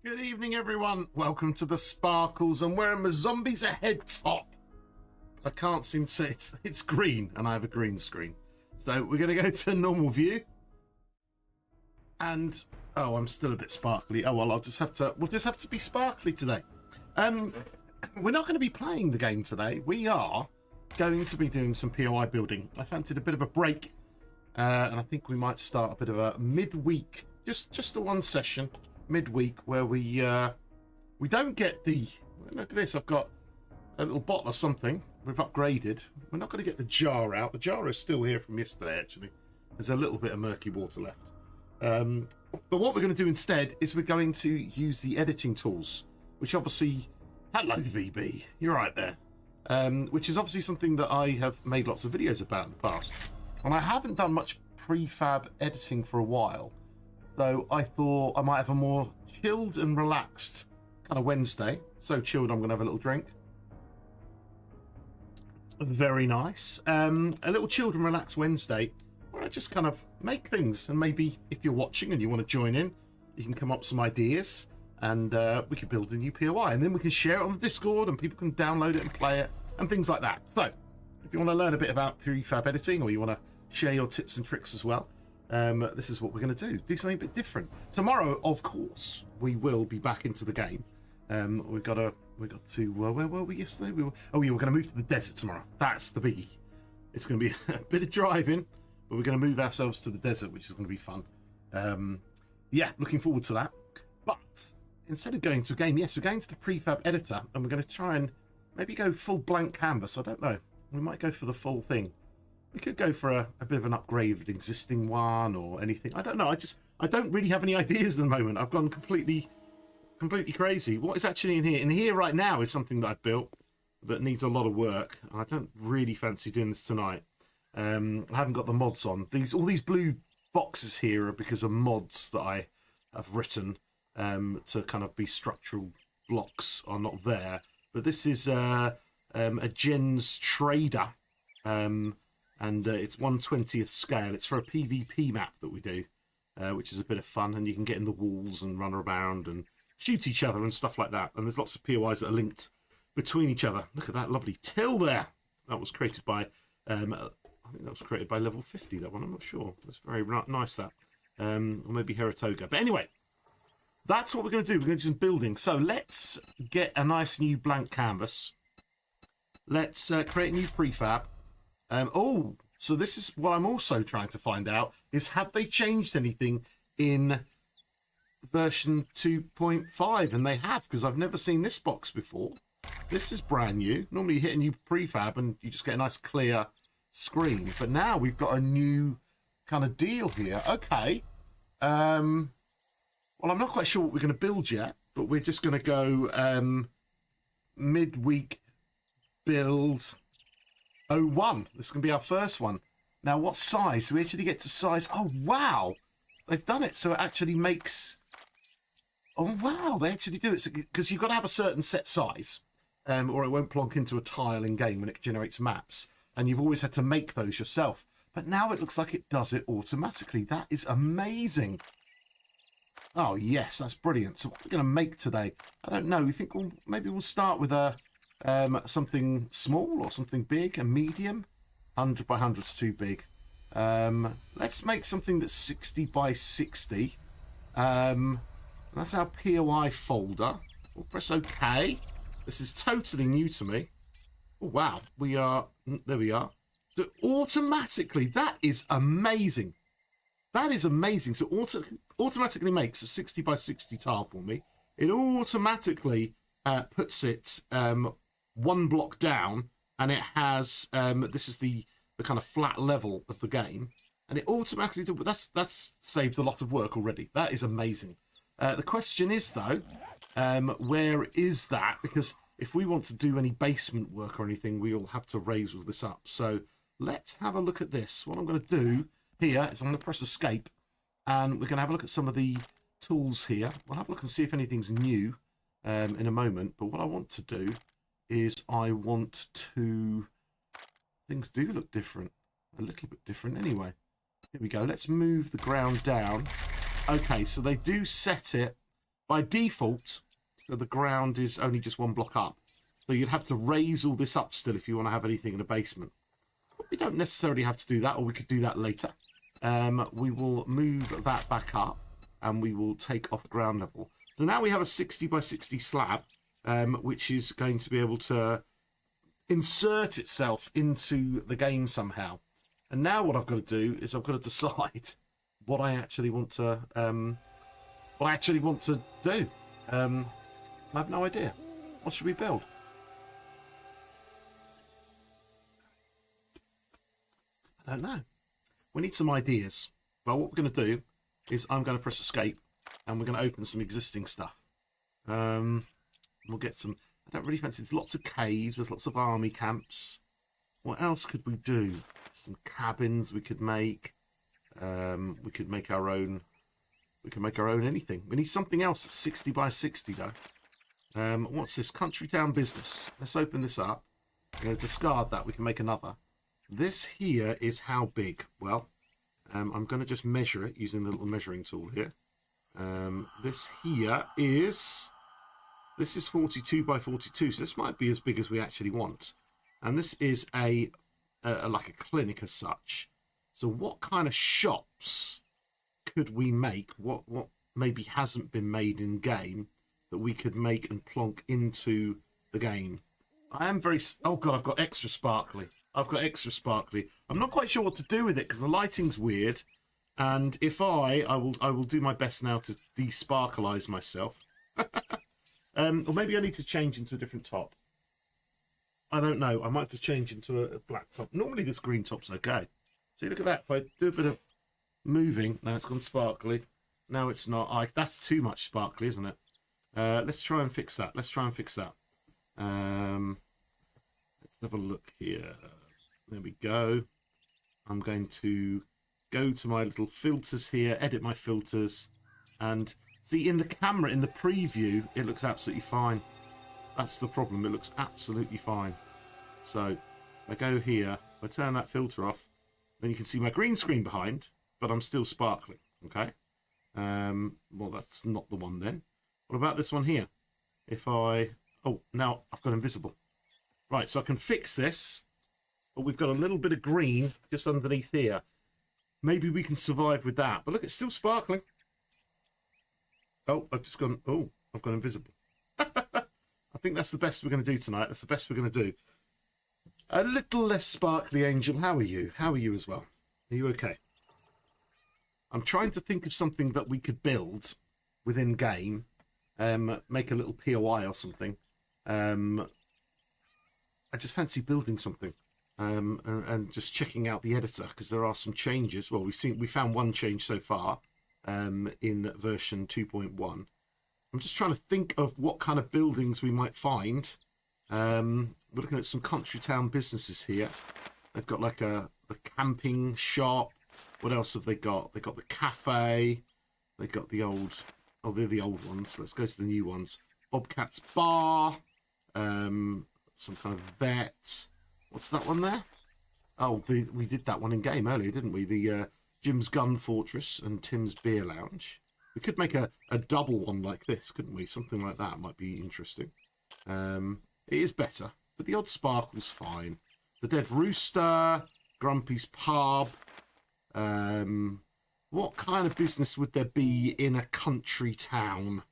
Good evening, everyone. Welcome to the Sparkles. I'm wearing my Zombies Ahead top. I can't seem to... It's green, and I have a green screen. So we're going to go to normal view. And... oh, I'm still a bit sparkly. Oh, well, we'll just have to be sparkly today. We're not going to be playing the game today. We are going to be doing some POI building. I fancied a bit of a break. And I think we might start a bit of a midweek, just the one session midweek where we don't get the, look at this, I've got a little bottle of something. We've upgraded. We're not going to get the jar out. The jar is still here from yesterday, actually. There's a little bit of murky water left. But what we're going to do instead is we're going to use the editing tools, which obviously, hello VB, you're right there. Which is obviously something that I have made lots of videos about in the past. And I haven't done much prefab editing for a while. So I thought I might have a more chilled and relaxed kind of Wednesday. So chilled, I'm going to have a little drink. Very nice. A little chilled and relaxed Wednesday where I just kind of make things. And maybe if you're watching and you want to join in, you can come up with some ideas and we could build a new POI. And then we can share it on the Discord and people can download it and play it and things like that. So if you want to learn a bit about prefab editing or you want to share your tips and tricks as well, this is what we're going to do something a bit different. Tomorrow, of course, we will be back into the game. We got to where were we yesterday? We were going to move to the desert tomorrow. That's the biggie. It's going to be a bit of driving, but we're going to move ourselves to the desert, which is going to be fun. Yeah, looking forward to that. But instead of going to a game, yes, we're going to the Prefab Editor, and we're going to try and maybe go full blank canvas. I don't know. We might go for the full thing. We could go for a bit of an upgraded existing one or anything. I don't know. I don't really have any ideas at the moment. I've gone completely crazy. What is actually in here? In here right now is something that I've built that needs a lot of work. I don't really fancy doing this tonight. I haven't got the mods on. All these blue boxes here are because of mods that I have written to kind of be structural blocks are not there. But this is a Gens Trader. And it's 1/20th scale. It's for a PvP map that we do, which is a bit of fun. And you can get in the walls and run around and shoot each other and stuff like that. And there's lots of POIs that are linked between each other. Look at that lovely till there. That was created by, I think that was created by level 50, that one. I'm not sure. That's very nice, that. Or maybe Heratoga. But anyway, that's what we're going to do. We're going to do some building. So let's get a nice new blank canvas. Let's create a new prefab. So this is what I'm also trying to find out, is have they changed anything in version 2.5? And they have, because I've never seen this box before. This is brand new. Normally you hit a new prefab and you just get a nice clear screen. But now we've got a new kind of deal here. Okay. Well, I'm not quite sure what we're going to build yet, but we're just going to go midweek build 01. This is going to be our first one. Now, what size? So we actually get to size. Oh, wow. They've done it. So it actually makes... oh, wow. They actually do it. Because you've got to have a certain set size. Or it won't plonk into a tile in game when it generates maps. And you've always had to make those yourself. But now it looks like it does it automatically. That is amazing. Oh, yes. That's brilliant. So what are we going to make today? I don't know. We think maybe we'll start with a... something small or something big, a medium. 100 by 100 is too big. Let's make something that's 60 by 60. That's our POI folder. We'll press OK. This is totally new to me. Oh, wow. There we are. So automatically, that is amazing. That is amazing. So automatically makes a 60 by 60 tile for me. It automatically puts it one block down, and it has this is the kind of flat level of the game, and it automatically that's saved a lot of work already. That is amazing. The question is though, where is that? Because if we want to do any basement work or anything, we'll have to raise all this up. So let's have a look at this. What I'm going to do here is I'm going to press escape, and we're going to have a look at some of the tools here. We'll have a look and see if anything's new in a moment. But what I want to do is things do look different, a little bit different anyway. Here we go. Let's move the ground down. Okay, so they do set it by default, so the ground is only just one block up. So you'd have to raise all this up still if you want to have anything in the basement. But we don't necessarily have to do that, or we could do that later. We will move that back up, and we will take off ground level. So now we have a 60 by 60 slab, which is going to be able to insert itself into the game somehow. And now what I've got to do is I've got to decide what I actually want to do. I have no idea. What should we build? I don't know. We need some ideas. Well, what we're going to do is I'm going to press escape, and we're going to open some existing stuff. We'll get some. I don't really fancy. There's lots of caves. There's lots of army camps. What else could we do? Some cabins we could make. We could make our own. We can make our own anything. We need something else that's 60 by 60 though. What's this? Country town business. Let's open this up. I'm going to discard that. We can make another. This here is how big? Well, I'm going to just measure it using the little measuring tool here. This here is 42 by 42, so this might be as big as we actually want. And this is like a clinic as such. So what kind of shops could we make? What maybe hasn't been made in game that we could make and plonk into the game? I am very. Oh god, I've got extra sparkly. I'm not quite sure what to do with it because the lighting's weird. And if I will do my best now to de-sparkleize myself. Or maybe I need to change into a different top. I don't know. I might have to change into a black top. Normally this green top's okay. See, look at that. If I do a bit of moving, now it's gone sparkly. No, it's not. That's too much sparkly, isn't it? Let's try and fix that. Let's have a look here. There we go. I'm going to go to my little filters here, edit my filters, and see in the camera, in the preview, it looks absolutely fine. That's the problem. It looks absolutely fine. So I go here, I turn that filter off, then you can see my green screen behind, but I'm still sparkling. Okay. Well, that's not the one then. What about this one here? Now I've got invisible. Right, so I can fix this, but we've got a little bit of green just underneath here. Maybe we can survive with that. But look, it's still sparkling. Oh, I've gone invisible. I think that's the best we're going to do tonight. That's the best we're going to do. A little less sparkly, Angel. How are you? How are you as well? Are you okay? I'm trying to think of something that we could build within game. Make a little POI or something. I just fancy building something. And just checking out the editor because there are some changes. Well, we found one change so far in version 2.1. I'm just trying to think of what kind of buildings we might find. We're looking at some country town businesses here. They've got like the camping shop. What else have they got? They got the cafe. They got the old. Oh, they're the old ones. Let's go to the new ones. Bobcat's bar. Some kind of vet. What's that one there? Oh, we did that one in game earlier, didn't we? The Jim's Gun Fortress and Tim's Beer Lounge. We could make a double one like this, couldn't we? Something like that might be interesting. It is better, but the odd sparkle's fine. The Dead Rooster, Grumpy's Pub. What kind of business would there be in a country town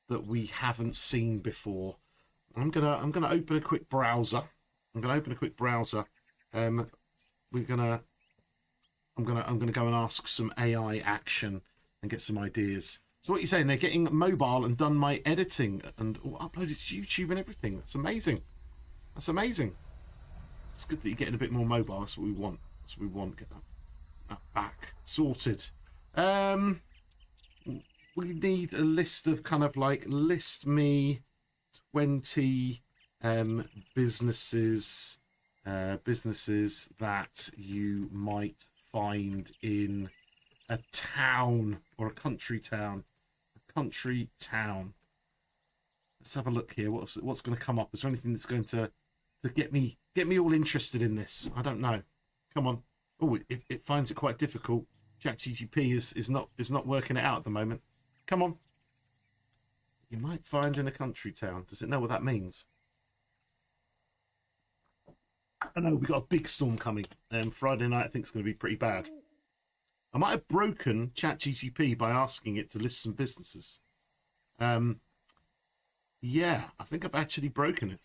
that we haven't seen before? I'm gonna open a quick browser. I'm gonna go and ask some AI action and get some ideas. So what you're saying? They're getting mobile and done my editing and uploaded to YouTube and everything. That's amazing. That's amazing. It's good that you're getting a bit more mobile. That's what we want. Get that back sorted. We need a list of kind of like list me 20 businesses that you might find in a town or a country town. Let's have a look here. What's going to come up? Is there anything that's going to get me all interested in this? I don't know. Come on. Oh, it finds it quite difficult. ChatGPT is not working it out at the moment. Come on. You might find in a country town. Does it know what that means? I know we got a big storm coming. Friday night I think it's going to be pretty bad. I might have broken ChatGTP by asking it to list some businesses. Yeah, I think I've actually broken it.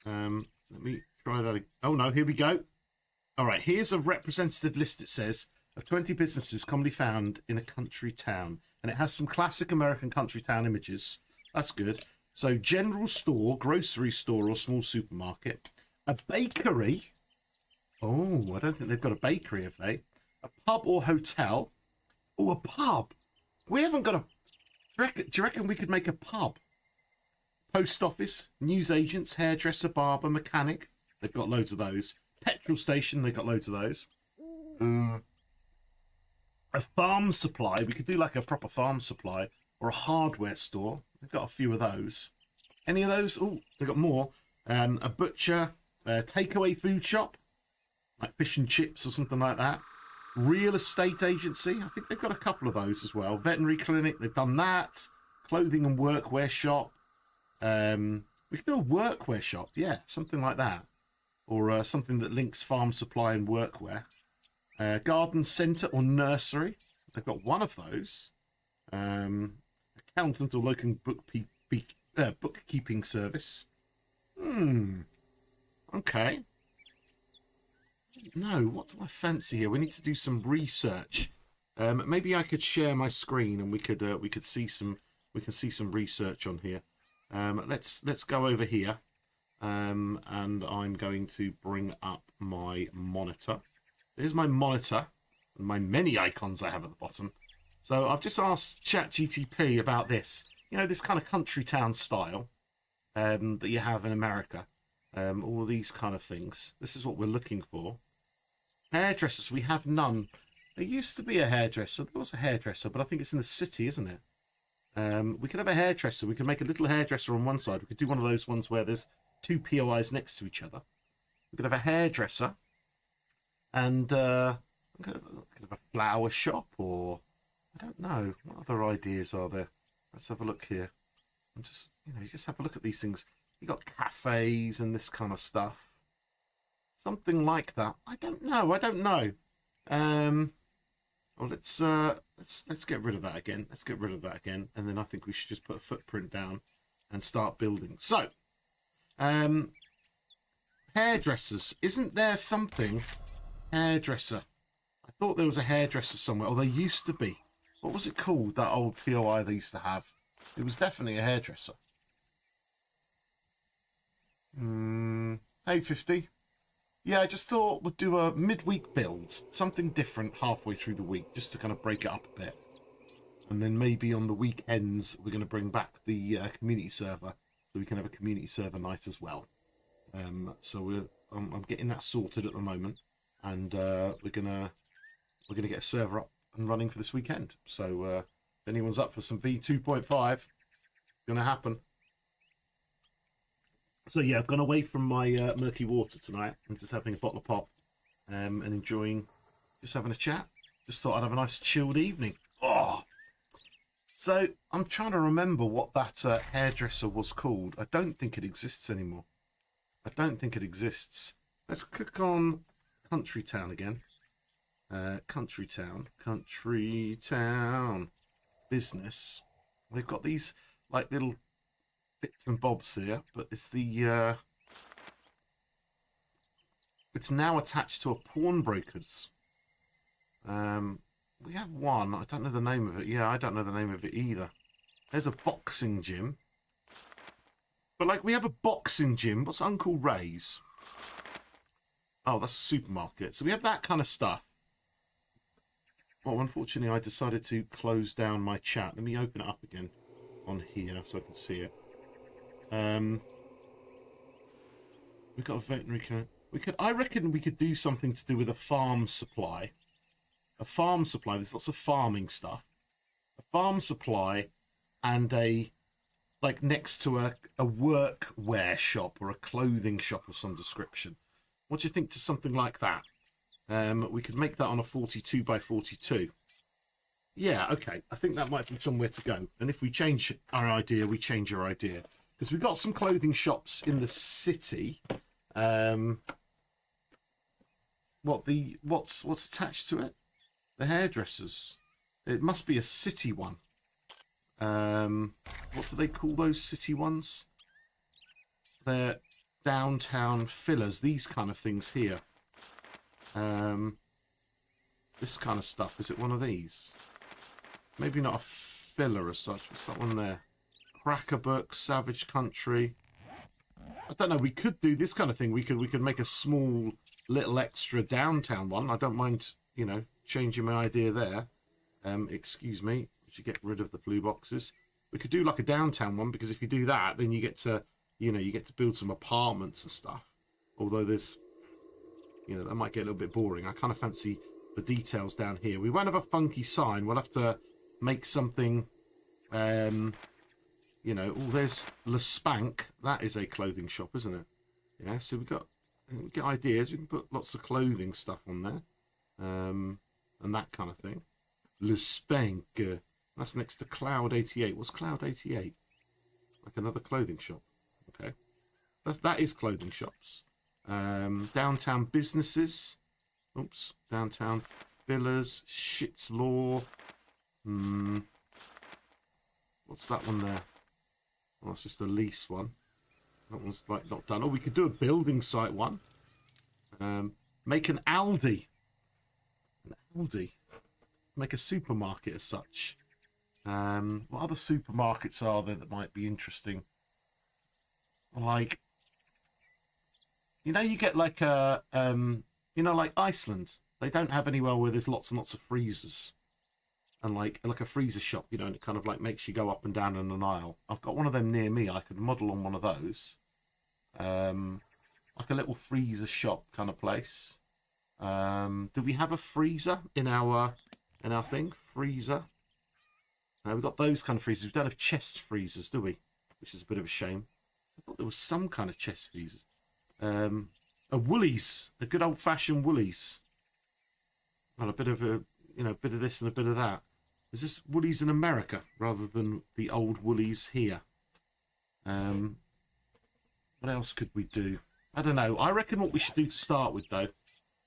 Let me try that again. Oh no, here we go. All right, here's a representative list, it says, of 20 businesses commonly found in a country town. And it has some classic American country town images. That's good. So general store, grocery store or small supermarket. A bakery. Oh, I don't think they've got a bakery, have they? A pub or hotel. Oh, a pub. We haven't got a... Do you reckon we could make a pub? Post office, newsagents, hairdresser, barber, mechanic. They've got loads of those. Petrol station, they've got loads of those. A farm supply. We could do like a proper farm supply. Or a hardware store. They've got a few of those. Any of those? Oh, they've got more. A butcher. A takeaway food shop. Like fish and chips or something like that. Real estate agency. I think they've got a couple of those as well. Veterinary clinic. They've done that. Clothing and workwear shop. We could do a workwear shop. Yeah, something like that. Or something that links farm supply and workwear. Garden centre or nursery. They've got one of those. Accountant or local bookkeeping service. Okay. No, what do I fancy here? We need to do some research. Maybe I could share my screen and we could see some research on here. Let's go over here. And I'm going to bring up my monitor. There's my monitor and my many icons I have at the bottom. So I've just asked ChatGTP about this. You know, this kind of country town style that you have in America. All of these kind of things. This is what we're looking for. Hairdressers, we have none. There used to be a hairdresser. There was a hairdresser, but I think it's in the city, isn't it? We could have a hairdresser. We could make a little hairdresser on one side. We could do one of those ones where there's two POIs next to each other. We could have a hairdresser and we could have a flower shop, or I don't know. What other ideas are there? Let's have a look here. I'm just, you just have a look at these things. You got cafes and this kind of stuff. Something like that. I don't know. Well, let's get rid of that again. And then I think we should just put a footprint down and start building. So, hairdressers. Isn't there something? Hairdresser. I thought there was a hairdresser somewhere. Or there used to be. What was it called? That old POI they used to have. It was definitely a hairdresser. Hey, 50. Yeah, I just thought we'd do a midweek build. Something different halfway through the week, just to kind of break it up a bit. And then maybe on the weekends, we're going to bring back the community server. So we can have a community server night as well. So I'm getting that sorted at the moment. And we're gonna get a server up and running for this weekend. So if anyone's up for some V2.5, going to happen. So yeah, I've gone away from my murky water tonight. I'm just having a bottle of pop and enjoying, just having a chat. Just thought I'd have a nice chilled evening. Oh, so I'm trying to remember what that hairdresser was called. I don't think it exists anymore. Let's click on Country Town again. Country Town business. They've got these like little bits and bobs here, but it's the it's now attached to a pawnbroker's. We have one. I don't know the name of it. Yeah, I don't know the name of it either. There's a boxing gym. But like we have a boxing gym. What's Uncle Ray's? Oh, that's a supermarket. So we have that kind of stuff. Well, unfortunately, I decided to close down my chat. Let me open it up again on here so I can see it. We've got a veterinary clinic. I reckon we could do something to do with a farm supply. A farm supply. There's lots of farming stuff. A farm supply and like next to a workwear shop or a clothing shop of some description. What do you think to something like that? We could make that on a 42 by 42. Yeah, okay. I think that might be somewhere to go. And if we change our idea, we change our idea. Because we've got some clothing shops in the city. What's attached to it? The hairdressers. It must be a city one. What do they call those city ones? They're downtown fillers. These kind of things here. This kind of stuff. Is it one of these? Maybe not a filler as such. What's that one there? Cracker Book, Savage Country. I don't know. We could do this kind of thing. We could make a small little extra downtown one. I don't mind, you know, changing my idea there. Excuse me. We should get rid of the blue boxes. We could do like a downtown one, because if you do that, then you get to, you know, you get to build some apartments and stuff. Although there's, you know, that might get a little bit boring. I kind of fancy the details down here. We won't have a funky sign. We'll have to make something, you know. Oh, there's Le Spank. That is a clothing shop, isn't it? Yeah, so we get ideas. We can put lots of clothing stuff on there, and that kind of thing. Le Spank. That's next to Cloud 88. What's Cloud 88? Like another clothing shop. Okay, that is clothing shops. Downtown businesses. Oops, downtown villas. Shit's Law. What's that one there? Well, that's just a lease one. That one's like not done. Oh, we could do a building site one. Make an Aldi. An Aldi. Make a supermarket as such. What other supermarkets are there that might be interesting? Like, you know, you get like a, you know, like Iceland. They don't have anywhere where there's lots and lots of freezers. And like a freezer shop, you know, and it kind of like makes you go up and down in an aisle. I've got one of them near me. I could model on one of those. Like a little freezer shop kind of place. Do we have a freezer in our thing? Freezer. We've got those kind of freezers. We don't have chest freezers, do we? Which is a bit of a shame. I thought there was some kind of chest freezers. A Woolies, a good old-fashioned Woolies. Well, a bit of a, you know, a bit of this and a bit of that. Is this Woolies in America rather than the old Woolies here? What else could we do? I don't know. I reckon what we should do to start with, though,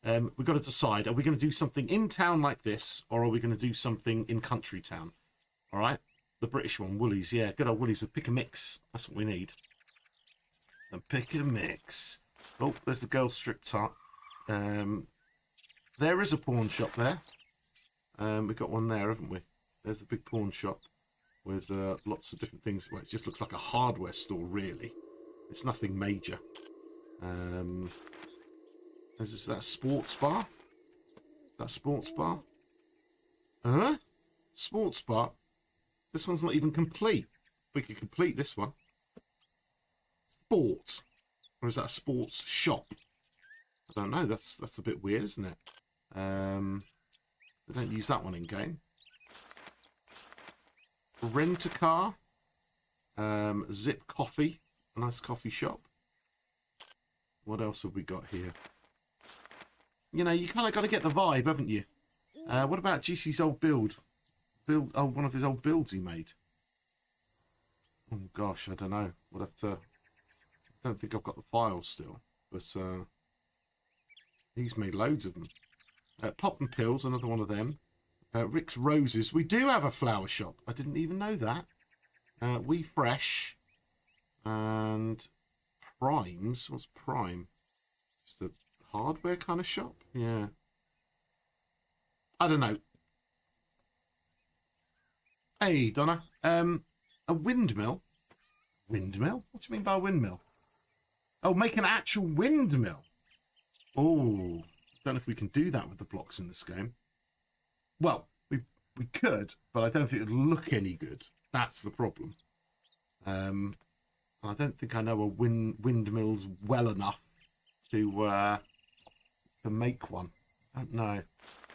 we've got to decide, are we going to do something in town like this, or are we going to do something in country town? All right? The British one, Woolies. Yeah, good old Woolies with pick a mix. That's what we need. And pick a mix. Oh, there's the girl strip top. There is a pawn shop there. We've got one there, haven't we? There's the big pawn shop with lots of different things. Well, it just looks like a hardware store, really. It's nothing major. Is that sports bar? That sports bar? Huh? Sports bar? This one's not even complete. We could complete this one. Sport. Or is that a sports shop? I don't know. That's a bit weird, isn't it? They don't use that one in game. Rent-a-car. Zip Coffee. A nice coffee shop. What else have we got here? You know, you kind of got to get the vibe, haven't you? What about GC's old build? Oh, one of his old builds he made. Oh gosh, I don't know. We'll have to. I don't think I've got the files still, but he's made loads of them. Pop and Pills, another one of them. Rick's Roses. We do have a flower shop. I didn't even know that. We Fresh and Primes. What's Prime? Just a hardware kind of shop. Yeah. I don't know. Hey, Donna. A windmill? Windmill? What do you mean by a windmill? Oh, make an actual windmill. Oh, don't know if we can do that with the blocks in this game. Well, we could, but I don't think it'd look any good. That's the problem. I don't think I know a windmills well enough to make one. I don't know.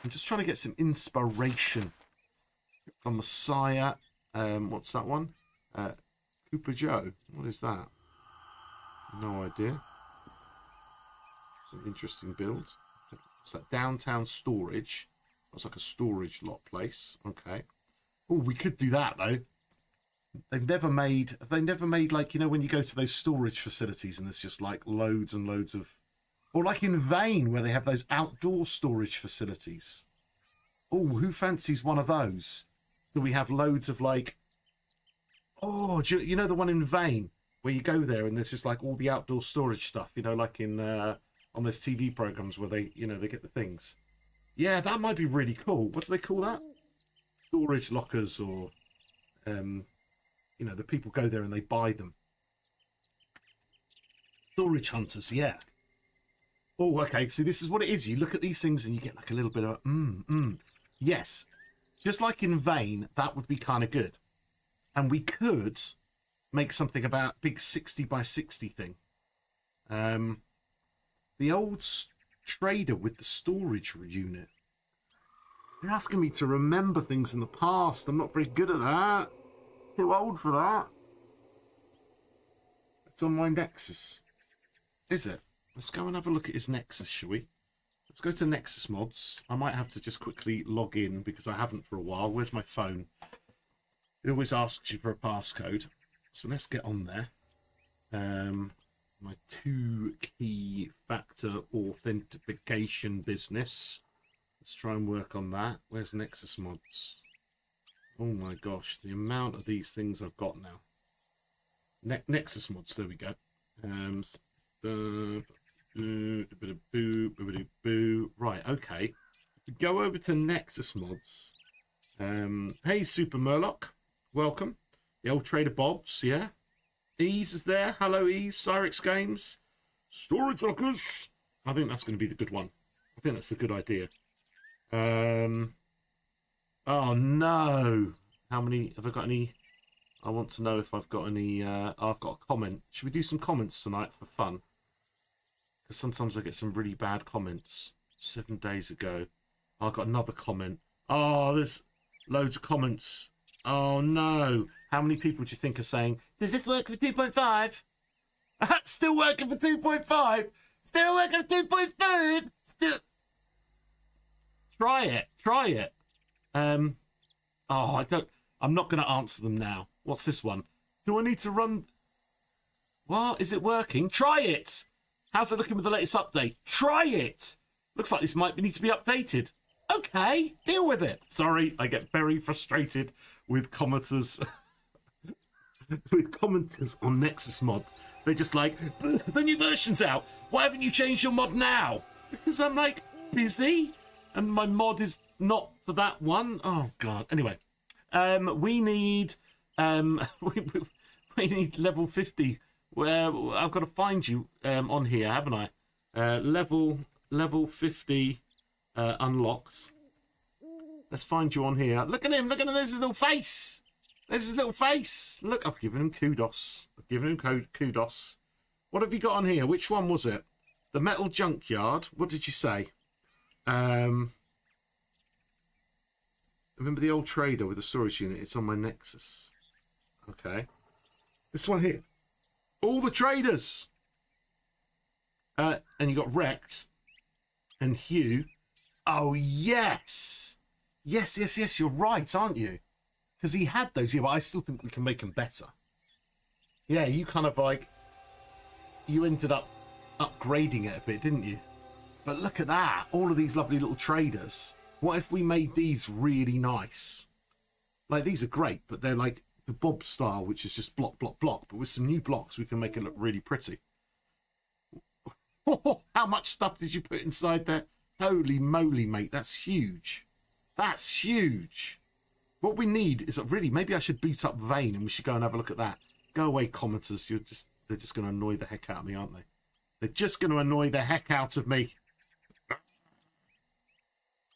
I'm just trying to get some inspiration. On Messiah, what's that one? Cooper Joe. What is that? No idea. Some interesting builds. What's that? Downtown storage. That's like a storage lot place. Okay. Oh, we could do that though. They've never made, like, you know, when you go to those storage facilities and there's just like loads and loads of, or like in Vane where they have those outdoor storage facilities. Oh, who fancies one of those? So we have loads of like, oh, you know the one in Vane where you go there and there's just like all the outdoor storage stuff, you know, like in on those TV programs where they, you know, they get the things. Yeah, that might be really cool. What do they call that? Storage lockers, or you know, the people go there and they buy them. Storage hunters, yeah. Oh, okay. See, this is what it is. You look at these things and you get like a little bit of yes. Just like in Vane, that would be kind of good. And we could make something about big 60 by 60 thing. The old trader with the storage unit. You're asking me to remember things in the past. I'm not very good at that. Too old for that. It's on my Nexus. Is it? Let's go and have a look at his Nexus, shall we? Let's go to Nexus mods. I might have to just quickly log in because I haven't for a while. Where's my phone? It always asks you for a passcode. So let's get on there. My 2-key factor authentication business. Let's try and work on that. Where's Nexus mods? Oh my gosh, the amount of these things I've got now. Nexus mods, there we go. Right, okay. Go over to Nexus mods. Hey, Super Murloc. Welcome. The old Trader Bobs, yeah. Ease is there. Hello, Ease. Cyrix Games. Storage lockers. I think that's going to be the good one. I think that's a good idea. Oh, no. How many? Have I got any? I want to know if I've got any. I've got a comment. Should we do some comments tonight for fun? Because sometimes I get some really bad comments. 7 days ago. I got another comment. Oh, there's loads of comments. Oh, no. How many people do you think are saying, does this work for 2.5? Still working for 2.5? Still working for 2.5? Still... Try it. Try it. I'm not going to answer them now. What's this one? Do I need to run... What? Is it working? Try it. How's it looking with the latest update? Try it. Looks like this might need to be updated. Okay, deal with it. Sorry, I get very frustrated with commenters on Nexus mod. They're just like, the new version's out. Why haven't you changed your mod now? Because I'm like busy and my mod is not for that one. Oh god. Anyway, we need we need level 50. Well, I've got to find you on here, haven't I? Level 50 unlocked. Let's find you on here. Look at him. Look at him. There's his little face. There's his little face. Look, I've given him kudos. I've given him kudos. What have you got on here? Which one was it? The metal junkyard. What did you say? Remember the old trader with the storage unit? It's on my Nexus. Okay. This one here. All the traders. And you got Rex and Hugh. Oh, yes. Yes. You're right, aren't you? Because he had those here, but I still think we can make them better. Yeah, you kind of like... You ended up upgrading it a bit, didn't you? But look at that. All of these lovely little traders. What if we made these really nice? Like, these are great, but they're like the Bob style, which is just block. But with some new blocks, we can make it look really pretty. How much stuff did you put inside there? Holy moly, mate. That's huge. That's huge. What we need is really, maybe I should boot up Vane and we should go and have a look at that. Go away, commenters. They're just going to annoy the heck out of me, aren't they? They're just going to annoy the heck out of me.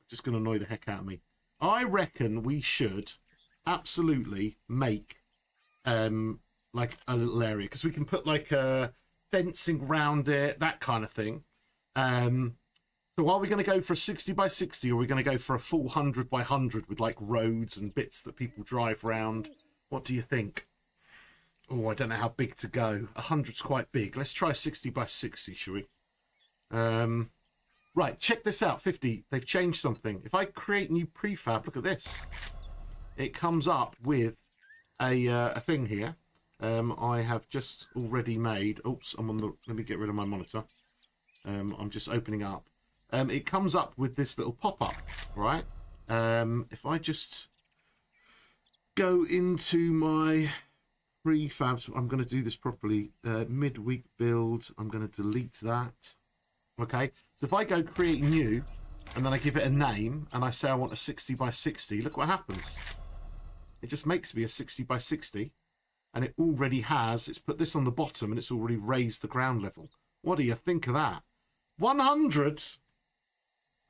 Just going to annoy the heck out of me. I reckon we should absolutely make like a little area, because we can put like fencing around it, that kind of thing. So are we going to go for a 60 by 60 or are we going to go for a full 100 by 100 with like roads and bits that people drive round? What do you think? Oh, I don't know how big to go. 100's quite big. Let's try 60 by 60, shall we? Right, check this out, 50. They've changed something. If I create new prefab, look at this. It comes up with a thing here. I have just already made... Oops, I'm on the... Let me get rid of my monitor. I'm just opening up. It comes up with this little pop-up, right? If I just go into my prefabs, I'm going to do this properly. Midweek build, I'm going to delete that. Okay, so if I go create new, and then I give it a name, and I say I want a 60 by 60, look what happens. It just makes me a 60 by 60, and it already has, it's put this on the bottom, and it's already raised the ground level. What do you think of that? 100?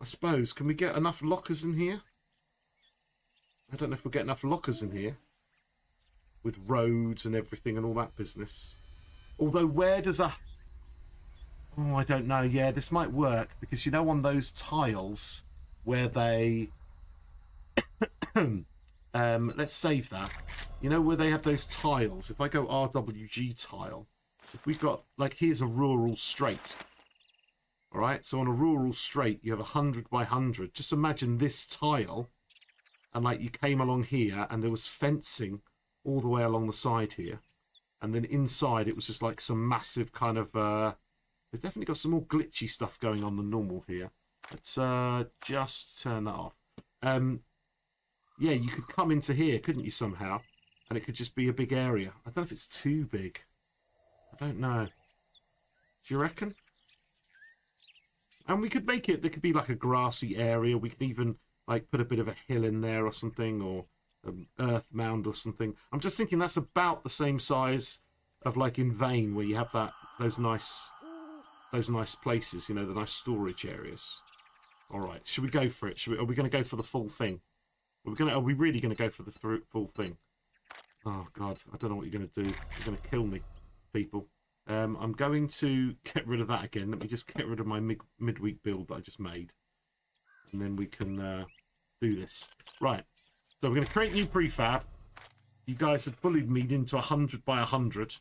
I suppose. Can we get enough lockers in here? I don't know if we'll get enough lockers in here. With roads and everything and all that business. Although, where does a... Oh, I don't know. Yeah, this might work. Because, you know, on those tiles where they... let's save that. You know, where they have those tiles. If I go RWG tile, if we've got... Like, here's a rural straight. All right, so on a rural straight, you have 100 by 100. Just imagine this tile, and like you came along here, and there was fencing all the way along the side here, and then inside it was just like some massive kind of. They've definitely got some more glitchy stuff going on than normal here. Let's just turn that off. Yeah, you could come into here, couldn't you, somehow, and it could just be a big area. I don't know if it's too big. I don't know. Do you reckon? And we could make it, there could be like a grassy area. We could even like put a bit of a hill in there or something, or an earth mound or something. I'm just thinking that's about the same size of like in Vane, where you have that those nice places, you know, the nice storage areas. All right, should we go for it? Are we going to go for the full thing? Are we really going to go for the full thing? Oh God, I don't know what you're going to do. You're going to kill me, people. I'm going to get rid of that again. Let me just get rid of my midweek build that I just made. And then we can do this. Right. So we're going to create new prefab. You guys have bullied me into 100 by 100.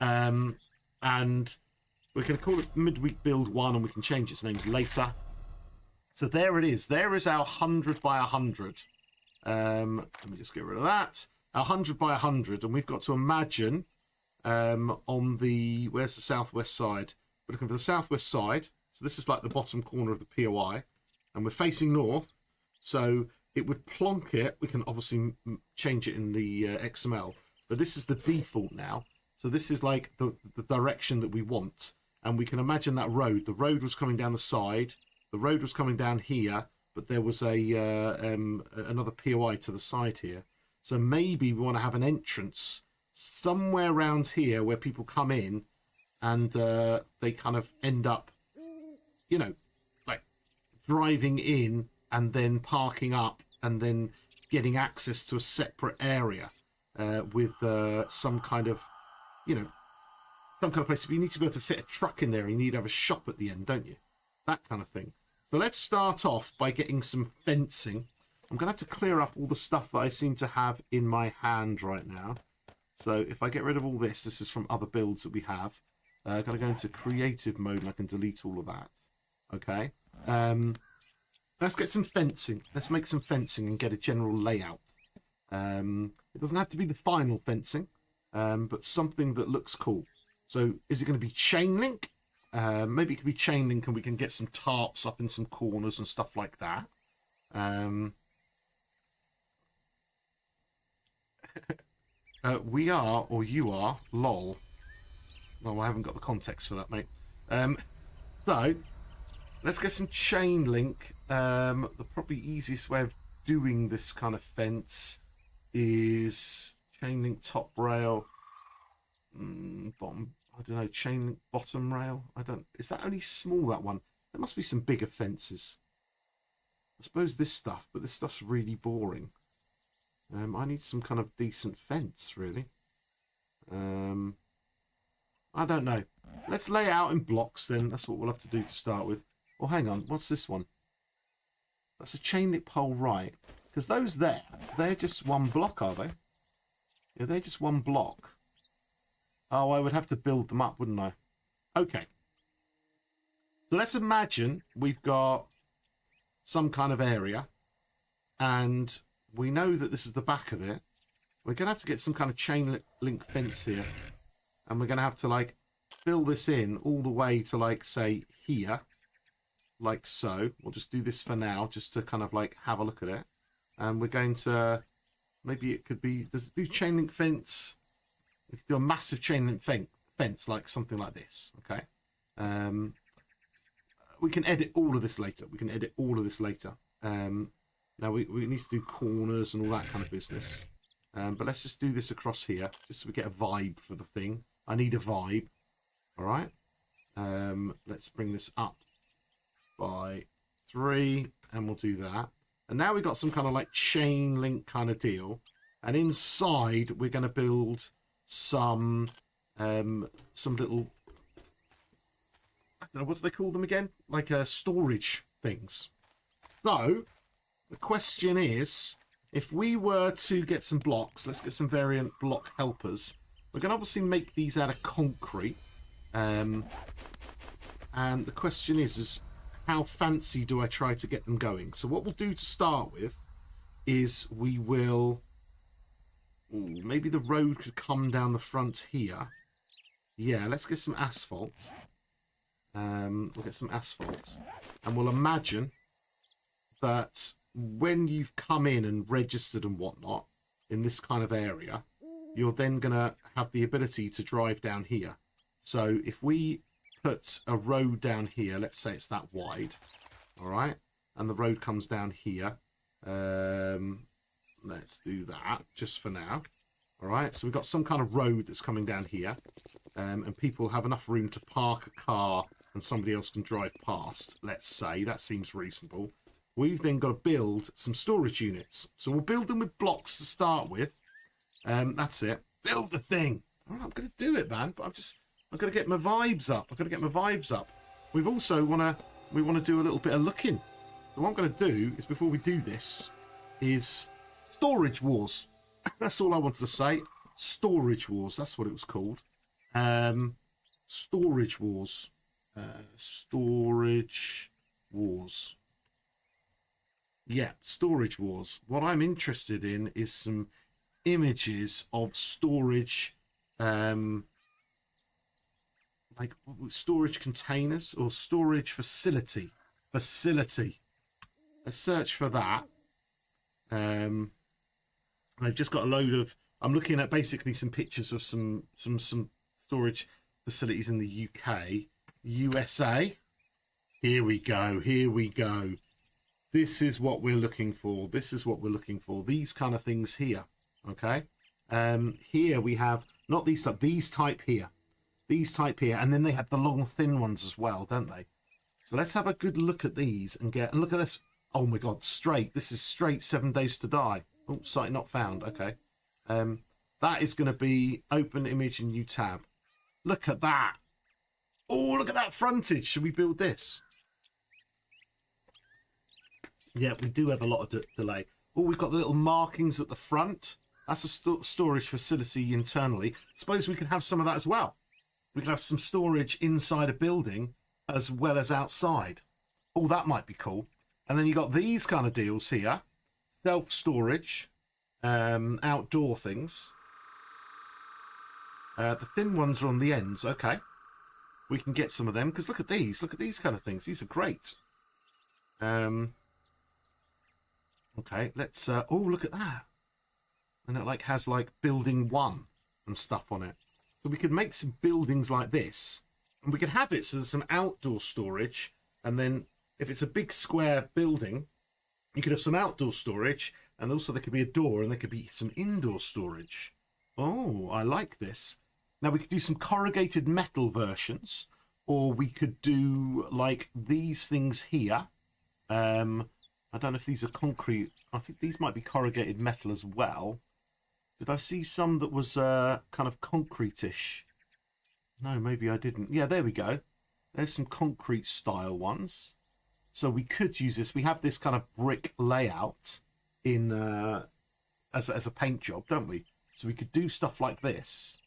And we're going to call it midweek build 1, and we can change its names later. So there it is. There is our 100 by 100. Let me just get rid of that. 100 by 100. And we've got to imagine... on the, where's the southwest side? We're looking for the southwest side. So this is like the bottom corner of the POI, and we're facing north. So it would plonk it. We can obviously change it in the XML, but this is the default now. So this is like the direction that we want, and we can imagine that road. The road was coming down the side. The road was coming down here, but there was another POI to the side here. So maybe we want to have an entrance somewhere around here where people come in and they kind of end up, you know, like driving in and then parking up and then getting access to a separate area with some kind of, you know, some kind of place. You need to be able to fit a truck in there. You need to have a shop at the end, don't you? That kind of thing. So let's start off by getting some fencing. I'm going to have to clear up all the stuff that I seem to have in my hand right now. So if I get rid of all this, this is from other builds that we have. I've got to go into creative mode and I can delete all of that. Okay. Let's get some fencing. Let's make some fencing and get a general layout. It doesn't have to be the final fencing, but something that looks cool. So is it going to be chain link? Maybe it could be chain link and we can get some tarps up in some corners and stuff like that. We are, or you are, lol. Well, I haven't got the context for that, mate. So, let's get some chain link. The probably easiest way of doing this kind of fence is chain link top rail, bottom, I don't know, chain link bottom rail. Is that only small, that one? There must be some bigger fences. I suppose this stuff, but this stuff's really boring. I need some kind of decent fence, really. I don't know. Let's lay out in blocks then. That's what we'll have to do to start with. Oh, hang on. What's this one? That's a chain link pole, right? Because those there, they're just one block, are they? Yeah, they're just one block. Oh, I would have to build them up, wouldn't I? Okay. So let's imagine we've got some kind of area, and we know that this is the back of it. We're going to have to get some kind of chain link fence here, and we're going to have to like fill this in all the way to like say here, like so. We'll just do this for now, just to kind of like have a look at it. And we're going to, maybe it could be, does it do chain link fence? We could do a massive chain link fence, like something like this. Okay. We can edit all of this later. Now we need to do corners and all that kind of business. But let's just do this across here, just so we get a vibe for the thing. I need a vibe. All right. Let's bring this up by 3, and we'll do that. And now we've got some kind of like chain link kind of deal. And inside we're going to build some little, I don't know, what do they call them again? Like storage things. So the question is, if we were to get some blocks, let's get some variant block helpers. We're going to obviously make these out of concrete. And the question is how fancy do I try to get them going? So what we'll do to start with is we will, maybe the road could come down the front here. Yeah, let's get some asphalt. We'll get some asphalt, and we'll imagine that when you've come in and registered and whatnot in this kind of area, you're then going to have the ability to drive down here. So if we put a road down here, let's say it's that wide, all right, and the road comes down here, let's do that just for now. All right, so we've got some kind of road that's coming down here, and people have enough room to park a car and somebody else can drive past, let's say. That seems reasonable. We've then got to build some storage units. So we'll build them with blocks to start with. That's it. Build the thing. Right, I'm going to do it, man. But I've got to get my vibes up. We've also we want to do a little bit of looking. So what I'm going to do is, before we do this, is storage wars. That's all I wanted to say. Storage wars. That's what it was called. Storage wars. Storage wars. Yeah, storage wars. What I'm interested in is some images of storage, like storage containers or storage facility. Let's search for that. I've just got a load of, I'm looking at basically some pictures of some storage facilities in the UK, USA. Here we go. This is what we're looking for. These kind of things here. Okay. Here we have not these type, these type here, and then they have the long thin ones as well, don't they? So let's have a good look at these and look at this. Oh my God, this is straight 7 Days to Die. Oh, site not found. Okay. That is going to be open image and new tab. Look at that. Oh, look at that frontage. Should we build this? Yeah, we do have a lot of delay. Oh, we've got the little markings at the front. That's a storage facility internally. Suppose we could have some of that as well. We could have some storage inside a building as well as outside. Oh, that might be cool. And then you got these kind of deals here. Self-storage, outdoor things. The thin ones are on the ends. Okay. We can get some of them, because look at these. Look at these kind of things. These are great. Okay, let's, oh, look at that. And it like has like building 1 and stuff on it. So we could make some buildings like this, and we could have it so there's some outdoor storage. And then if it's a big square building, you could have some outdoor storage, and also there could be a door, and there could be some indoor storage. Oh, I like this. Now we could do some corrugated metal versions, or we could do like these things here. I don't know if these are concrete. I think these might be corrugated metal as well. Did I see some that was kind of concrete-ish? No, maybe I didn't. Yeah, there we go. There's some concrete style ones. So we could use this. We have this kind of brick layout in as a paint job, don't we? So we could do stuff like this.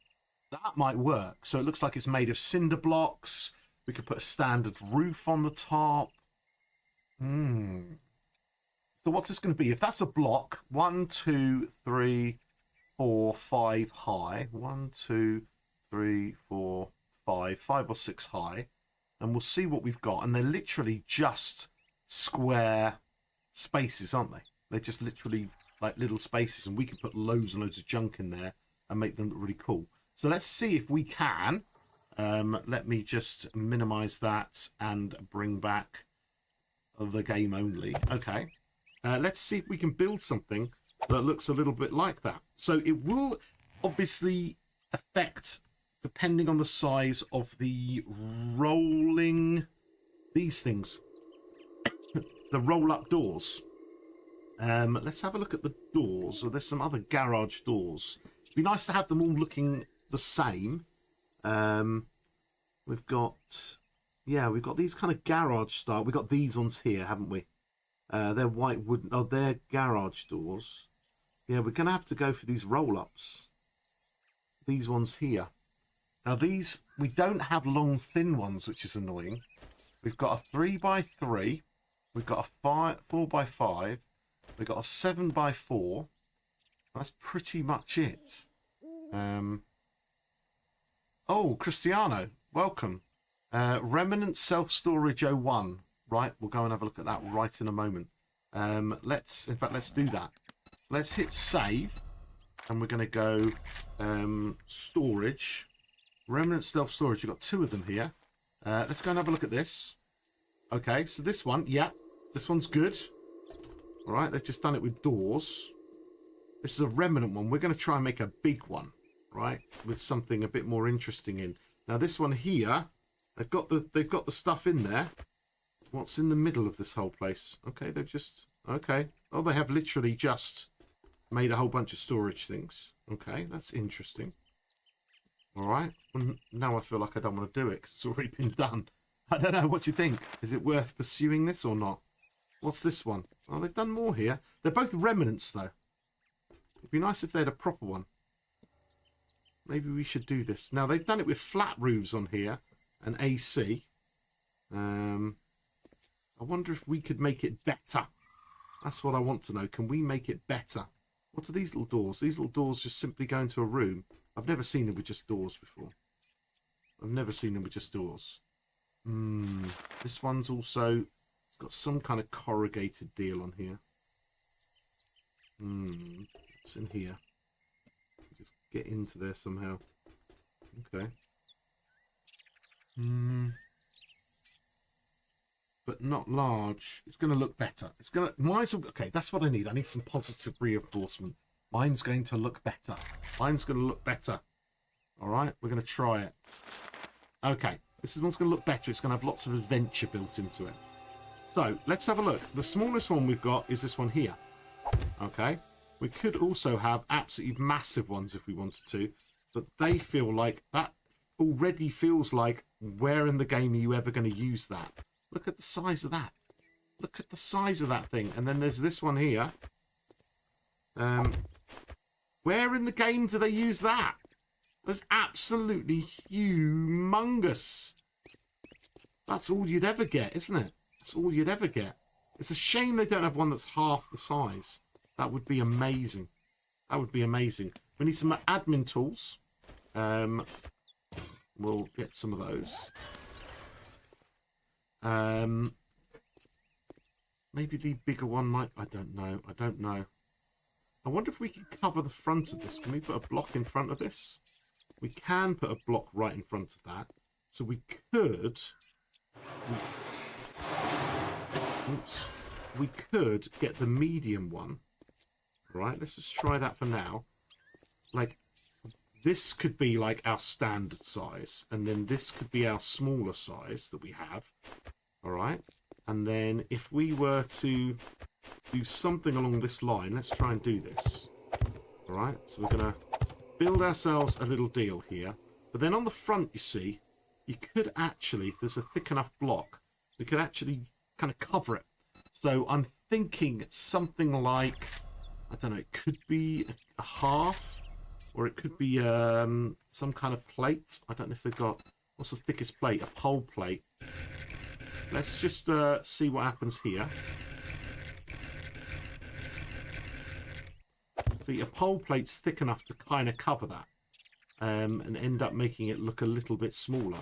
That might work. So it looks like it's made of cinder blocks. We could put a standard roof on the top. So what's this going to be? If that's a block, 1, 2, 3, 4, 5 high. 1, 2, 3, 4, 5. 5 or 6 high. And we'll see what we've got. And they're literally just square spaces, aren't they? They're just literally like little spaces. And we can put loads and loads of junk in there and make them look really cool. So let's see if we can. Let me just minimize that and bring back the game only. Okay. Let's see if we can build something that looks a little bit like that. So it will obviously affect, depending on the size of the rolling, these things, the roll-up doors. Let's have a look at the doors. So there's some other garage doors. It'd be nice to have them all looking the same. We've got these kind of garage style. We've got these ones here, haven't we? They're white wooden. Oh, they're garage doors. Yeah, we're going to have to go for these roll-ups. These ones here. Now, these, we don't have long, thin ones, which is annoying. We've got a 3x3. We've got a 4x5. We've got a 7x4. That's pretty much it. Oh, Cristiano, welcome. Remnant Self-Storage 01. Right, we'll go and have a look at that right in a moment. Let's do that. Let's hit save. And we're going to go storage. Remnant Self-Storage. We've got 2 of them here. Let's go and have a look at this. Okay, so this one, yeah, this one's good. All right, they've just done it with doors. This is a remnant one. We're going to try and make a big one, right, with something a bit more interesting in. Now, this one here, they've got the stuff in there. What's in the middle of this whole place? Okay, they've just... Okay. Oh, they have literally just made a whole bunch of storage things. Okay, that's interesting. All right. Well, now I feel like I don't want to do it because it's already been done. I don't know. What do you think? Is it worth pursuing this or not? What's this one? Oh, they've done more here. They're both remnants, though. It'd be nice if they had a proper one. Maybe we should do this. Now, they've done it with flat roofs on here and AC. I wonder if we could make it better. That's what I want to know. Can we make it better? What are these little doors? These little doors just simply go into a room. I've never seen them with just doors before. I've never seen them with just doors. This one's also... It's got some kind of corrugated deal on here. What's in here? Just get into there somehow. Okay. But not large. It's going to look better. It's going to... Mine's... Okay, that's what I need. I need some positive reinforcement. Mine's going to look better. Mine's going to look better. All right, we're going to try it. Okay, this one's going to look better. It's going to have lots of adventure built into it. So, let's have a look. The smallest one we've got is this one here. Okay. We could also have absolutely massive ones if we wanted to. But they feel like... That already feels like, where in the game are you ever going to use that? Look at the size of that. Look at the size of that thing. And then there's this one here. Where in the game do they use that? That's absolutely humongous. That's all you'd ever get, isn't it? That's all you'd ever get. It's a shame they don't have one that's half the size. That would be amazing. That would be amazing. We need some admin tools. We'll get some of those. Maybe the bigger one might... I don't know. I don't know. I wonder if we can cover the front of this. Can we put a block in front of this? We can put a block right in front of that. So we could... Oops. We could get the medium one. Right, let's just try that for now. Like, this could be like our standard size. And then this could be our smaller size that we have. All right. And then if we were to do something along this line, let's try and do this. All right. So we're going to build ourselves a little deal here. But then on the front, you see, you could actually, if there's a thick enough block, we could actually kind of cover it. So I'm thinking something like, I don't know, it could be a half, or it could be some kind of plate. I don't know if they've got, What's the thickest plate? A pole plate. Let's just see what happens here. See, a pole plate's thick enough to kind of cover that. And end up making it look a little bit smaller.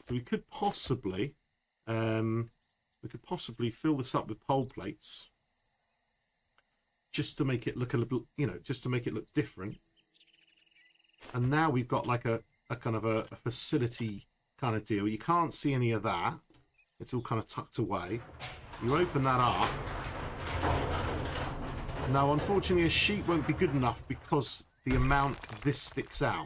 So we could possibly fill this up with pole plates just to make it look a little, just to make it look different. And now we've got like a kind of a facility kind of deal. You can't see any of that. It's all kind of tucked away. You open that up. Now, unfortunately, a sheet won't be good enough because the amount this sticks out.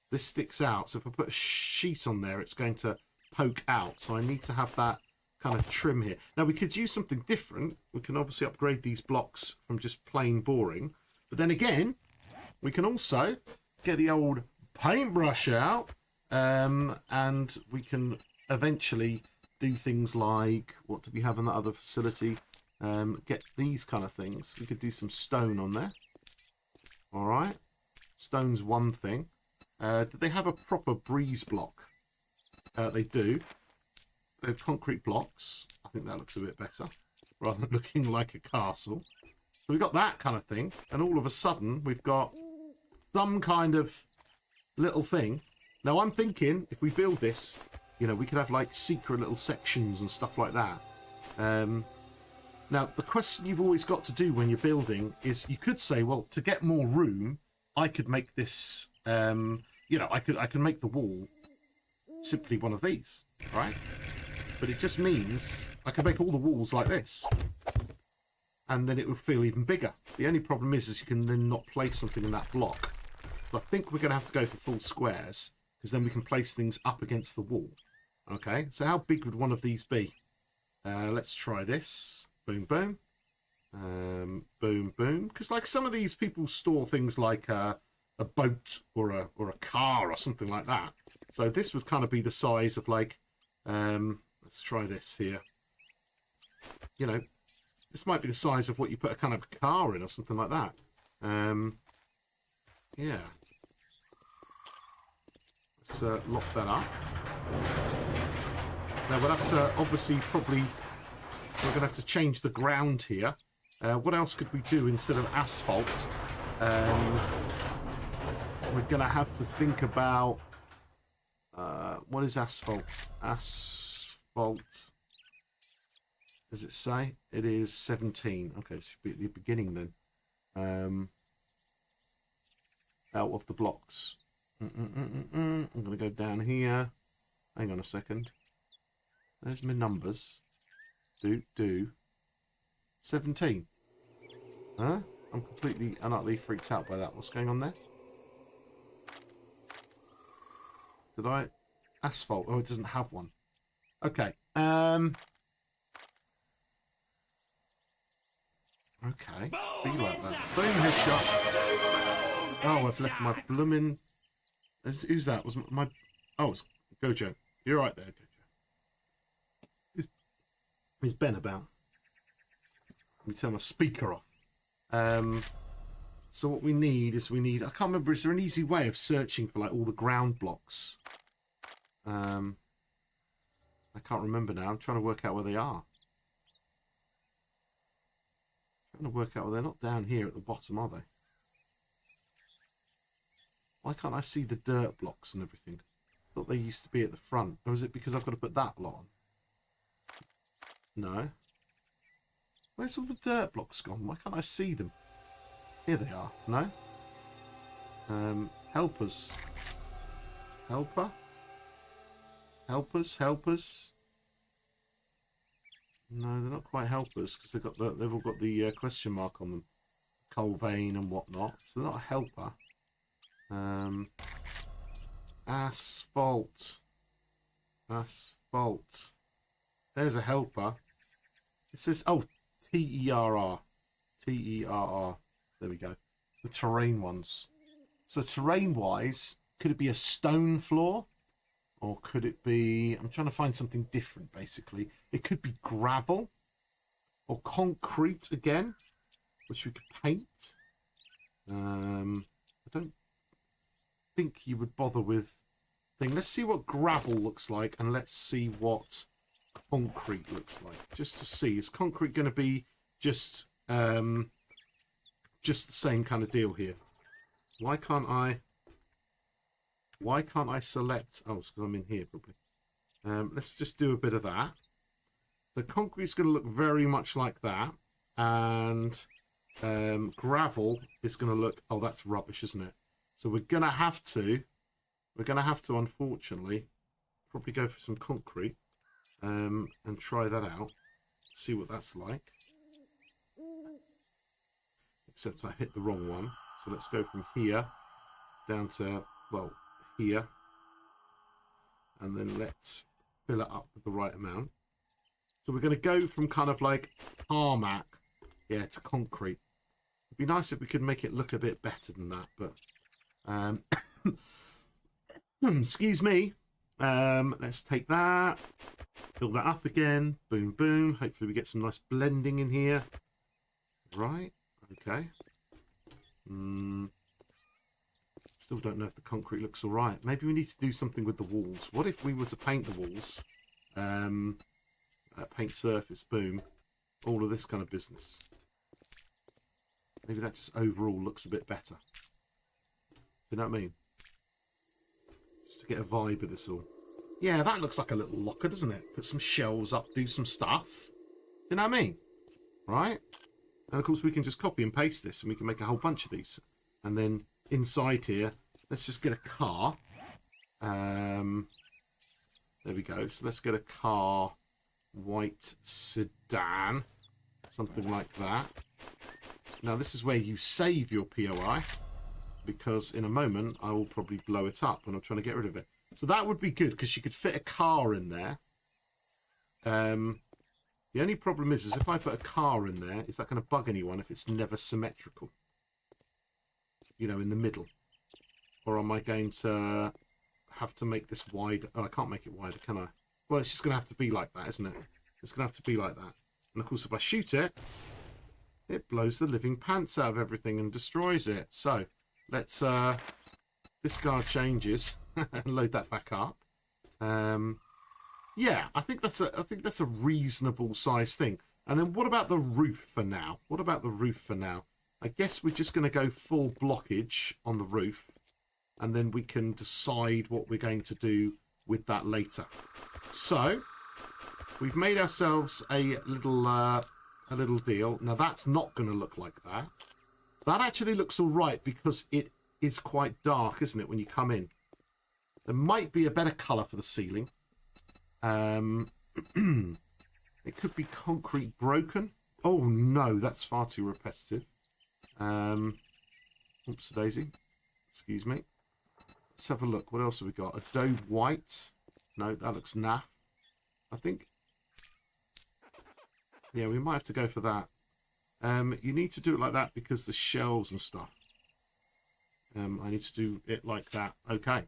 This sticks out, so if I put a sheet on there, it's going to poke out. So I need to have that kind of trim here. Now, we could use something different. We can obviously upgrade these blocks from just plain boring. But then again, we can also get the old paintbrush out, and we can eventually do things like, what do we have in that other facility? Get these kind of things. We could do some stone on there. All right. Stone's one thing. Do they have a proper breeze block? They do. They're concrete blocks. I think that looks a bit better, rather than looking like a castle. So we've got that kind of thing, and all of a sudden we've got some kind of little thing. Now I'm thinking if we build this, we could have like secret little sections and stuff like that. Now the question you've always got to do when you're building is you could say, well, to get more room, I could make this. I can make the wall simply one of these, right? But it just means I can make all the walls like this, and then it would feel even bigger. The only problem is you can then not place something in that block. So I think we're going to have to go for full squares, because then we can place things up against the wall. Okay, so how big would one of these be? Let's try this. Boom, boom. Boom, boom. Because like some of these people store things like a boat or a car or something like that. So this would kind of be the size of like, let's try this here. This might be the size of what you put a kind of car in or something like that. Yeah. Let's lock that up. Now we'll have to obviously we're going to have to change the ground here. What else could we do instead of asphalt? We're going to have to think about what is asphalt? Asphalt. Does it say? It is 17. Okay, it should be at the beginning then. Out of the blocks. I'm going to go down here. Hang on a second. There's my numbers. 17. Huh? I'm completely and utterly freaked out by that. What's going on there? Did I? Asphalt. Oh, it doesn't have one. Okay. Okay. Be like that. Boom, headshot. Oh, I've left my blooming... Who's that? Was my... Oh, it's Gojo. You're right there, Gojo. Is Ben about? Let me turn my speaker off. So what we need is I can't remember, is there an easy way of searching for like all the ground blocks? I can't remember now. I'm trying to work out where they are. Trying to work out, well, they're not down here at the bottom, are they? Why can't I see the dirt blocks and everything? I thought they used to be at the front. Or is it because I've got to put that lot on? No. Where's all the dirt blocks gone? Why can't I see them? Here they are. No? Helpers. Helper? Helpers? No, they're not quite helpers because they've all got the question mark on them. Coal vein and whatnot. So they're not a helper. Asphalt. There's a helper. It says, oh, T-E-R-R. T-E-R-R. There we go. The terrain ones. So terrain-wise, could it be a stone floor? Or could it be... I'm trying to find something different, basically. It could be gravel. Or concrete again. Which we could paint. I don't think you would bother with... thing. Let's see what gravel looks like, and let's see what concrete looks like, just to see. Is concrete going to be just the same kind of deal here? Why can't I select? Oh, it's because I'm in here probably. Let's just do a bit of that. The concrete's going to look very much like that, and gravel is going to look. Oh, that's rubbish, isn't it? So we're going to have to, unfortunately, probably go for some concrete and try that out. See what that's like. Except I hit the wrong one. So let's go from here down to, well, here. And then let's fill it up with the right amount. So we're going to go from kind of like tarmac, yeah, to concrete. It'd be nice if we could make it look a bit better than that, but excuse me. Let's take that, build that up again. Boom, boom. Hopefully we get some nice blending in here. Right. Okay. Still don't know if the concrete looks all right. Maybe we need to do something with the walls. What if we were to paint the walls? Paint surface, boom. All of this kind of business. Maybe that just overall looks a bit better. You know what I mean? Just to get a vibe of this all. Yeah, that looks like a little locker, doesn't it? Put some shelves up, do some stuff. You know what I mean? Right? And of course we can just copy and paste this and we can make a whole bunch of these. And then inside here, let's just get a car. There we go. So let's get a car, white sedan, something like that. Now this is where you save your POI, because in a moment I will probably blow it up when I'm trying to get rid of it. So that would be good because you could fit a car in there. The only problem is if I put a car in there, is that going to bug anyone if it's never symmetrical? You know, in the middle. Or am I going to have to make this wider? Oh, I can't make it wider, can I? Well, it's just going to have to be like that, isn't it? It's going to have to be like that. And of course, if I shoot it, it blows the living pants out of everything and destroys it. So let's discard changes and load that back up. Yeah, I think that's a reasonable size thing. And then what about the roof for now? What about the roof for now? I guess we're just going to go full blockage on the roof, and then we can decide what we're going to do with that later. So we've made ourselves a little deal. Now that's not going to look like that. That actually looks all right because it is quite dark, isn't it, when you come in? There might be a better colour for the ceiling. It could be concrete broken. Oh no, that's far too repetitive. Oops, daisy. Excuse me. Let's have a look. What else have we got? Adobe white. No, that looks naff. I think. Yeah, we might have to go for that. You need to do it like that because the shelves and stuff. I need to do it like that. Okay.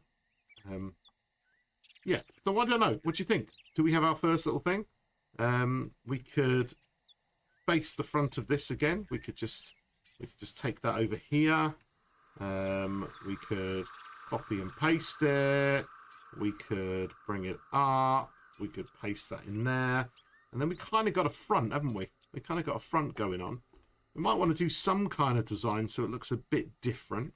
Yeah, so I don't know. What do you think? Do we have our first little thing? We could face the front of this again. We could just take that over here. We could copy and paste it. We could bring it up. We could paste that in there. And then we kind of got a front, haven't we? We kind of got a front going on. We might want to do some kind of design so it looks a bit different.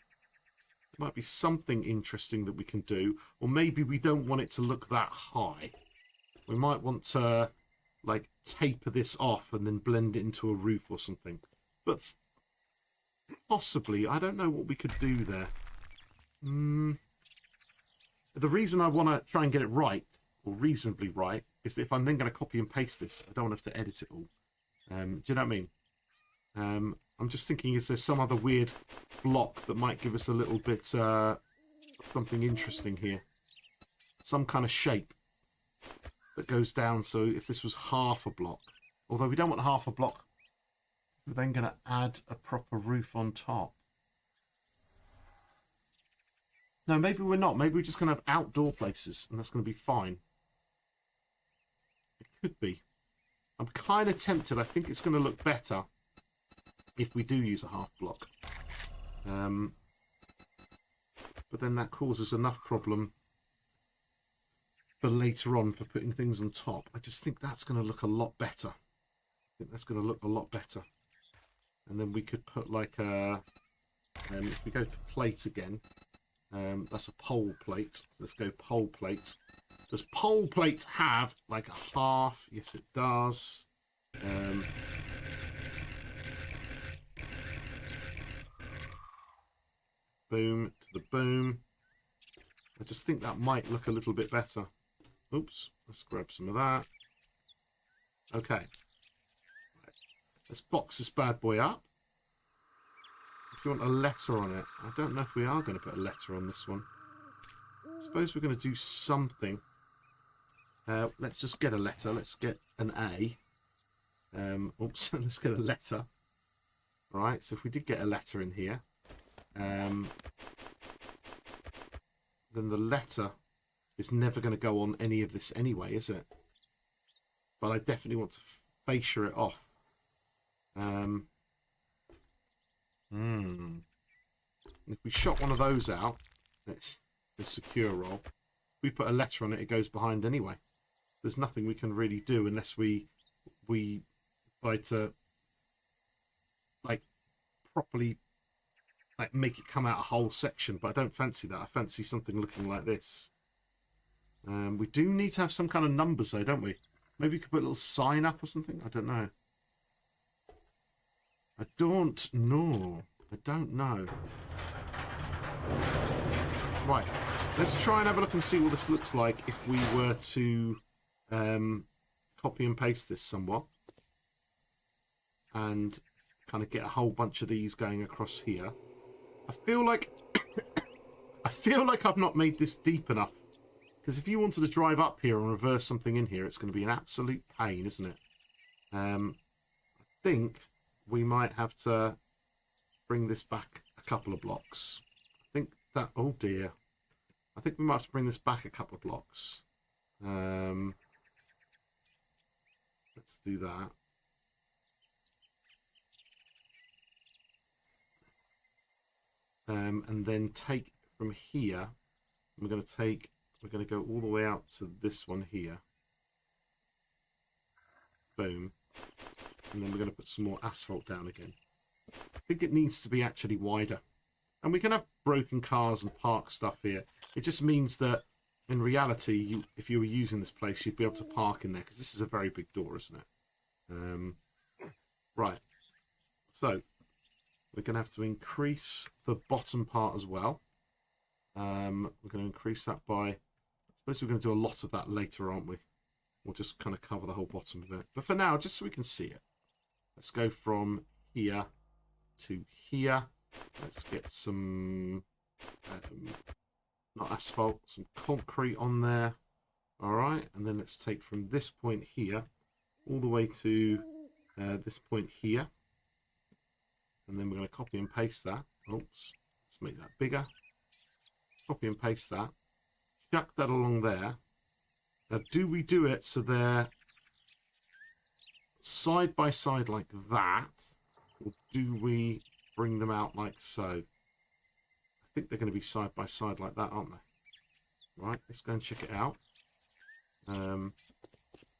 Might be something interesting that we can do, or maybe we don't want it to look that high. We might want to like taper this off and then blend it into a roof or something, but possibly I don't know what we could do there. The reason I want to try and get it right, or reasonably right, is that if I'm then going to copy and paste this, I don't want to have to edit it all. Do you know what I mean? I'm just thinking, is there some other weird block that might give us a little bit something interesting here? Some kind of shape that goes down. So if this was half a block, although we don't want half a block, we're then going to add a proper roof on top. No, maybe we're not. Maybe we're just going to have outdoor places and that's going to be fine. It could be. I'm kind of tempted. I think it's going to look better if we do use a half block. But then that causes enough problem for later on for putting things on top. I just think that's going to look a lot better. I think that's going to look a lot better. And then we could put like a, if we go to plate again, that's a pole plate. Let's go pole plate. Does pole plates have like a half? Yes, it does. Boom to the boom. I just think that might look a little bit better. Oops, let's grab some of that. Okay. Let's box this bad boy up. If you want a letter on it, I don't know if we are going to put a letter on this one. I suppose we're going to do something. Let's just get a letter. Let's get an A. Oops, let's get a letter. All right, so if we did get a letter in here, then the letter is never going to go on any of this anyway, is it? But I definitely want to fascia it off. If we shot one of those out, it's the secure roll. If we put a letter on it, it goes behind anyway. There's nothing we can really do unless we try to like properly like make it come out a whole section. But I don't fancy that. I fancy something looking like this. We do need to have some kind of numbers though, don't we? Maybe we could put a little sign up or something. I don't know. I don't know. I don't know. Right. Let's try and have a look and see what this looks like if we were to copy and paste this somewhat. And kind of get a whole bunch of these going across here. I feel like I've not made this deep enough. Because if you wanted to drive up here and reverse something in here, it's going to be an absolute pain, isn't it? I think we might have to bring this back a couple of blocks. I think that, oh dear. I think we might have to bring this back a couple of blocks. Let's do that. And then take from here, we're going to go all the way out to this one here. Boom. And then we're going to put some more asphalt down again. I think it needs to be actually wider. And we can have broken cars and park stuff here. It just means that in reality, if you were using this place, you'd be able to park in there because this is a very big door, isn't it? Right. So we're going to have to increase the bottom part as well. We're going to increase that by, I suppose we're going to do a lot of that later, aren't we? We'll just kind of cover the whole bottom of it. But for now, just so we can see it, let's go from here to here. Let's get some, not asphalt, some concrete on there. All right, and then let's take from this point here all the way to this point here. And then we're going to copy and paste that. Oops, let's make that bigger. Copy and paste that. Chuck that along there. Now, do we do it so they're side by side like that? Or do we bring them out like so? I think they're going to be side by side like that, aren't they? Right, let's go and check it out.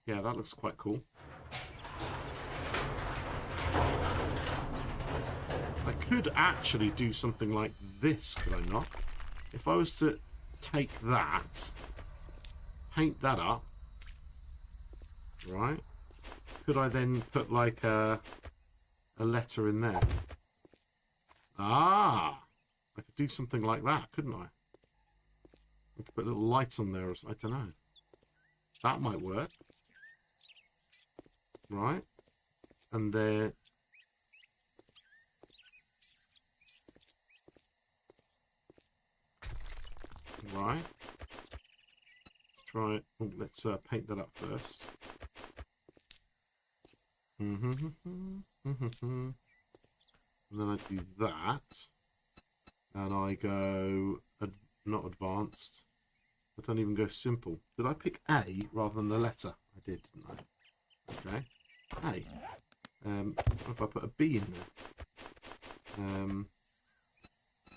Yeah, that looks quite cool. I could actually do something like this, could I not? If I was to take that, paint that up, right? Could I then put like a letter in there? Ah, I could do something like that, couldn't I? I could put a little light on there, or I don't know. That might work. Right? And there... Right. Let's try it. Oh, let's paint that up first. And then I do that. And I go... not advanced. I don't even go simple. Did I pick A rather than the letter? I did, didn't I? Okay. A. What if I put a B in there? And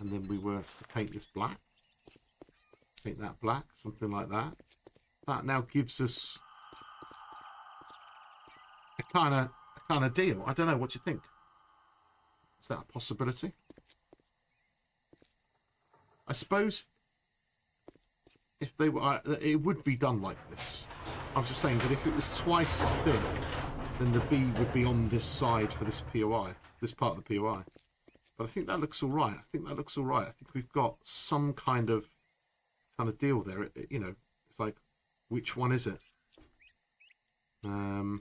then we were to paint this black. Paint that black, something like that. that now gives us a kind of deal. I don't know. What do you think? Is that a possibility? I suppose if they were, it would be done like this. I was just saying that if it was twice as thick, then the B would be on this side for this POI, this part of the POI. But I think that looks all right. I think that looks all right. I think we've got some kind of deal there. You know, it's like, which one is it? I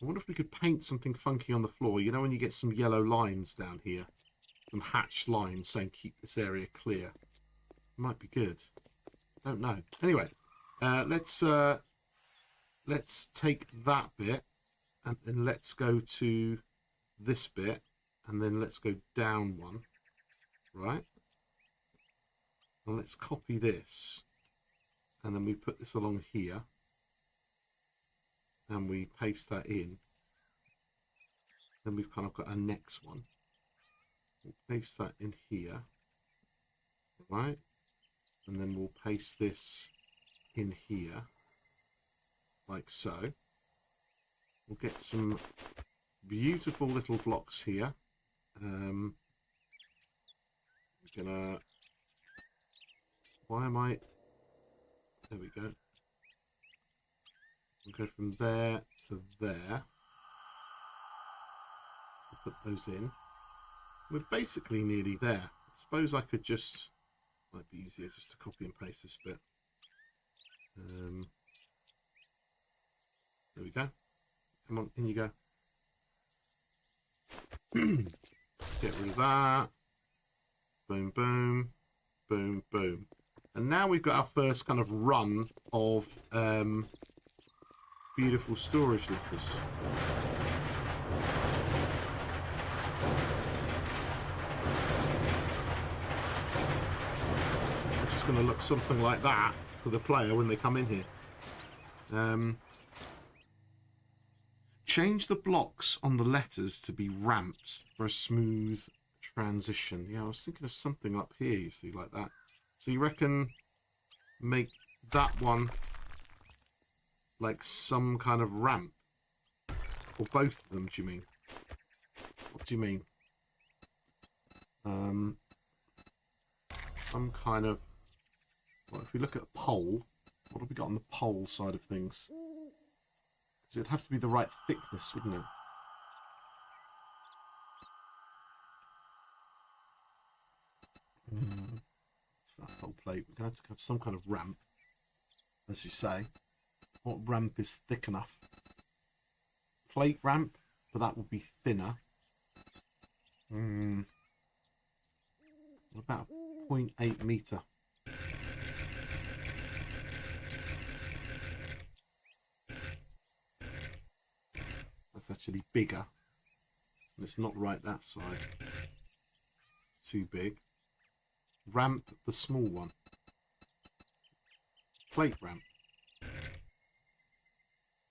wonder if we could paint something funky on the floor. You know, when you get some yellow lines down here, some hatched lines saying keep this area clear. Might be good. Don't know. Anyway, let's take that bit and then let's go to this bit and then let's go down one, right? And let's copy this and then we put this along here and we paste that in. Then we've kind of got our next one. We'll paste that in here, right? And then we'll paste this in here, like so. We'll get some beautiful little blocks here. I'm gonna, why am I, there we go. We'll go from there to there. We'll put those in. We're basically nearly there. I suppose I could just, might be easier just to copy and paste this bit. There we go. Come on, in you go. Get rid of that. Boom, boom, boom, boom. And now we've got our first kind of run of beautiful storage lockers. It's just going to look something like that for the player when they come in here. Change the blocks on the letters to be ramps for a smooth transition. Yeah, I was thinking of something up here, you see, like that. So you reckon make that one like some kind of ramp? Or both of them, do you mean? What do you mean? Some kind of... Well, if we look at a pole, what have we got on the pole side of things? Because it'd have to be the right thickness, wouldn't it? It's that whole plate. We're going to have some kind of ramp, as you say. What ramp is thick enough? Plate ramp, but that would be thinner. What about 0.8 meter? That's actually bigger. And it's not right that side. It's too big. Ramp, the small one. Plate ramp.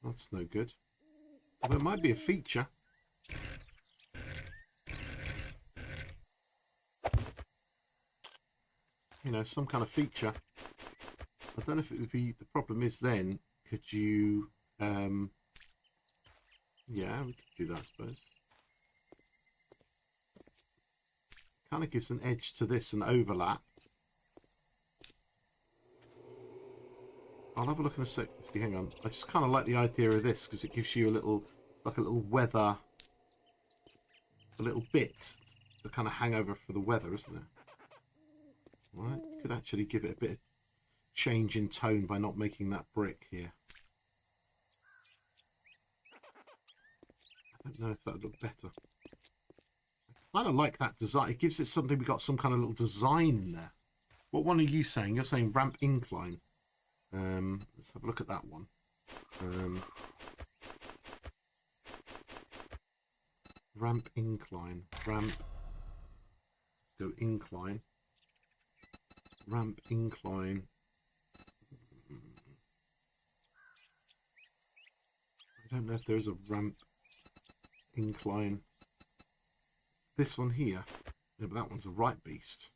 That's no good. Well, it might be a feature. You know, some kind of feature. I don't know if it would be... The problem is then, could you... yeah, we could do that, I suppose. Kind of gives an edge to this and overlap. I'll have a look in a sec. Hang on. I just kind of like the idea of this because it gives you a little, like a little weather, a little bit to kind of hang over for the weather, isn't it? Right. Could actually give it a bit of change in tone by not making that brick here. I don't know if that would look better. I kind of like that design. It gives it something. We got some kind of little design in there. What one are you saying? You're saying ramp incline. Let's have a look at that one. Ramp incline. Ramp. Go incline. Ramp incline. I don't know if there is a ramp incline. This one here. Yeah, but that one's a right beast.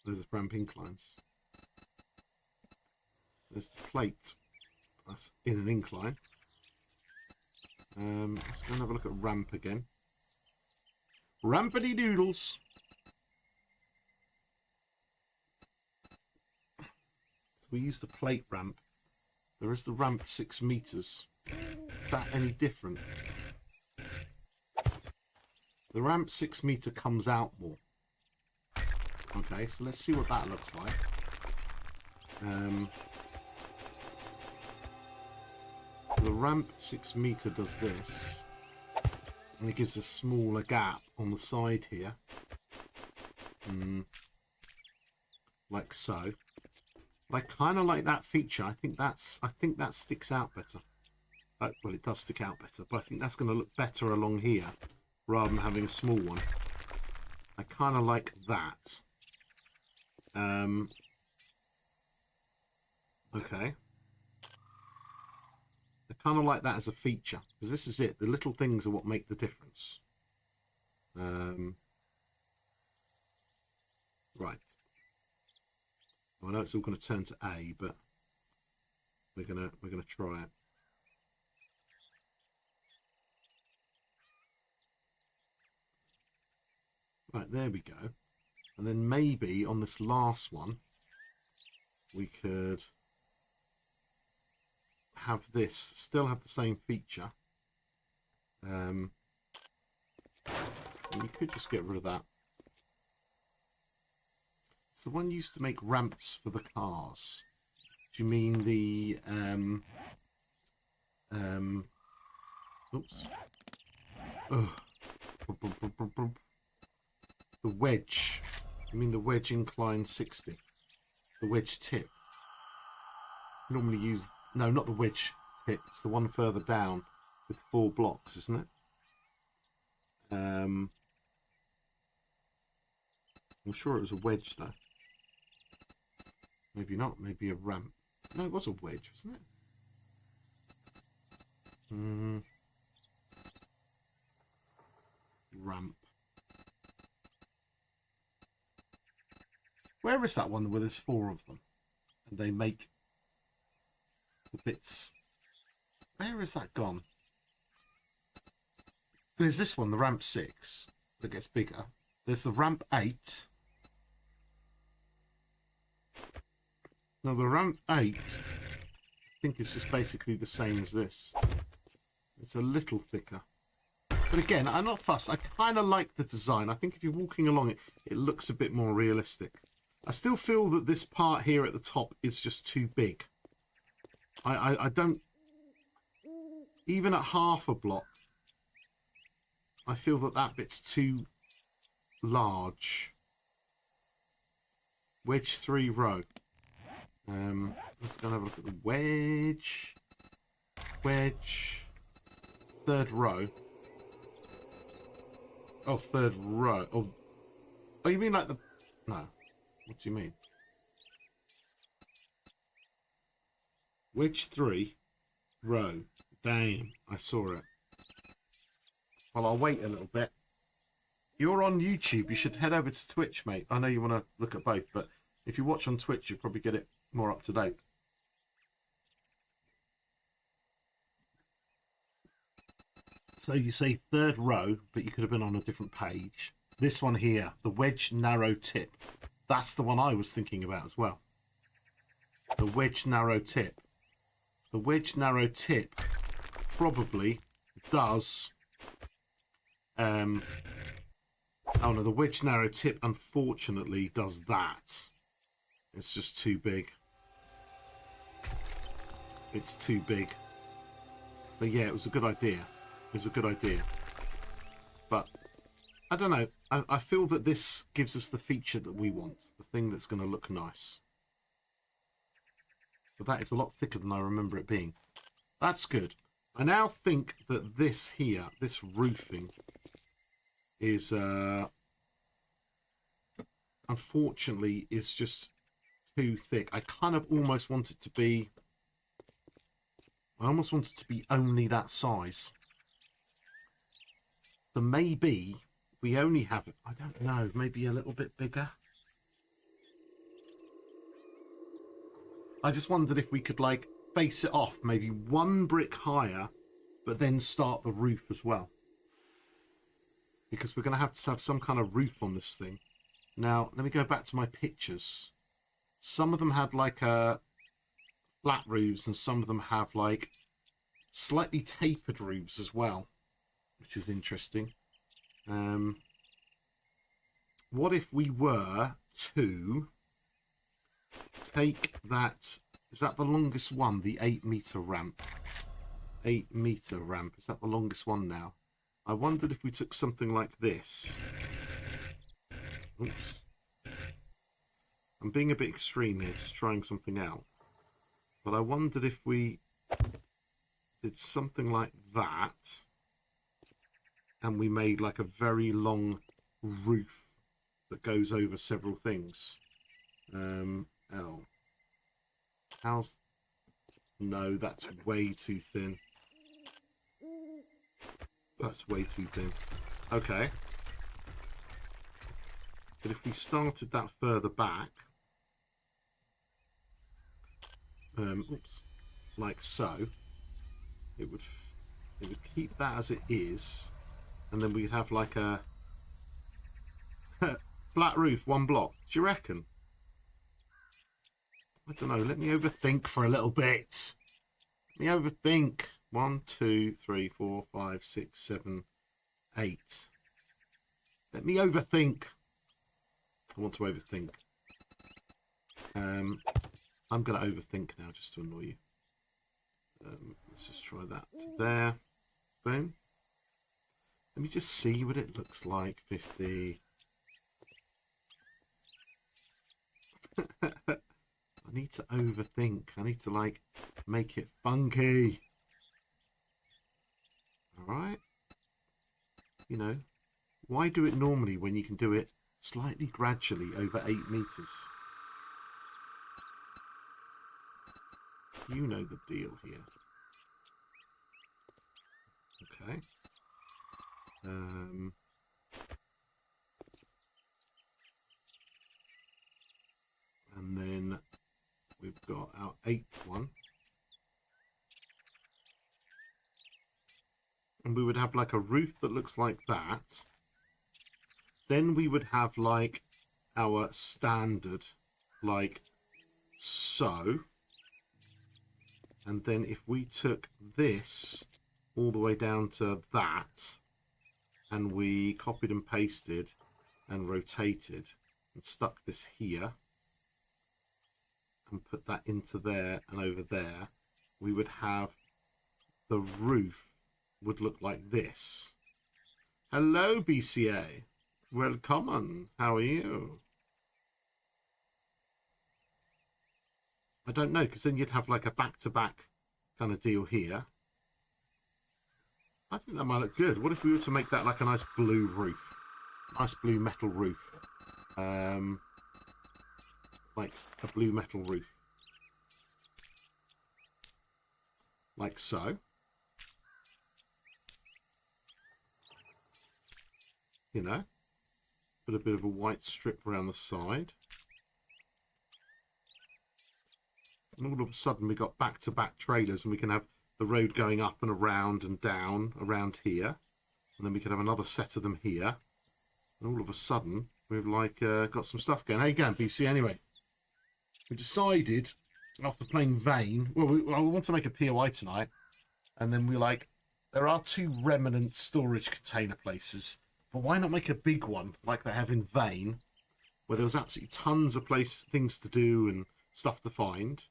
Those are ramp inclines. There's the plate. That's in an incline. Let's go and have a look at ramp again. Rampity doodles. So we use the plate ramp. There is the ramp 6 meters. Is that any different? The ramp 6 meter comes out more. Okay, so let's see what that looks like. So the ramp 6 meter does this, and it gives a smaller gap on the side here, like so. But I kind of like that feature. I think that sticks out better. Well, it does stick out better, but I think that's going to look better along here rather than having a small one. I kind of like that. Okay. I kind of like that as a feature, because this is it. The little things are what make the difference. Right. I know it's all going to turn to A, but we're gonna try it. Right, there we go. And then maybe on this last one, we could have this still have the same feature. And you could just get rid of that. It's the one used to make ramps for the cars. Do you mean the oops. The wedge. You mean the wedge incline 60? The wedge tip. Normally use, no, not the wedge tip. It's the one further down with 4 blocks, isn't it? I'm sure it was a wedge though. Maybe not. Maybe a ramp. No, it was a wedge, wasn't it? Ramp. Where is that one where there's 4 of them? And they make the bits. Where is that gone? There's this one, the ramp 6, that gets bigger. There's the ramp 8. Now the ramp 8, I think is just basically the same as this. It's a little thicker. But again, I'm not fussed. I kind of like the design. I think if you're walking along it, it looks a bit more realistic. I still feel that this part here at the top is just too big. I don't... Even at half a block, I feel that that bit's too large. Wedge 3 row. Let's go and have a look at the wedge. Wedge. 3rd row. Oh, 3rd row. Oh, you mean like the... No. What do you mean? Wedge 3 row. Damn, I saw it. Well, I'll wait a little bit. You're on YouTube. You should head over to Twitch, mate. I know you want to look at both, but if you watch on Twitch, you'll probably get it more up to date. So you say 3rd row, but you could have been on a different page. This one here, the wedge narrow tip. That's the one I was thinking about as well. The wedge narrow tip. The wedge narrow tip probably does... oh no, the wedge narrow tip unfortunately does that. It's just too big. It's too big. But yeah, it was a good idea. It was a good idea. But I don't know. I feel that this gives us the feature that we want. The thing that's going to look nice. But that is a lot thicker than I remember it being. That's good. I now think that this here, this roofing, is unfortunately is just too thick. I kind of almost want it to be... I almost want it to be only that size. So maybe we only have it, I don't know, maybe a little bit bigger. I just wondered if we could like base it off maybe one brick higher, but then start the roof as well. Because we're going to have some kind of roof on this thing. Now, let me go back to my pictures. Some of them had like flat roofs, and some of them have like slightly tapered roofs as well, which is interesting. What if we were to take that, is that the longest one, the 8-meter ramp? 8-meter ramp, is that the longest one now? I wondered if we took something like this. Oops. I'm being a bit extreme here, just trying something out. But I wondered if we did something like that, and we made like a very long roof that goes over several things. L. How's... No, that's way too thin. That's way too thin. Okay. But if we started that further back, oops, like so, it would keep that as it is, and then we'd have like a flat roof, 1 block. Do you reckon? I don't know. Let me overthink for a little bit. Let me overthink. 1, 2, 3, 4, 5, 6, 7, 8. Let me overthink. I want to overthink. I'm going to overthink now just to annoy you. Let's just try that to there. Boom. Let me just see what it looks like. 50. I need to overthink. I need to like make it funky. Alright. You know, why do it normally when you can do it slightly gradually over 8 meters? You know the deal here. Okay. And then we've got our 8th one. And we would have like a roof that looks like that. Then we would have like our standard, like so. And then if we took this all the way down to that, and we copied and pasted and rotated and stuck this here and put that into there and over there, we would have the roof would look like this. Hello, BCA. Welcome. How are you? I don't know, because then you'd have like a back-to-back kind of deal here. I think that might look good. What if we were to make that like a nice blue roof? Nice blue metal roof. Like a blue metal roof. Like so. You know, put a bit of a white strip around the side. And all of a sudden we got back-to-back trailers, and we can have the road going up and around and down around here. And then we can have another set of them here. And all of a sudden we've like got some stuff going. How you going, BC? Anyway, we decided after playing Vane, well, we want to make a POI tonight. And then we're like, there are 2 remnant storage container places. But why not make a big one like they have in Vane, where there was absolutely tons of things to do and stuff to find.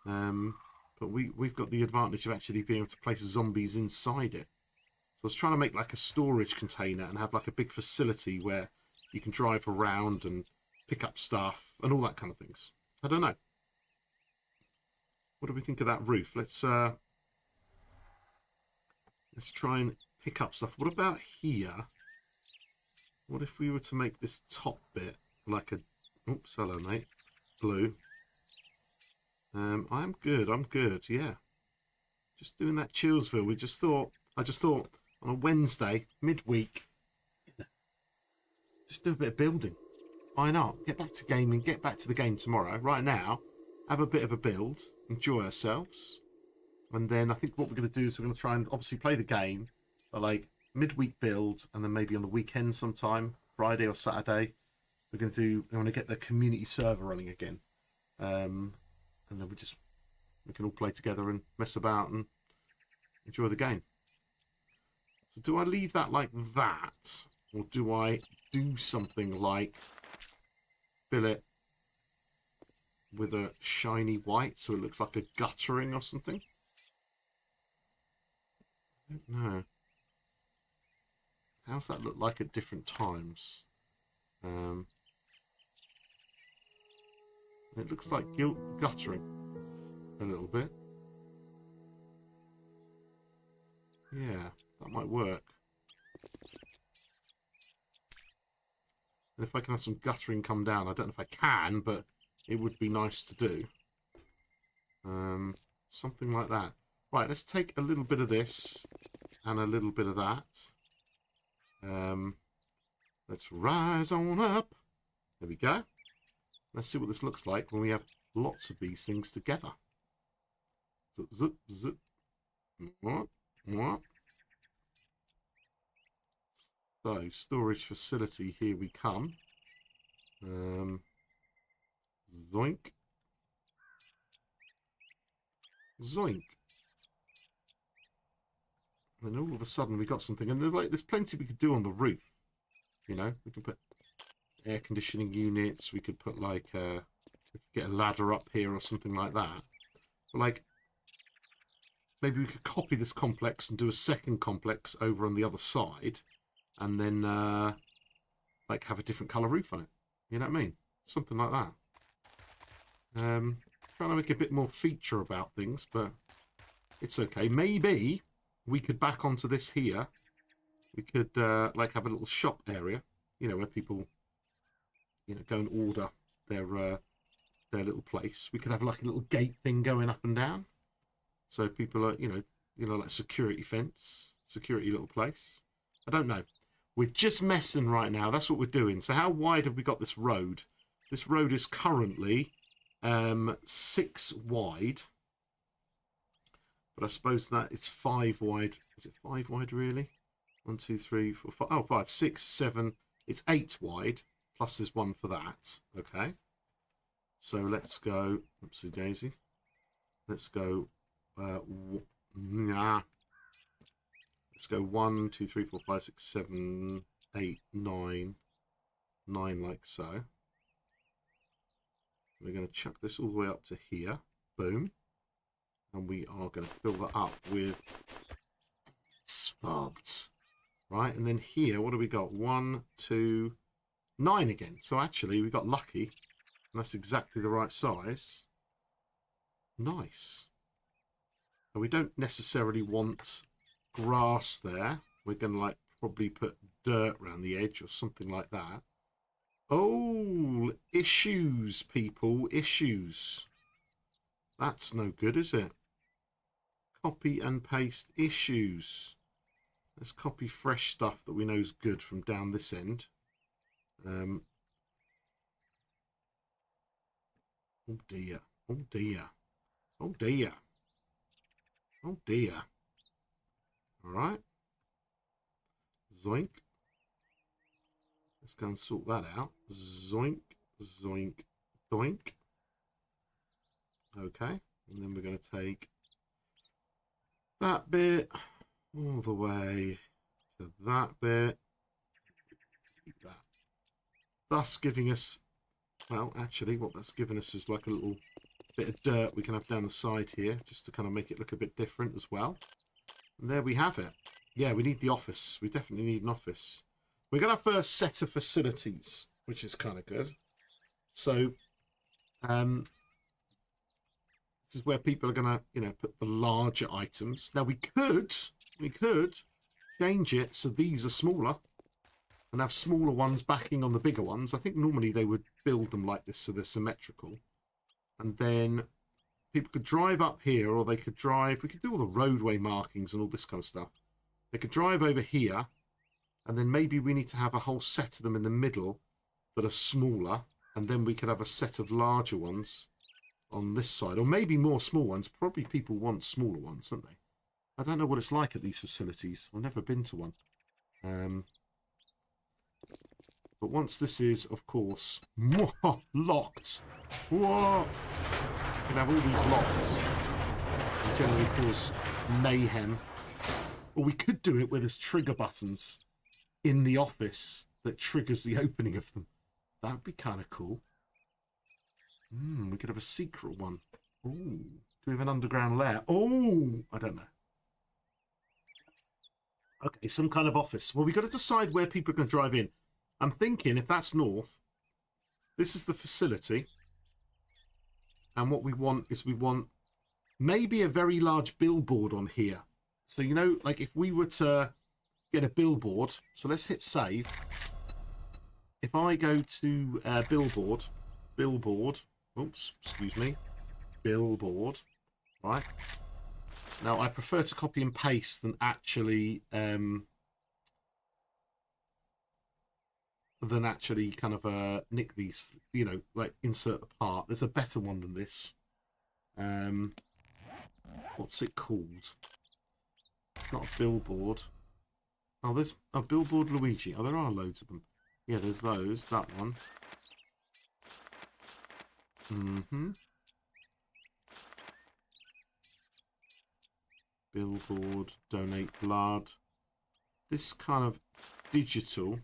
But we've got the advantage of actually being able to place zombies inside it. So I was trying to make like a storage container and have like a big facility where you can drive around and pick up stuff and all that kind of things. I don't know. What do we think of that roof? Let's try and pick up stuff. What about here? What if we were to make this top bit like a... Oops, hello, mate. Blue. I'm good, yeah. Just doing that Chillsville. I just thought on a Wednesday, midweek, just do a bit of building. Why not? Get back to gaming, get back to the game tomorrow. Right now, have a bit of a build, enjoy ourselves. And then I think what we're going to do is we're going to try and obviously play the game, but like midweek build, and then maybe on the weekend sometime, Friday or Saturday, we're going to get the community server running again. And then we can all play together and mess about and enjoy the game. So do I leave that like that? Or do I do something like fill it with a shiny white so it looks like a guttering or something? I don't know. How's that look like at different times? It looks like guttering a little bit. Yeah, that might work. And if I can have some guttering come down, I don't know if I can, but it would be nice to do. Something like that. Right, let's take a little bit of this and a little bit of that. Let's rise on up. There we go. Let's see what this looks like when we have lots of these things together. Zip, zip, zip. What? What? So, storage facility, here we come. Zoink. Zoink. And then all of a sudden we got something. And there's plenty we could do on the roof. You know, we can put air conditioning units. We could put like we could get a ladder up here or something like that. But like maybe we could copy this complex and do a second complex over on the other side, and then like have a different color roof on it. You know what I mean? Something like that. Trying to make a bit more feature about things, but it's okay. Maybe we could back onto this here. We could like have a little shop area, you know, where people, you know, go and order their little place. We could have like a little gate thing going up and down, so people are, you know, like security fence, security little place. I don't know. We're just messing right now. That's what we're doing. So how wide have we got this road? This road is currently 6 wide. But I suppose that it's 5 wide. Is it 5 wide really? 1, 2, 3, 4, 5. Oh, 5, 6, 7. It's 8 wide. Plus there's one for that. Okay. So let's go. Oopsie daisy. Let's go. Let's go 1, 2, 3, 4, 5, 6, 7, 8, 9. 9 like so. We're going to chuck this all the way up to here. Boom. And we are going to fill that up with asphalt. Right, and then here, what do we got? 1, 2, 9 again. So actually, we got lucky. And that's exactly the right size. Nice. And we don't necessarily want grass there. We're going to like probably put dirt around the edge or something like that. Oh, issues, people. Issues. That's no good, is it? Copy and paste issues. Let's copy fresh stuff that we know is good from down this end. Oh dear. Oh dear. Oh dear. Oh dear. All right. Zoink. Let's go and sort that out. Zoink. Zoink. Doink. Okay. And then we're going to take that bit all the way to that bit. That. Thus giving us, well, actually, what that's giving us is like a little bit of dirt we can have down the side here, just to kind of make it look a bit different as well. And there we have it. Yeah, we need the office. We definitely need an office. We're going to have our first set of facilities, which is kind of good. So, this is where people are going to, you know, put the larger items. Now we could change it so these are smaller and have smaller ones backing on the bigger ones. I think normally they would build them like this so they're symmetrical. And then people could drive up here, or they could drive, we could do all the roadway markings and all this kind of stuff. They could drive over here, and then maybe we need to have a whole set of them in the middle that are smaller, and then we could have a set of larger ones on this side, or maybe more small ones. Probably people want smaller ones, don't they? I don't know what it's like at these facilities. I've never been to one. But once this is, of course, locked, whoa, you can have all these locked and generally cause mayhem. Or we could do it with this trigger buttons in the office that triggers the opening of them. That would be kind of cool. We could have a secret one. Ooh. Do we have an underground lair? Oh, I don't know. Okay, some kind of office. Well, we've got to decide where people are going to drive in. I'm thinking if that's north, this is the facility. And what we want is we want maybe a very large billboard on here. So, you know, like if we were to get a billboard, so let's hit save. If I go to billboard, oops, excuse me, billboard, right? Now, I prefer to copy and paste than actually kind of nick these, you know, like insert the part. There's a better one than this. What's it called? It's not a billboard. Oh, there's a billboard Luigi. Oh, there are loads of them. Yeah, there's those. That one. Billboard, donate blood. This kind of digital.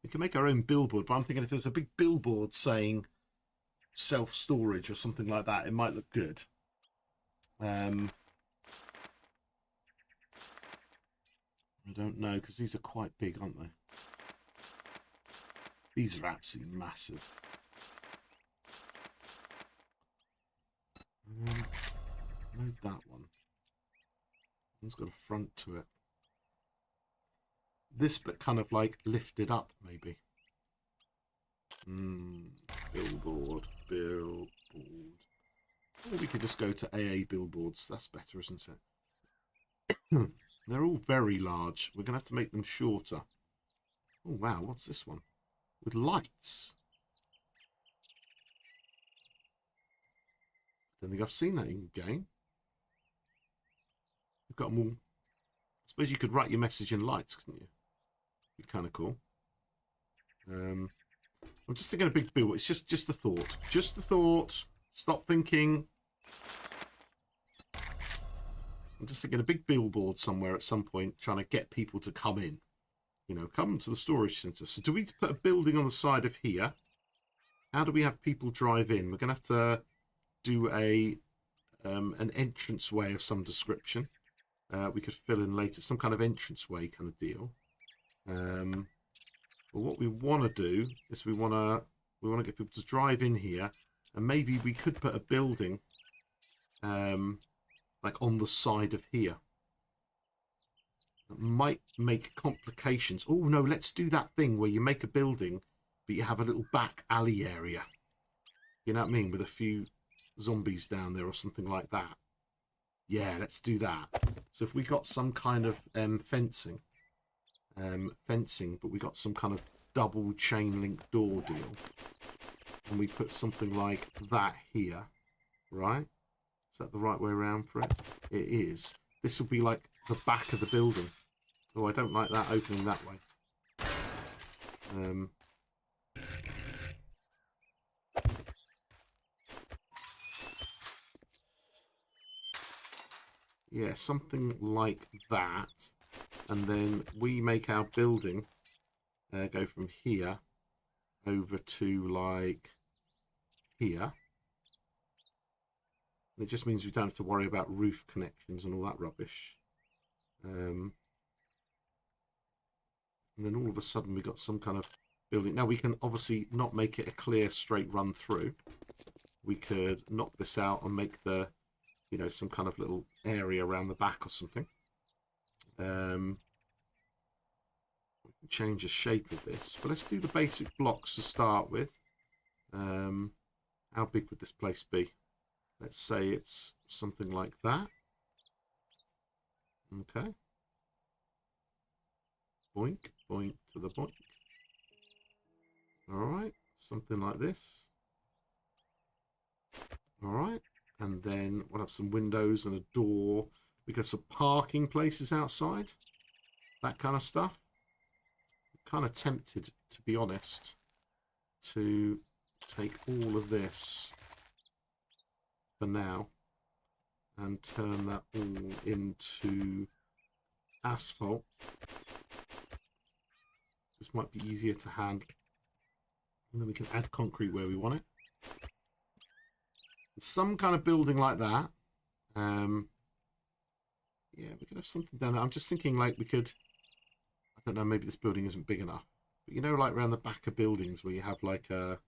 We can make our own billboard, but I'm thinking if there's a big billboard saying self-storage or something like that, it might look good. I don't know, because these are quite big, aren't they? These are absolutely massive. Load that one. One's got a front to it. This bit kind of like lifted up, maybe. Billboard. Or we could just go to AA billboards. That's better, isn't it? They're all very large. We're going to have to make them shorter. Oh, wow. What's this one? With lights. Don't think I've seen that in game. We've got them all. I suppose you could write your message in lights, couldn't you? Be kind of cool. I'm just thinking a big bill. It's just a thought. Just a thought. Stop thinking. I'm just thinking a big billboard somewhere at some point, trying to get people to come in. You know, come to the storage centre. So do we put a building on the side of here? How do we have people drive in? We're going to have to do an entranceway of some description. We could fill in later, some kind of entranceway kind of deal. But what we want to do is we want to get people to drive in here, and maybe we could put a building like on the side of here. That might make complications. Oh no, let's do that thing where you make a building but you have a little back alley area. You know what I mean? With a few zombies down there or something like that. Yeah, let's do that. So if we got some kind of fencing, but we got some kind of double chain link door deal, and we put something like that here, right? Is that the right way around for it? It is. This will be like the back of the building. Oh, I don't like that opening that way. Yeah, something like that. And then we make our building go from here over to like here. And it just means we don't have to worry about roof connections and all that rubbish. And then all of a sudden we got some kind of building. Now we can obviously not make it a clear straight run through. We could knock this out and make the, you know, some kind of little area around the back or something. Change the shape of this, but let's do the basic blocks to start with. How big would this place be? Let's say it's something like that. Okay. Boink, boink to the boink. All right, something like this. All right. And then we'll have some windows and a door. We got some parking places outside. That kind of stuff. I'm kind of tempted, to be honest, to take all of this for now and turn that all into asphalt. This might be easier to handle. And then we can add concrete where we want it. Some kind of building like that. Yeah, we could have something down there. I'm just thinking like we could, I don't know, maybe this building isn't big enough. But you know, like around the back of buildings where you have like a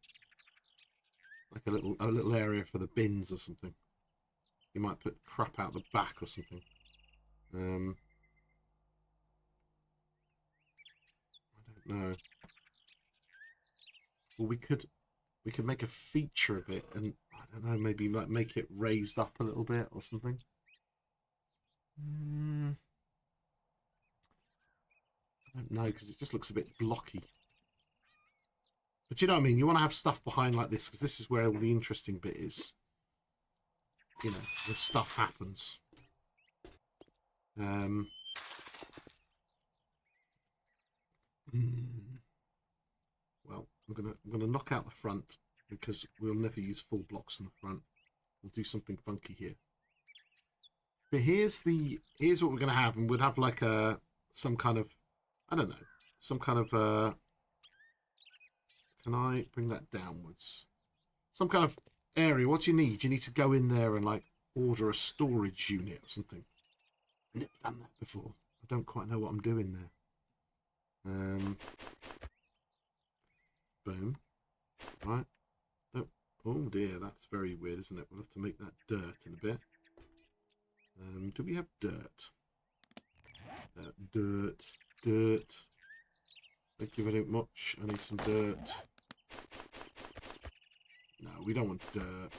little area for the bins or something. You might put crap out the back or something. I don't know. Well, we could make a feature of it, and I don't know, maybe like make it raised up a little bit or something. I don't know, because it just looks a bit blocky. But you know what I mean? You want to have stuff behind like this, because this is where all the interesting bit is. You know, the stuff happens. Well, I'm gonna knock out the front, because we'll never use full blocks on the front. We'll do something funky here. But here's what we're gonna have, and we'd have like some kind of, I don't know, some kind of can I bring that downwards? Some kind of area. What do you need? You need to go in there and like order a storage unit or something. I've never done that before. I don't quite know what I'm doing there. Boom. Right. Oh dear, that's very weird, isn't it? We'll have to make that dirt in a bit. Do we have dirt? Dirt. Thank you very much. I need some dirt. No, we don't want dirt.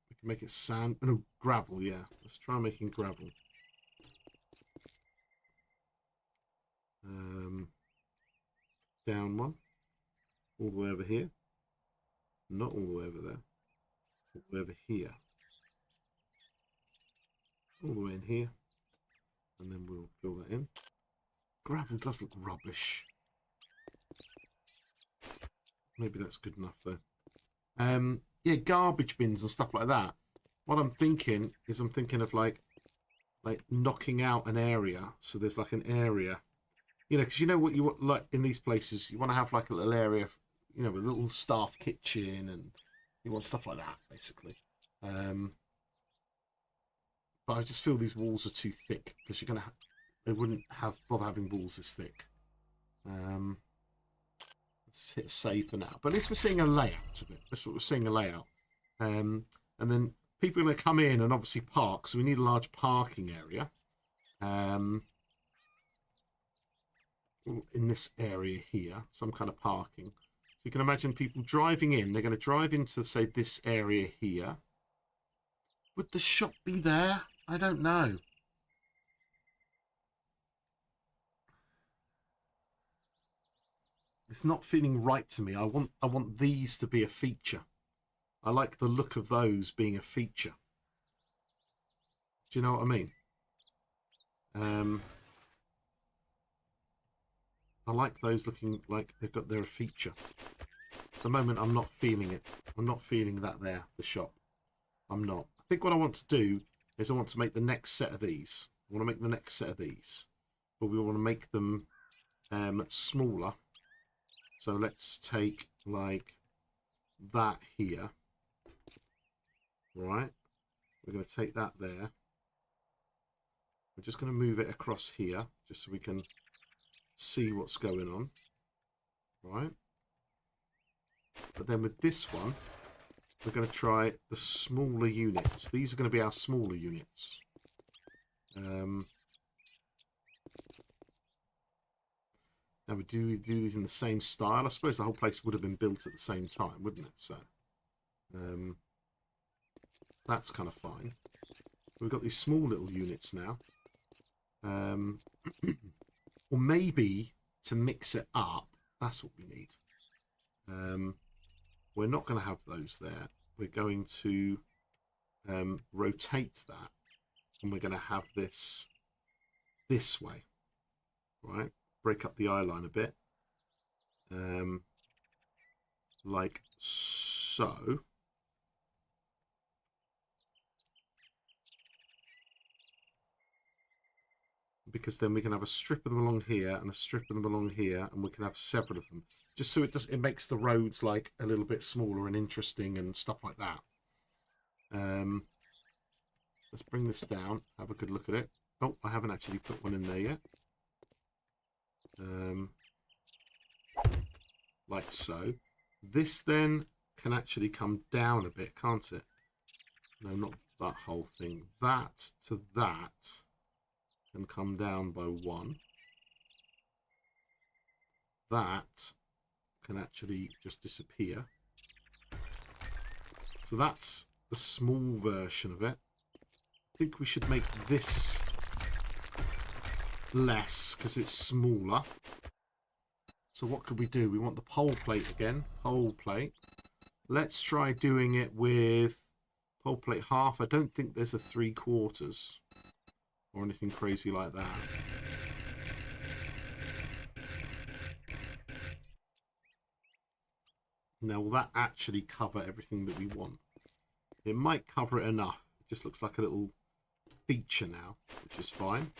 We can make it sand. No, gravel, yeah. Let's try making gravel. Down one. All the way over here. Not all the way over there. All the way over here. All the way in here. And then we'll fill that in. Gravel does look rubbish. Maybe that's good enough though. Yeah, garbage bins and stuff like that. What I'm thinking is I'm thinking of like knocking out an area. So there's like an area, you know, because you know what you want, like in these places, you want to have like a little area, you know, a little staff kitchen, and you want stuff like that basically. But I just feel these walls are too thick, because you're gonna they wouldn't bother having walls this thick. Let's hit save for now. But at least we're seeing a layout of it. That's what we're seeing, a layout. And then people are going to come in and obviously park. So we need a large parking area. In this area here, some kind of parking. So you can imagine people driving in. They're going to drive into, say, this area here. Would the shop be there? I don't know. It's not feeling right to me. I want these to be a feature. I like the look of those being a feature. Do you know what I mean? I like those looking like they're a feature. At the moment, I'm not feeling it. I'm not feeling that there, the shop. I'm not. I think what I want to do is I want to make the next set of these. I want to make the next set of these. But we want to make them smaller. So let's take like that here. Right. We're going to take that there. We're just going to move it across here, just so we can see what's going on. Right. But then with this one, we're going to try the smaller units. These are going to be our smaller units. Now we do these in the same style. I suppose the whole place would have been built at the same time, wouldn't it? So that's kind of fine. We've got these small little units now. Or maybe to mix it up, that's what we need. We're not going to have those there. we're going to rotate that, and we're going to have this way, right? Break up the eye line a bit, like so. Because then we can have a strip of them along here and a strip of them along here, and we can have several of them, just so it makes the roads like a little bit smaller and interesting and stuff like that. Let's bring this down, have a good look at it. Oh, I haven't actually put one in there yet. Like so. This then can actually come down a bit, can't it? No, not that whole thing. That to that can come down by 1. That can actually just disappear. So that's the small version of it. I think we should make this less because it's smaller. So what could we do? We want the pole plate again. Pole plate. Let's try doing it with pole plate half. I don't think there's a 3/4 or anything crazy like that. Now, will that actually cover everything that we want? It might cover it enough. It just looks like a little feature now, which is fine.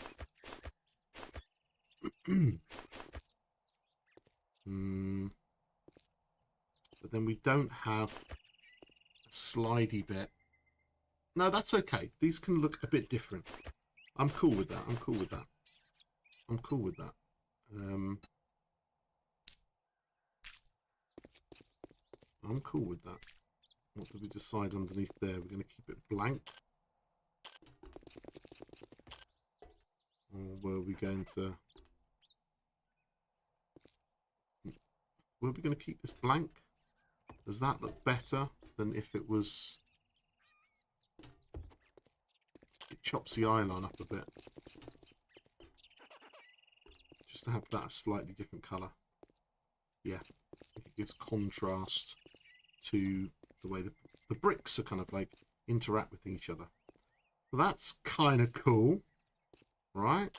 But then we don't have a slidey bit. No, that's okay. These can look a bit different. I'm cool with that. I'm cool with that. I'm cool with that. I'm cool with that. What did we decide underneath there? We're going to keep it blank. Or were we going to... Were we going to keep this blank? Does that look better than if it was... It chops the eye line up a bit. Just to have that a slightly different colour. Yeah, it gives contrast to the way the bricks are kind of like interact with each other. So that's kind of cool, right?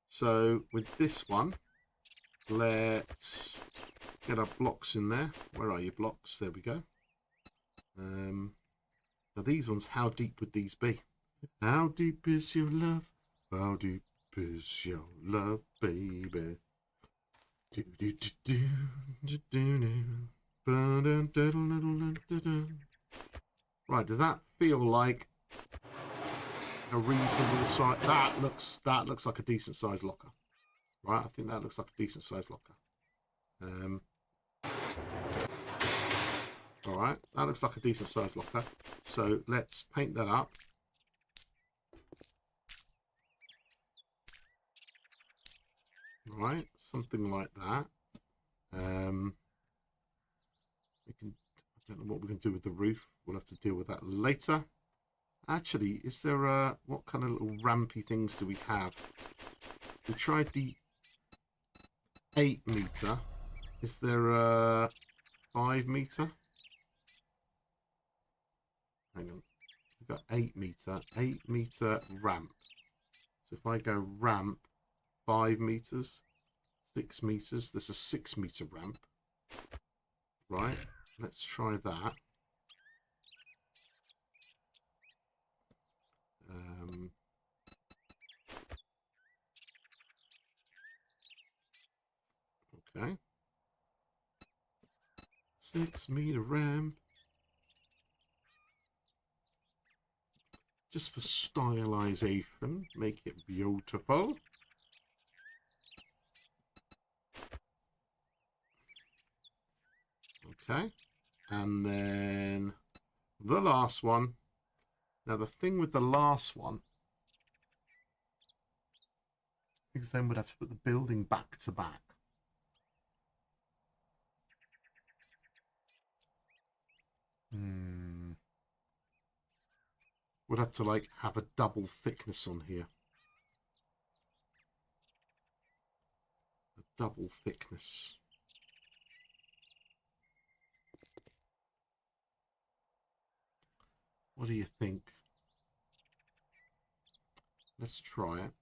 So with this one, let's get our blocks in there. Where are your blocks? There we go. Now these ones, how deep would these be? How deep is your love? How deep is your love, baby? Do, do, do, do, do, do, do. Right, does that feel like a reasonable size? That looks like a decent sized locker. Right, I think that looks like a decent sized locker. Alright, that looks like a decent sized locker. So let's paint that up. Right, something like that. We can, I don't know what we can do with the roof. We'll have to deal with that later. Actually, is there a, what kind of little rampy things do we have? We tried the 8 meter. Is there a 5 meter? Hang on. We've got 8 meter. 8 meter ramp. So if I go ramp 5 meters, 6 meters, there's a 6 meter ramp. Right, let's try that. Okay. 6 meter ramp. Just for stylization, make it beautiful. Okay, and then the last one. Now the thing with the last one is then we'd have to put the building back to back. We'd have to like have a double thickness on here. A double thickness. What do you think? Let's try it.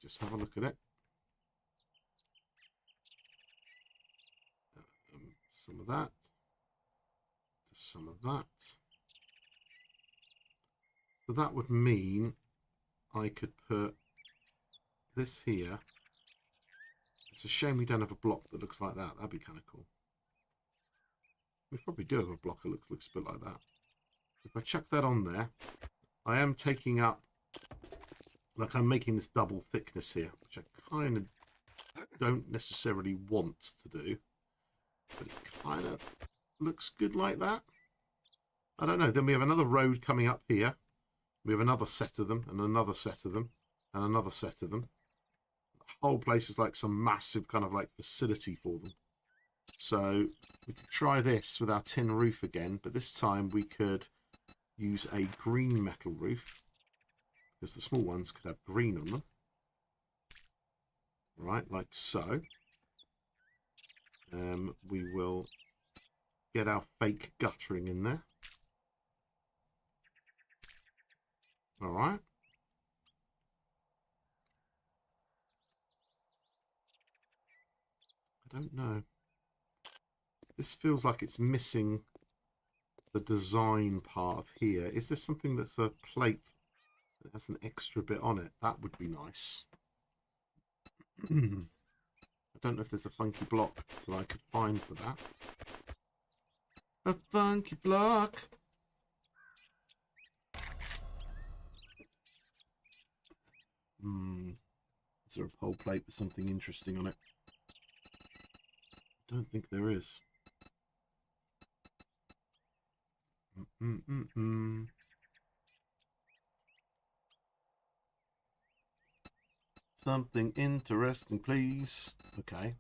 Just have a look at it. Some of that. Just some of that. So that would mean I could put this here. It's a shame we don't have a block that looks like that. That'd be kind of cool. We probably do have a block that looks a bit like that. If I chuck that on there, I am taking up, like I'm making this double thickness here, which I kind of don't necessarily want to do. But it kind of looks good like that. I don't know. Then we have another road coming up here. We have another set of them, and another set of them, and another set of them. The whole place is like some massive kind of like facility for them. So we could try this with our tin roof again, but this time we could use a green metal roof, because the small ones could have green on them. Right, like so. We will get our fake guttering in there. All right. I don't know. This feels like it's missing the design part of here. Is this something that's a plate that has an extra bit on it? That would be nice. I don't know if there's a funky block that I could find for that. A funky block. Is there a pole plate with something interesting on it? I don't think there is. Something interesting, please. Okay.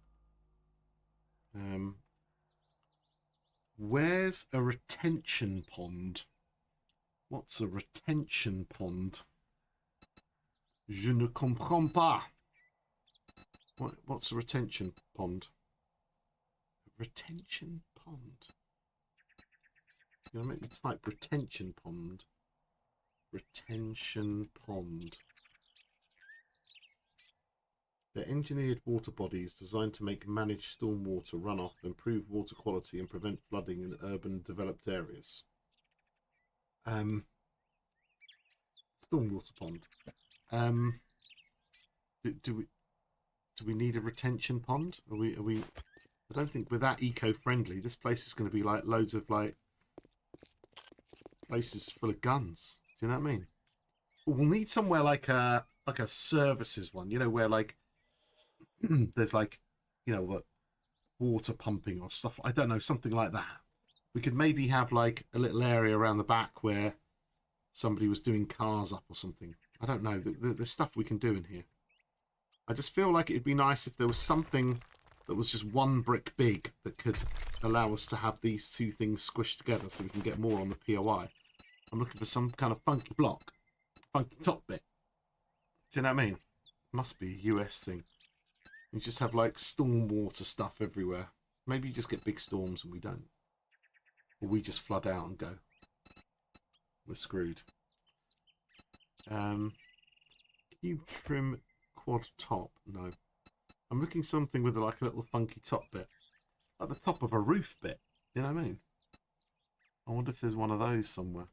Where's a retention pond? What's a retention pond? Je ne comprends pas. What's a retention pond? A retention pond. You're gonna make me type retention pond. Retention pond. They're engineered water bodies designed to manage stormwater runoff, improve water quality, and prevent flooding in urban developed areas. Stormwater pond. Do we need a retention pond? Are we? I don't think we're that eco-friendly. This place is going to be like loads of like places full of guns. Do you know what I mean? We'll need somewhere like a services one. You know, where like there's like, you know, the water pumping or stuff. I don't know, something like that. We could maybe have like a little area around the back where somebody was doing cars up or something. I don't know. There's stuff we can do in here. I just feel like it'd be nice if there was something that was just one brick big that could allow us to have these two things squished together so we can get more on the POI. I'm looking for some kind of funky block. Funky top bit. Do you know what I mean? Must be a US thing. You just have like stormwater stuff everywhere. Maybe you just get big storms and we don't. Or we just flood out and go. We're screwed. Cube trim quad top. No. I'm looking something with like a little funky top bit. Like the top of a roof bit. You know what I mean? I wonder if there's one of those somewhere.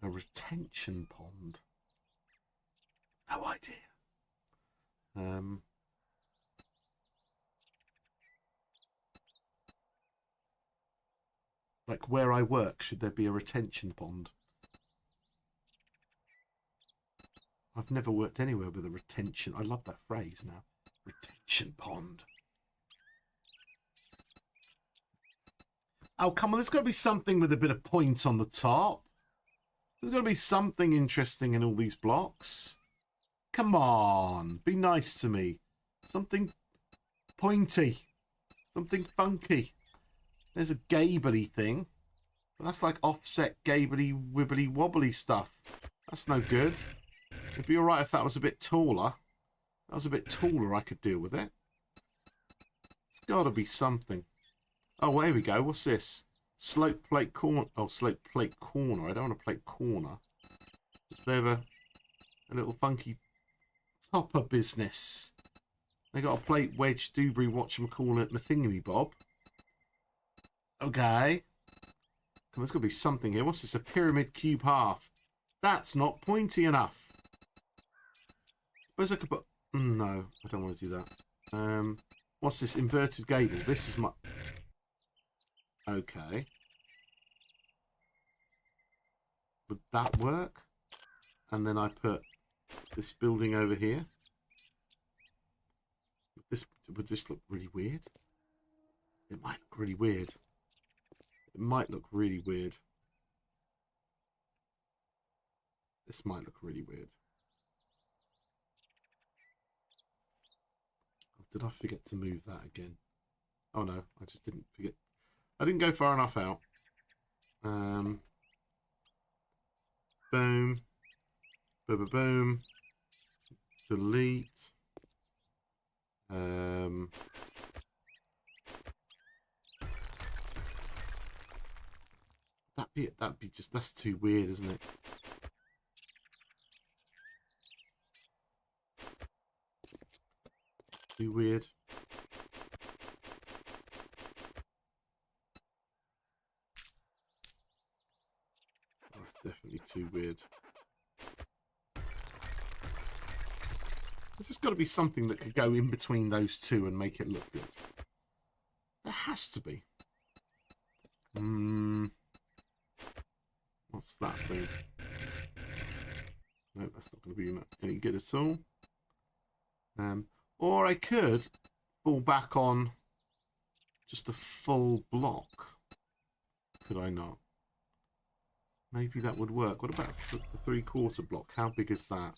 A retention pond. No idea. Like where I work, should there be a retention pond? I've never worked anywhere with a retention. I love that phrase now. Retention pond. Oh, come on. There's got to be something with a bit of point on the top. There's got to be something interesting in all these blocks. Come on. Be nice to me. Something pointy. Something funky. There's a gabley thing. But that's like offset gabley wibbly wobbly stuff. That's no good. It'd be alright if that was a bit taller. If that was a bit taller, I could deal with it. It's got to be something. Oh, there we go. What's this? Slope plate corner. Oh, slope plate corner. I don't want a plate corner. They have a little funky topper business. They got a plate wedge Dewberry whatchamacallit Mathingamy Bob. Okay. Come on, there's got to be something here. What's this? A pyramid cube half. That's not pointy enough. Suppose I could put... no, I don't want to do that. What's this? Inverted gable. This is my... Okay. Would that work? And then I put this building over here. Would this look really weird? It might look really weird. It might look really weird. This might look really weird. Did I forget to move that again? Oh no, I just didn't forget. I didn't go far enough out. Boom. Boom, boom, boom. Delete. That'd be just, that's too weird, isn't it? Too weird. That's definitely too weird. There's just got to be something that could go in between those two and make it look good. There has to be. What's that thing? No, that's not going to be any good at all. Or I could fall back on just a full block. Could I not? Maybe that would work. What about the 3/4 block? How big is that?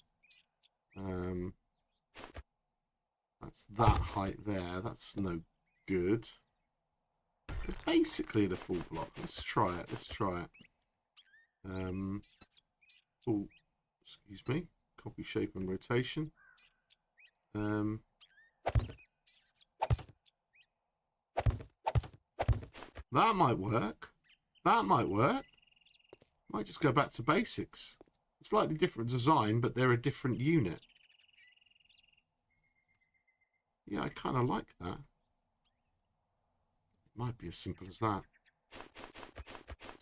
That's that height there. That's no good. We're basically at a full block. Let's try it. Let's try it. Oh, excuse me. Copy, shape, and rotation. That might work. That might work. Might just go back to basics. Slightly different design, but they're a different unit. Yeah, I kind of like that. It might be as simple as that.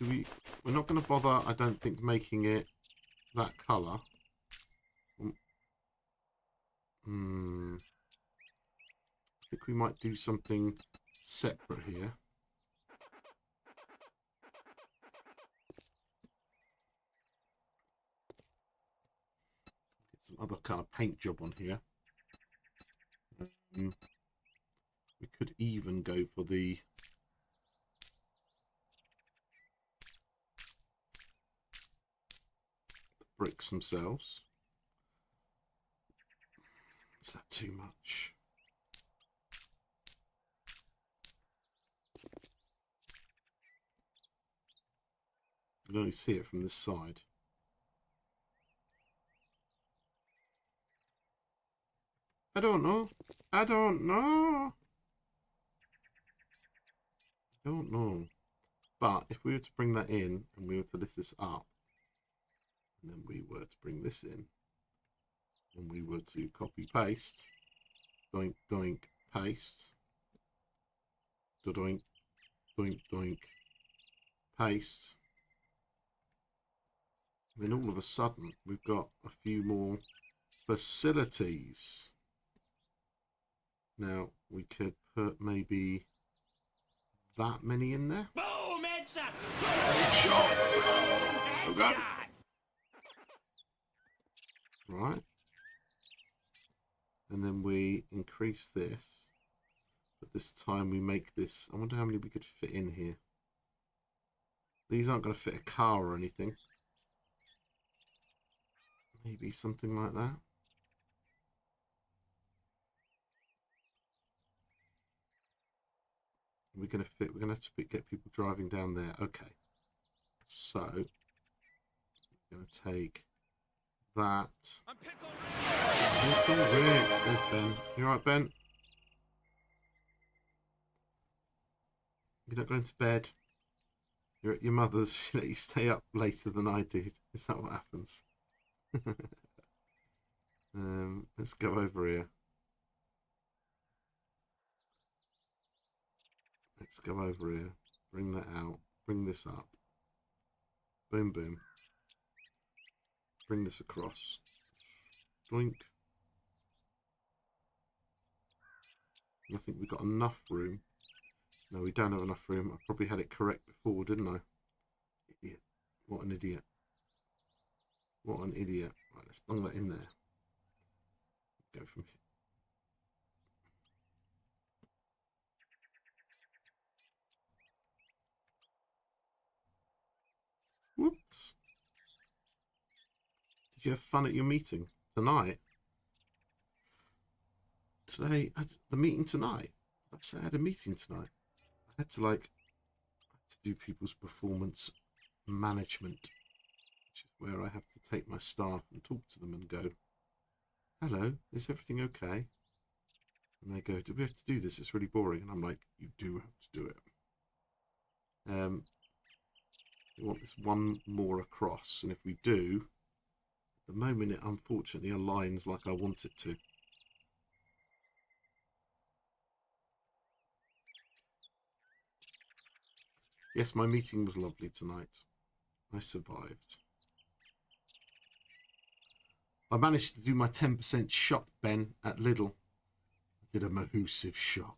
We're not going to bother, I don't think, making it that colour. I think we might do something separate here. Get some other kind of paint job on here. We could even go for the bricks themselves. Is that too much? You can only see it from this side. I don't know. I don't know. I don't know. But if we were to bring that in and we were to lift this up, and then we were to bring this in, and we were to copy paste, doink, doink, paste, doink, doink, doink, paste, then all of a sudden we've got a few more facilities. Now we could put maybe that many in there. Boom! Headshot! Headshot! Oh God. Right. And then we increase this. But this time we make this. I wonder how many we could fit in here. These aren't going to fit a car or anything. Maybe something like that. We're going to fit. We're going to have to get people driving down there. Okay. So we're going to take that. Pickle Rick. There's Ben. You alright, Ben? You're not going to bed. You're at your mother's. You stay up later than I do. Is that what happens? Let's go over here. Let's go over here. Bring that out. Bring this up. Boom, boom. Bring this across. Drink. I think we've got enough room. No, we don't have enough room. I probably had it correct before, didn't I? Idiot. What an idiot. What an idiot. Right, let's bung that in there. Go from here. Whoops. Did you have fun at your meeting tonight? Today, the meeting tonight. I had a meeting tonight. I had to do people's performance management, which is where I have to take my staff and talk to them and go, hello, is everything okay? And they go, do we have to do this? It's really boring. And I'm like, you do have to do it. We want this one more across, and if we do, at the moment it unfortunately aligns like I want it to. Yes, my meeting was lovely tonight. I survived. I managed to do my 10% shop, Ben, at Lidl. I did a mahoosive shop.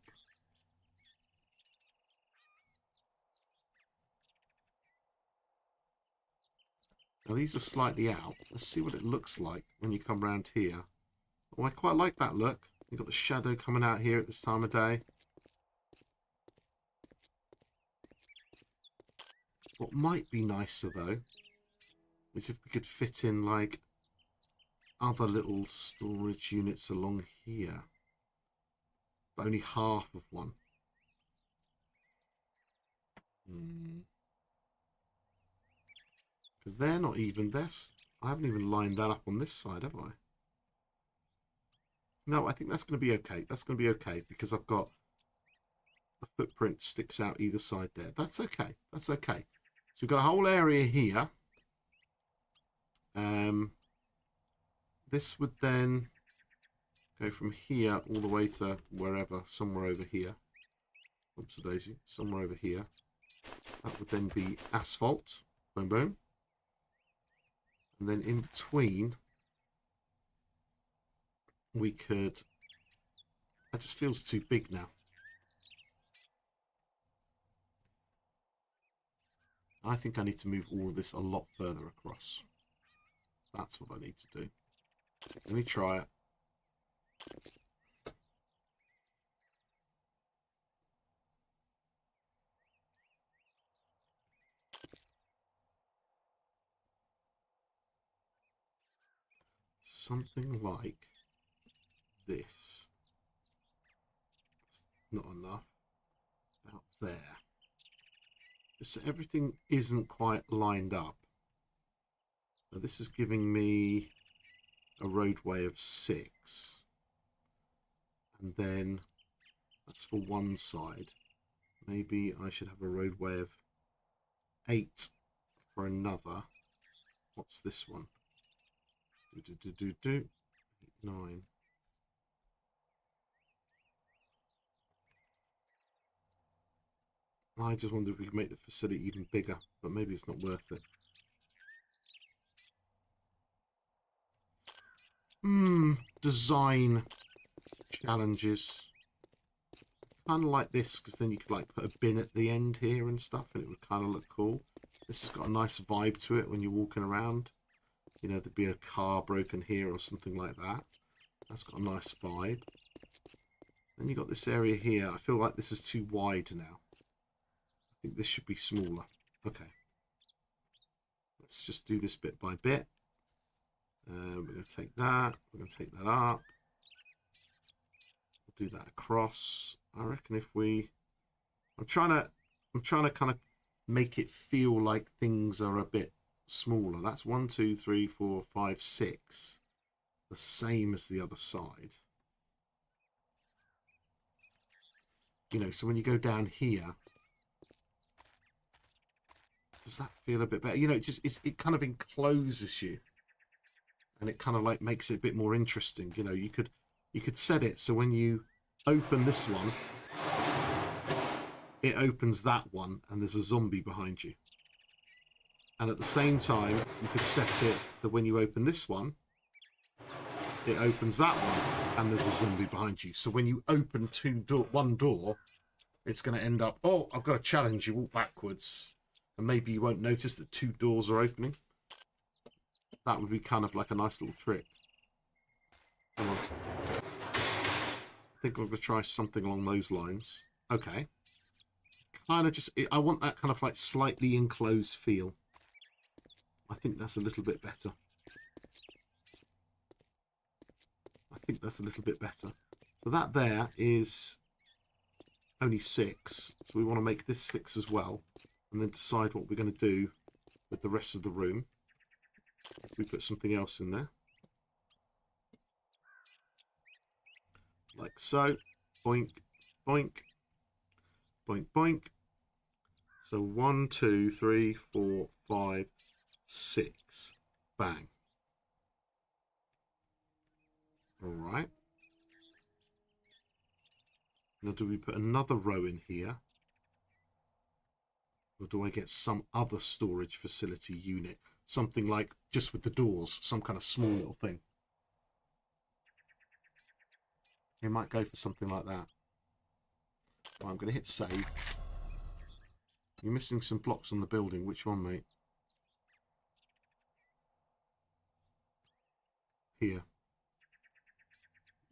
Now these are slightly out. Let's see what it looks like when you come around here. Oh, I quite like that look. You've got the shadow coming out here at this time of day. What might be nicer though is if we could fit in like other little storage units along here, but only half of one. Because they're not even this. I haven't even lined that up on this side, have I? No, I think that's going to be okay. That's going to be okay because I've got the footprint sticks out either side there. That's okay. That's okay. So we've got a whole area here. This would then go from here all the way to wherever, somewhere over here. Oops, daisy, somewhere over here. That would then be asphalt. Boom, boom. And then in between, we could... That just feels too big now. I think I need to move all of this a lot further across. That's what I need to do. Let me try it. Something like this. It's not enough. About there. Just so everything isn't quite lined up. Now this is giving me a roadway of 6. And then that's for one side. Maybe I should have a roadway of 8 for another. What's this one? 9. I just wondered if we could make the facility even bigger, but maybe it's not worth it. Design challenges. Kind of like this, because then you could like put a bin at the end here and stuff, and it would kind of look cool. This has got a nice vibe to it when you're walking around. You know, there'd be a car broken here or something like that. That's got a nice vibe. Then you got this area here. I feel like this is too wide now. I think this should be smaller. Okay. Let's just do this bit by bit. We're going to take that. We're going to take that up. We'll do that across. I reckon if we... I'm trying to kind of make it feel like things are a bit smaller. That's 1, 2, 3, 4, 5, 6. The same as the other side. You know, so when you go down here, Does that feel a bit better? You know, it kind of encloses you, and it kind of like makes it a bit more interesting. You know, you could set it so when you open this one, it opens that one, and there's a zombie behind you. And at the same time, you could set it that when you open this one, it opens that one, and there's a zombie behind you. So when you open one door, it's going to end up, oh, I've got a challenge. You walk backwards, and maybe you won't notice that 2 doors are opening. That would be kind of like a nice little trick. Come on. I think I'm going to try something along those lines. Okay. Kind of just, I want that kind of like slightly enclosed feel. I think that's a little bit better. I think that's a little bit better. So that there is only 6. So we want to make this 6 as well. And then decide what we're going to do with the rest of the room. We put something else in there. Like so. Boink, boink, boink, boink. So 1, 2, 3, 4, 5, 6. Bang. All right. Now, do we put another row in here? Or do I get some other storage facility unit? Something like just with the doors, some kind of small little thing. You might go for something like that. Well, I'm going to hit save. You're missing some blocks on the building. Which one, mate? Here.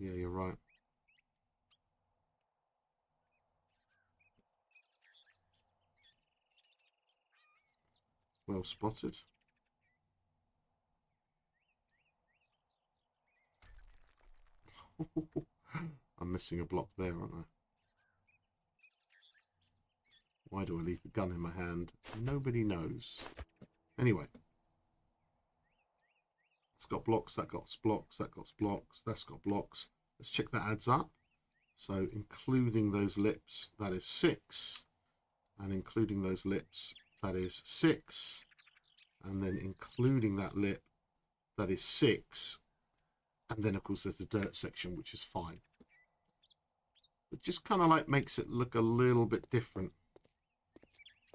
Yeah, you're right. Well spotted. I'm missing a block there, aren't I? Why do I leave the gun in my hand? Nobody knows. Anyway. It's got blocks, that got blocks, that got blocks, that's got blocks. Let's check that adds up. So including those lips, that is 6. And including those lips, that is 6. And then including that lip, that is 6. And then, of course, there's the dirt section, which is fine. It just kind of like makes it look a little bit different.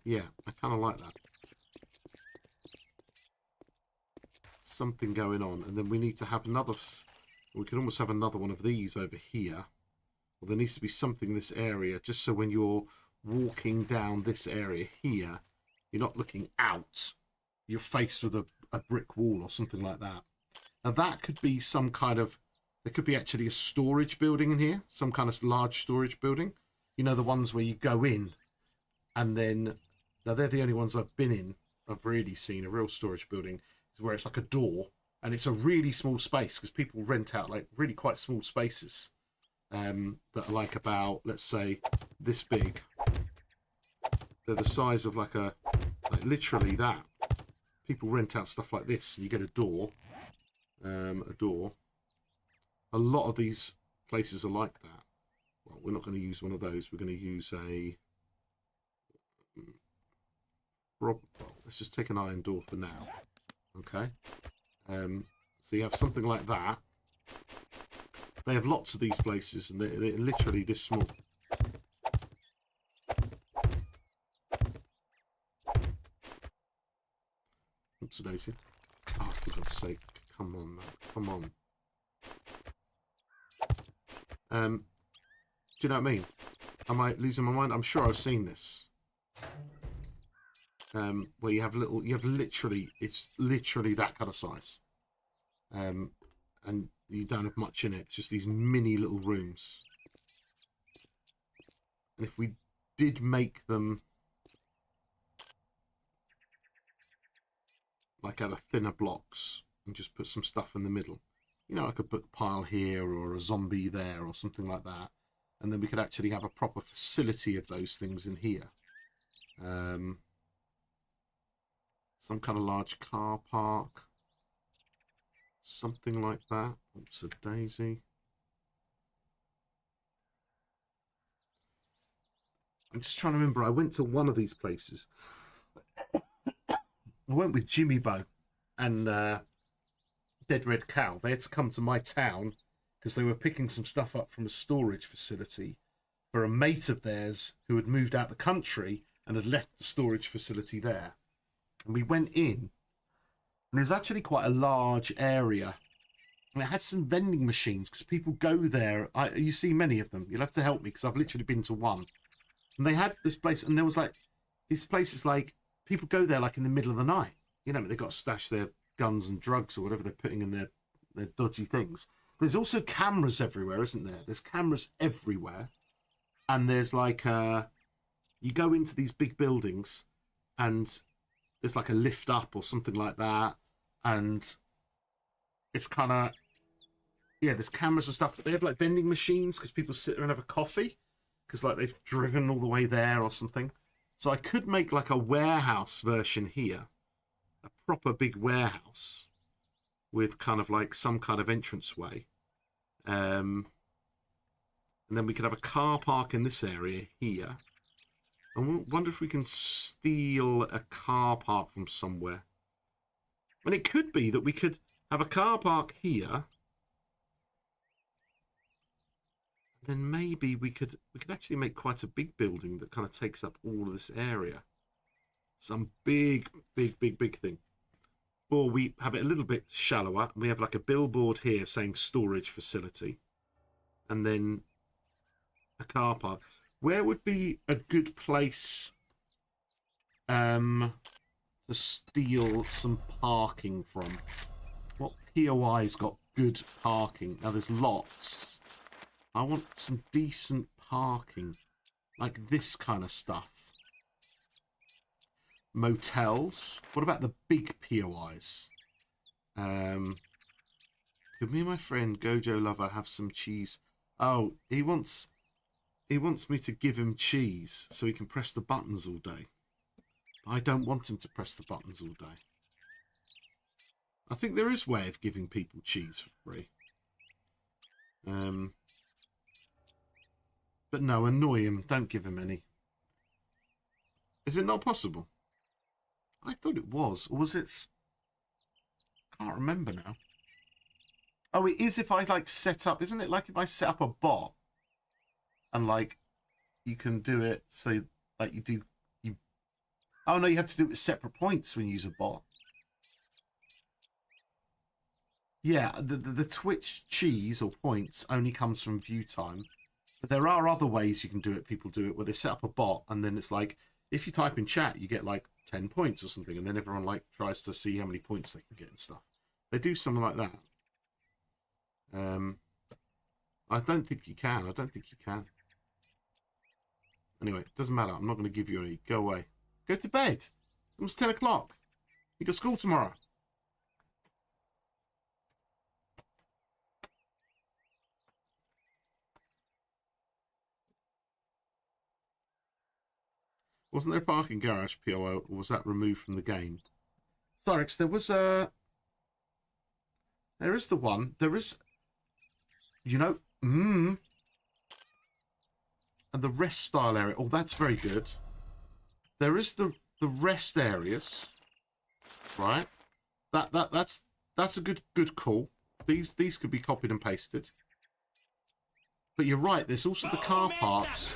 Yeah, I kind of like that. Something going on. And then we need to have another... We could almost have another one of these over here. Well, there needs to be something in this area, just so when you're walking down this area here, you're not looking out. You're faced with a brick wall or something like that. Now, that could be some kind of... There could be actually a storage building in here. Some kind of large storage building. You know, the ones where you go in and then... Now, they're the only ones I've been in. I've really seen a real storage building. Is where it's like a door. And it's a really small space because people rent out like really quite small spaces. That are like about, let's say, this big. They're the size of like literally that. People rent out stuff like this. And you get a door. A door. A lot of these places are like that. Well, we're not going to use one of those. We're going to use a... Let's just take an iron door for now. Okay. So you have something like that. They have lots of these places, and they're literally this small. Oops, daisy. Oh, for God's sake. Come on, man. Come on. Do you know what I mean? Am I losing my mind? I'm sure I've seen this. Where you have literally, it's literally that kind of size. And you don't have much in it. It's just these mini little rooms. And if we did make them like out of thinner blocks and just put some stuff in the middle, you know, like a book pile here or a zombie there or something like that. And then we could actually have a proper facility of those things in here. Some kind of large car park. Something like that. Oops, a daisy. I'm just trying to remember. I went to one of these places. I went with Jimmy Bo and Dead Red Cow. They had to come to my town because they were picking some stuff up from a storage facility for a mate of theirs who had moved out the country and had left the storage facility there. And we went in, and it was actually quite a large area. And it had some vending machines because people go there. You see many of them. You'll have to help me because I've literally been to one. And they had this place, and there was like, this place is like, people go there like in the middle of the night. You know, they've got to stash their guns and drugs or whatever they're putting in their dodgy things. There's also cameras everywhere, isn't there? There's cameras everywhere. And there's like, you go into these big buildings and there's like a lift up or something like that. And it's kind of, yeah, there's cameras and stuff. But they have like vending machines because people sit there and have a coffee because like they've driven all the way there or something. So I could make like a warehouse version here, a proper big warehouse with kind of like some kind of entranceway. And then we could have a car park in this area here. I wonder if we can steal a car park from somewhere. And it could be that we could have a car park here. Then maybe we could actually make quite a big building that kind of takes up all of this area. Some big thing. Or we have it a little bit shallower. We have like a billboard here saying storage facility. And then a car park. Where would be a good place to steal some parking from? What POI's got good parking? Now there's lots. I want some decent parking. Like this kind of stuff. Motels. What about the big POIs? Could me and my friend Gojo Lover have some cheese? Oh, he wants me to give him cheese so he can press the buttons all day. I don't want him to press the buttons all day. I think there is a way of giving people cheese for free. But no, annoy him. Don't give him any. Is it not possible? I thought it was. Or was it? I can't remember now. Oh, it is if I like set up. Isn't it like if I set up a bot? And like, you can do it so like you. Oh no, you have to do it with separate points when you use a bot. Yeah, the Twitch cheese or points only comes from view time. But there are other ways you can do it. People do it where they set up a bot and then it's like, if you type in chat, you get like 10 points or something. And then everyone like tries to see how many points they can get and stuff. They do something like that. I don't think you can. I don't think you can. Anyway, it doesn't matter. I'm not going to give you any. Go away. Go to bed. It's almost 10 o'clock. You got school tomorrow. Wasn't there a parking garage POO, or was that removed from the game? Sorix, there was a... There is the one. There is... You know... And the rest style area. Oh, that's very good. There is the rest areas. Right? That's a good call. These could be copied and pasted. But you're right, there's also the car parks.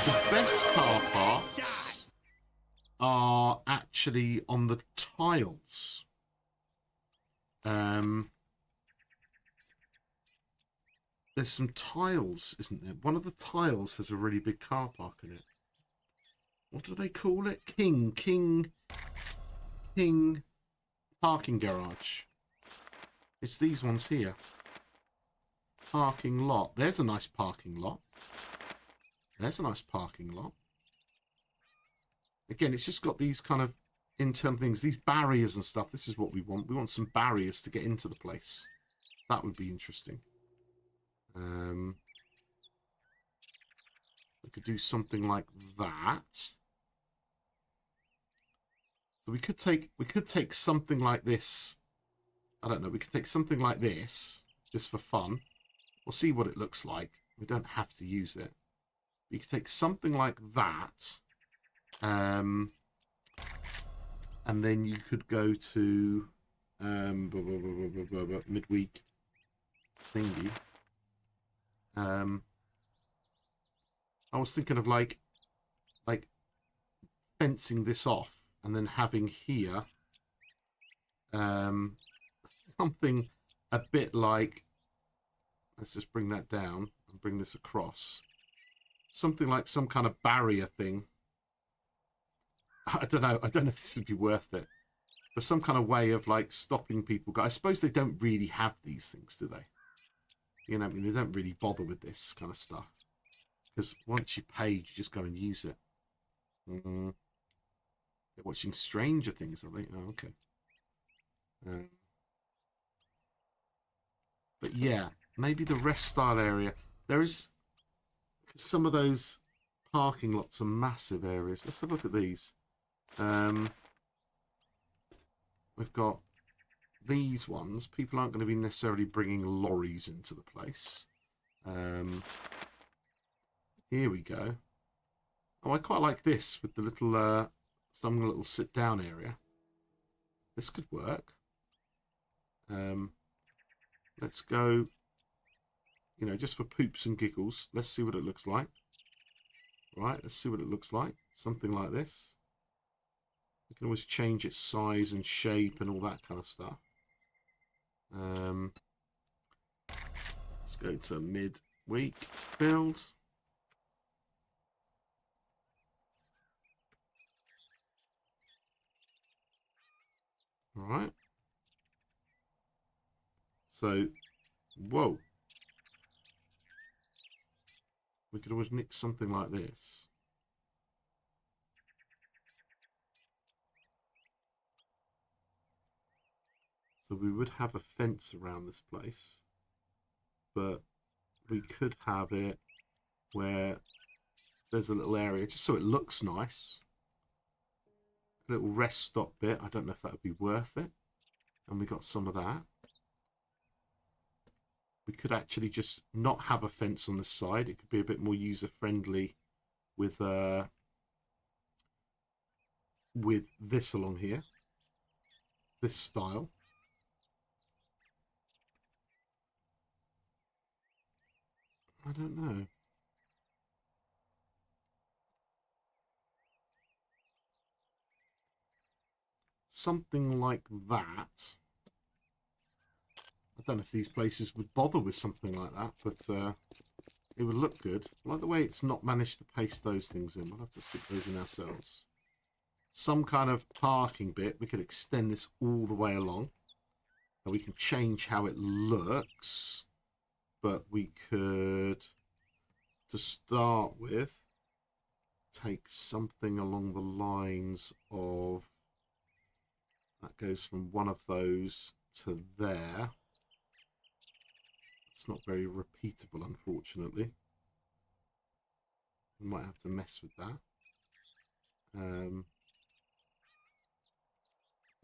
The best car parks are actually on the tiles. There's some tiles, isn't there? One of the tiles has a really big car park in it. What do they call it? King parking garage. It's these ones here. Parking lot. There's a nice parking lot. There's a nice parking lot. Again, it's just got these kind of internal things. These barriers and stuff. This is what we want. We want some barriers to get into the place. That would be interesting. We could do something like that. So we could take something like this. I don't know. We could take something like this just for fun. We'll see what it looks like. We don't have to use it. You could take something like that. and then you could go to midweek thingy. I was thinking of like fencing this off and then having here something a bit like, let's just bring that down and bring this across, something like some kind of barrier thing. I don't know if this would be worth it, but some kind of way of like stopping people. I suppose they don't really have these things, do they? You know, I mean, they don't really bother with this kind of stuff, because once you paid, you just go and use it. They're watching Stranger Things, are they? Oh, okay. But yeah, maybe the rest style area. There is some of those parking lots are massive areas. Let's have a look at these. We've got these ones. People aren't going to be necessarily bringing lorries into the place. Here we go. Oh, I quite like this with the little some little sit down area. This could work. Let's go, you know, just for poops and giggles. Let's see what it looks like. Right, let's see what it looks like. Something like this. You can always change its size and shape and all that kind of stuff. Let's go to mid-week build. All right. So, whoa. We could always nick something like this. So we would have a fence around this place, but we could have it where there's a little area just so it looks nice. A little rest stop bit. I don't know if that would be worth it. And we got some of that. We could actually just not have a fence on the side. It could be a bit more user friendly with this along here, this style. I don't know. Something like that. I don't know if these places would bother with something like that, but it would look good. I like the way it's not managed to paste those things in. We'll have to stick those in ourselves. Some kind of parking bit. We could extend this all the way along. And we can change how it looks. But we could, to start with, take something along the lines of, that goes from one of those to there. It's not very repeatable, unfortunately. We might have to mess with that.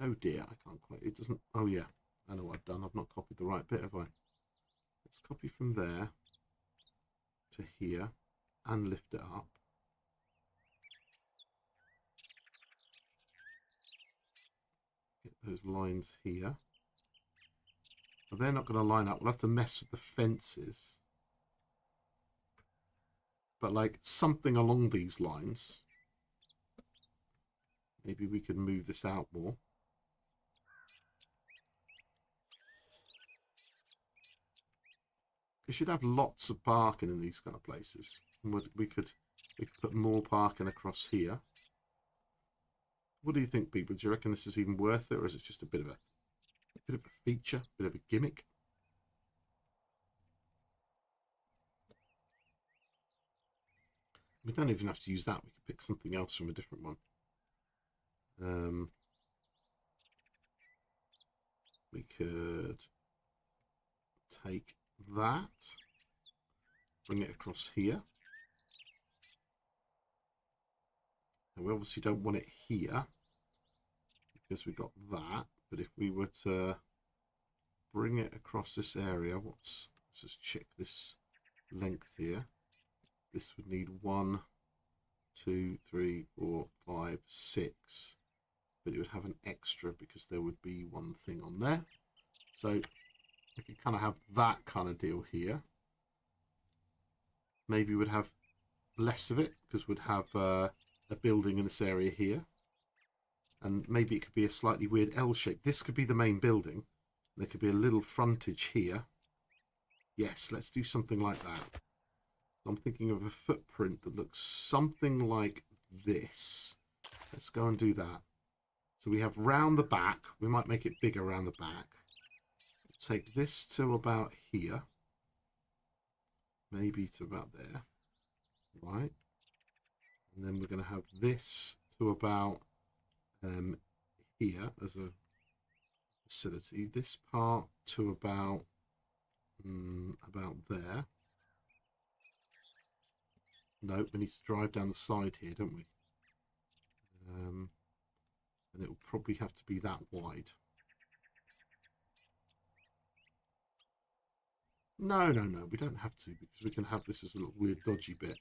Oh dear, I can't quite, it doesn't, oh yeah, I know what I've done. I've not copied the right bit, have I? Let's copy from there to here and lift it up. Get those lines here. But they're not going to line up. We'll have to mess with the fences. But like something along these lines. Maybe we could move this out more. We should have lots of parking in these kind of places. We could put more parking across here. What do you think, people? Do you reckon this is even worth it, or is it just a bit of a feature, a bit of a gimmick? We don't even have to use that. We could pick something else from a different one. We could take that, bring it across here. And we obviously don't want it here because we got that. But if we were to bring it across this area, let's just check this length here. This would need 1, 2, 3, 4, 5, 6 but it would have an extra because there would be one thing on there. So we could kind of have that kind of deal here. Maybe we'd have less of it because we'd have a building in this area here. And maybe it could be a slightly weird L shape. This could be the main building. There could be a little frontage here. Yes, let's do something like that. I'm thinking of a footprint that looks something like this. Let's go and do that. So we have round the back. We might make it bigger around the back. Take this to about here. Maybe to about there. Right. And then we're going to have this to about here as a facility. This part to about there. No, we need to drive down the side here, don't we? And it will probably have to be that wide. No, we don't have to, because we can have this as a little weird dodgy bit.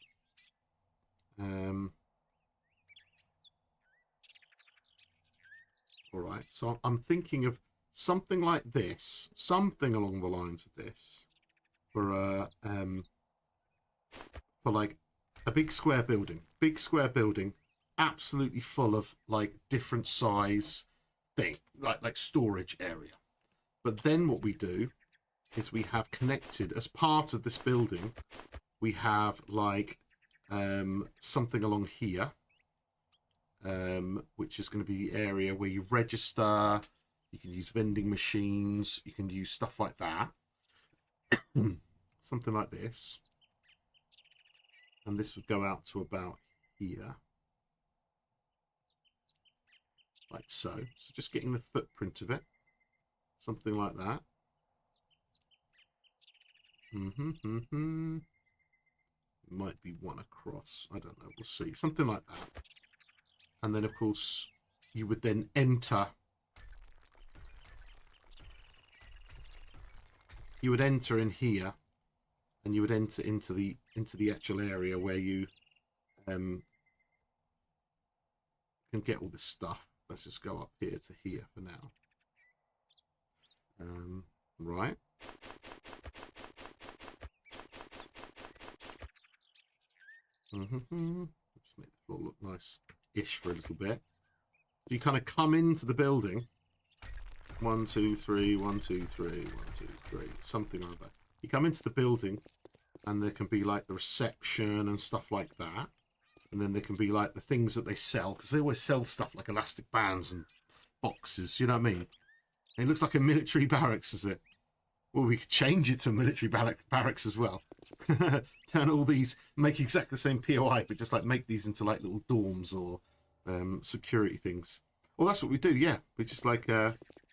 Alright, so I'm thinking of something like this, something along the lines of this, for like a big square building, absolutely full of like different size thing, like storage area. But then what we do is we have connected as part of this building, we have like something along here, which is going to be the area where you register. You can use vending machines, you can use stuff like that. Something like this. And this would go out to about here. Like so. So just getting the footprint of it. Something like that. Might be one across. I don't know. We'll see. Something like that. And then, of course, you would then enter. You would enter in here, and you would enter into the actual area where you can get all this stuff. Let's just go up here to here for now. Right. Just make the floor look nice-ish for a little bit. So you kind of come into the building. 1, 2, 3, 1, 2, 3, 1, 2, 3, something like that. You come into the building, and there can be like the reception and stuff like that. And then there can be like the things that they sell, because they always sell stuff like elastic bands and boxes, you know what I mean? And it looks like a military barracks, is it? Well, we could change it to a military barracks as well. Turn all these, make exactly the same POI, but just like make these into like little dorms or security things. Well, that's what we do, yeah. We just like,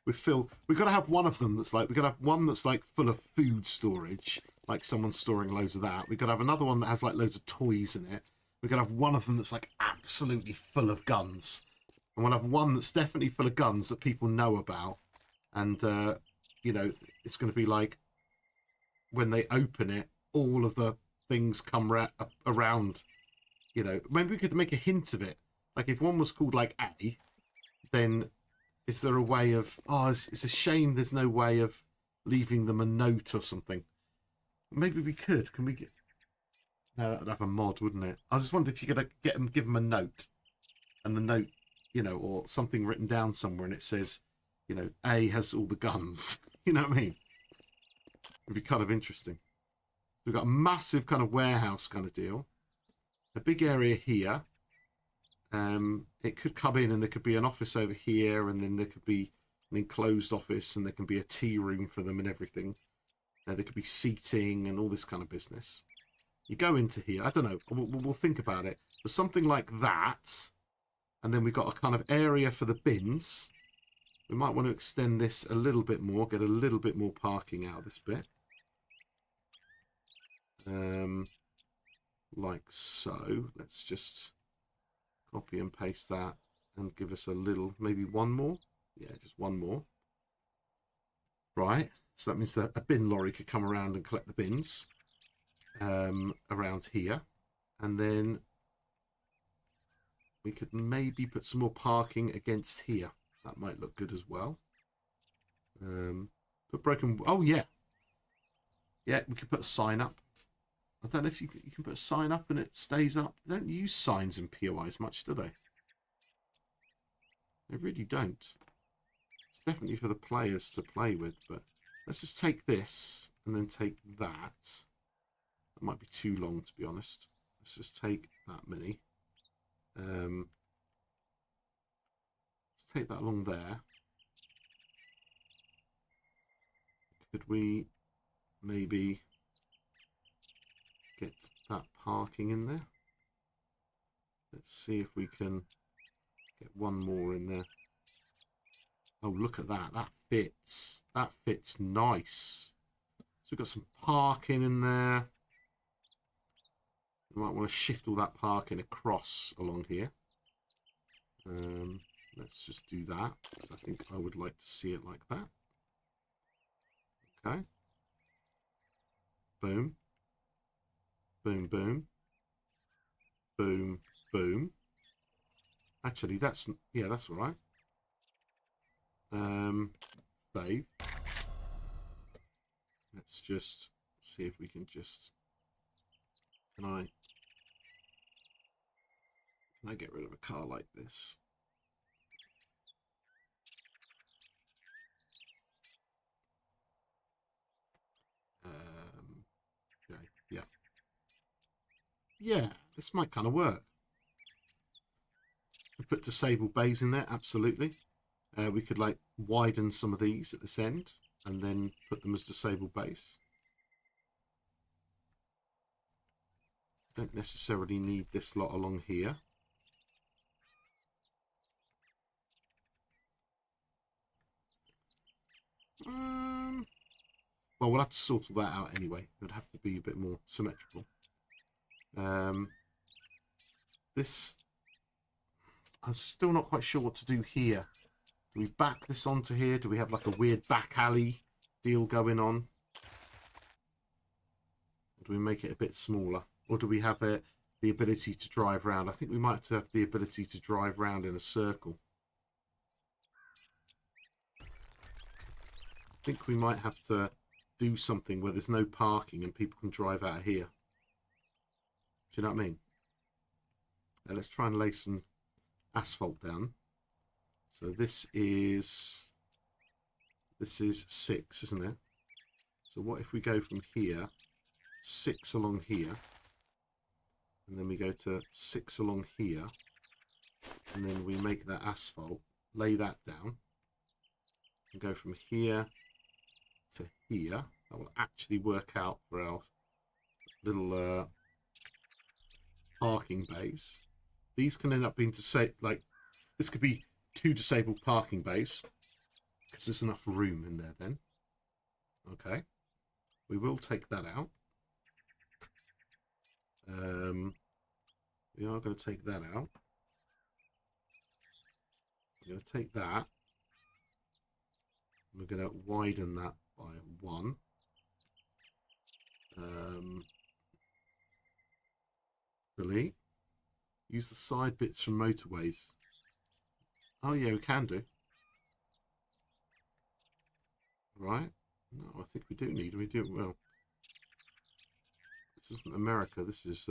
we've got to have one of them that's like, we've got to have one that's like full of food storage, like someone's storing loads of that. We've got to have another one that has like loads of toys in it. We're going to have one of them that's like absolutely full of guns. And we'll have one that's definitely full of guns that people know about. And, you know, it's going to be like, when they open it, all of the things come around, you know. Maybe we could make a hint of it. Like if one was called like A, then is there a way of, oh, it's a shame there's no way of leaving them a note or something. Maybe we could. Can we get... No, that would have a mod, wouldn't it? I just wondered if you could give them a note, and the note, you know, or something written down somewhere, and it says, you know, A has all the guns. You know what I mean? It'd be kind of interesting. We've got a massive kind of warehouse kind of deal, a big area here. It could come in, and there could be an office over here, and then there could be an enclosed office, and there can be a tea room for them and everything. There could be seating and all this kind of business. You go into here, I don't know, we'll think about it. But something like that, and then we've got a kind of area for the bins. We might want to extend this a little bit more, get a little bit more parking out of this bit. Like so. Let's just copy and paste that and give us a little, maybe one more. Yeah, just one more. Right, so that means that a bin lorry could come around and collect the bins. Around here, and then We could maybe put some more parking against here. That might look good as well. Put broken... Oh, yeah. Yeah, we could put a sign up. I don't know if you can put a sign up and it stays up. They don't use signs in POIs much, do they? They really don't. It's definitely for the players to play with, but let's just take this and then take that. That might be too long, to be honest. Let's just take that many. Let's take that along there. Could we maybe get that parking in there? Let's see if we can get one more in there. Oh, look at that. That fits. That fits nice. So we've got some parking in there. We might want to shift all that parking across along here. Let's just do that, because I think I would like to see it like that. Okay. Boom. Boom, boom. Boom, boom. Actually, that's... Yeah, that's all right. Save. Let's just see if we can just... Can I get rid of a car like this? Okay, yeah. Yeah, this might kind of work. We put disabled bays in there, absolutely. We could like widen some of these at this end and then put them as disabled bays. Don't necessarily need this lot along here. Well, we'll have to sort all that out anyway. It would have to be a bit more symmetrical. This, I'm still not quite sure what to do here. Do we back this onto here? Do we have like a weird back alley deal going on? Or do we make it a bit smaller? Or do we have the ability to drive round? I think we might have the ability to drive round in a circle. I think we might have to do something where there's no parking and people can drive out of here. Do you know what I mean? Now let's try and lay some asphalt down. So this is 6, isn't it? So what if we go from here, 6 along here, and then we go to 6 along here, and then we make that asphalt, lay that down, and go from here to here. That will actually work out for our little parking bays. These can end up being like this could be 2 disabled parking bays because there's enough room in there then. Okay, we will take that out. We are going to take that out. We're going to take that. We're going to widen that by 1. Delete. Use the side bits from motorways. Oh yeah, we can do. Right. No, I think we do need. We do. Well, this isn't America. This is.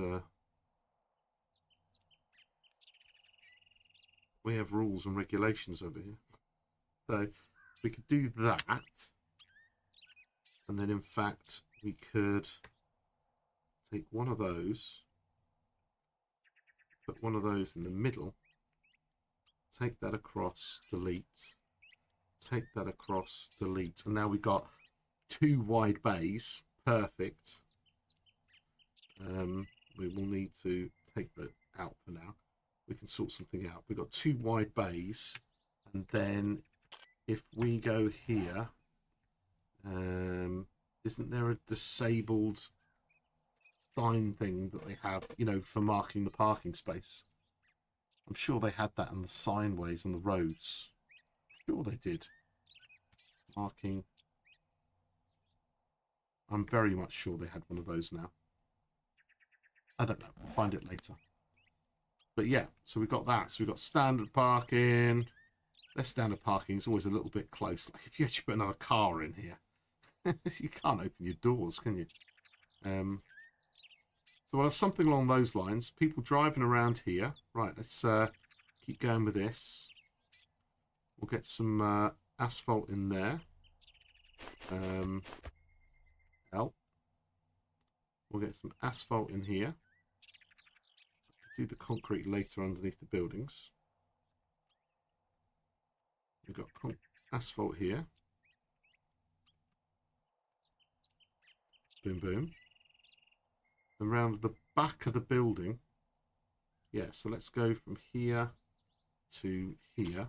We have rules and regulations over here. So we could do that. And then in fact, we could take one of those. Put one of those in the middle. Take that across, delete. Take that across, delete. And now we've got 2 wide bays. Perfect. We will need to take that out for now. We can sort something out. We've got 2 wide bays. And then if we go here, isn't there a disabled sign thing that they have, you know, for marking the parking space? I'm sure they had that on the signways and the roads. I'm sure they did. Marking. I'm very much sure they had one of those now. I don't know. We'll find it later. But yeah, so we've got that. So we've got standard parking. Their standard parking is always a little bit close. Like if you actually put another car in here, you can't open your doors, can you? So we'll have something along those lines. People driving around here. Right, let's keep going with this. We'll get some asphalt in there. Help. We'll get some asphalt in here. Do the concrete later underneath the buildings. We've got asphalt here. Boom, boom. And around the back of the building. Yeah, so let's go from here to here.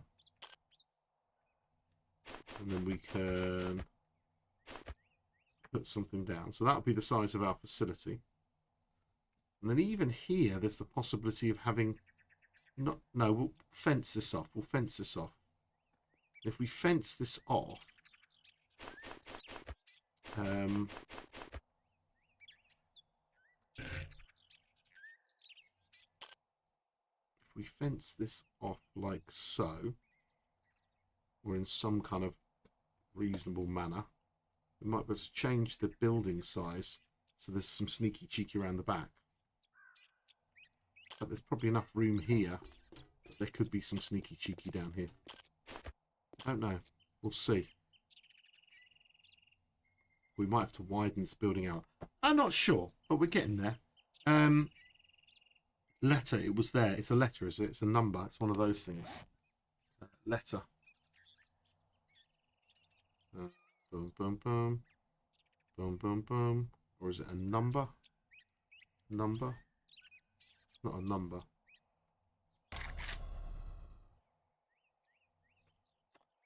And then we can put something down. So that'll be the size of our facility. And then even here, there's the possibility of having... No, we'll fence this off. We'll fence this off. If we fence this off... if we fence this off like so, or in some kind of reasonable manner, we might be able to change the building size so there's some sneaky cheeky around the back. But there's probably enough room here that there could be some sneaky cheeky down here. I don't know. We'll see. We might have to widen this building out. I'm not sure, but we're getting there. Letter, it was there. It's a letter, is it? It's a number. It's one of those things. Letter. Boom, boom, boom. Boom, boom, boom. Or is it a number? Number? It's not a number.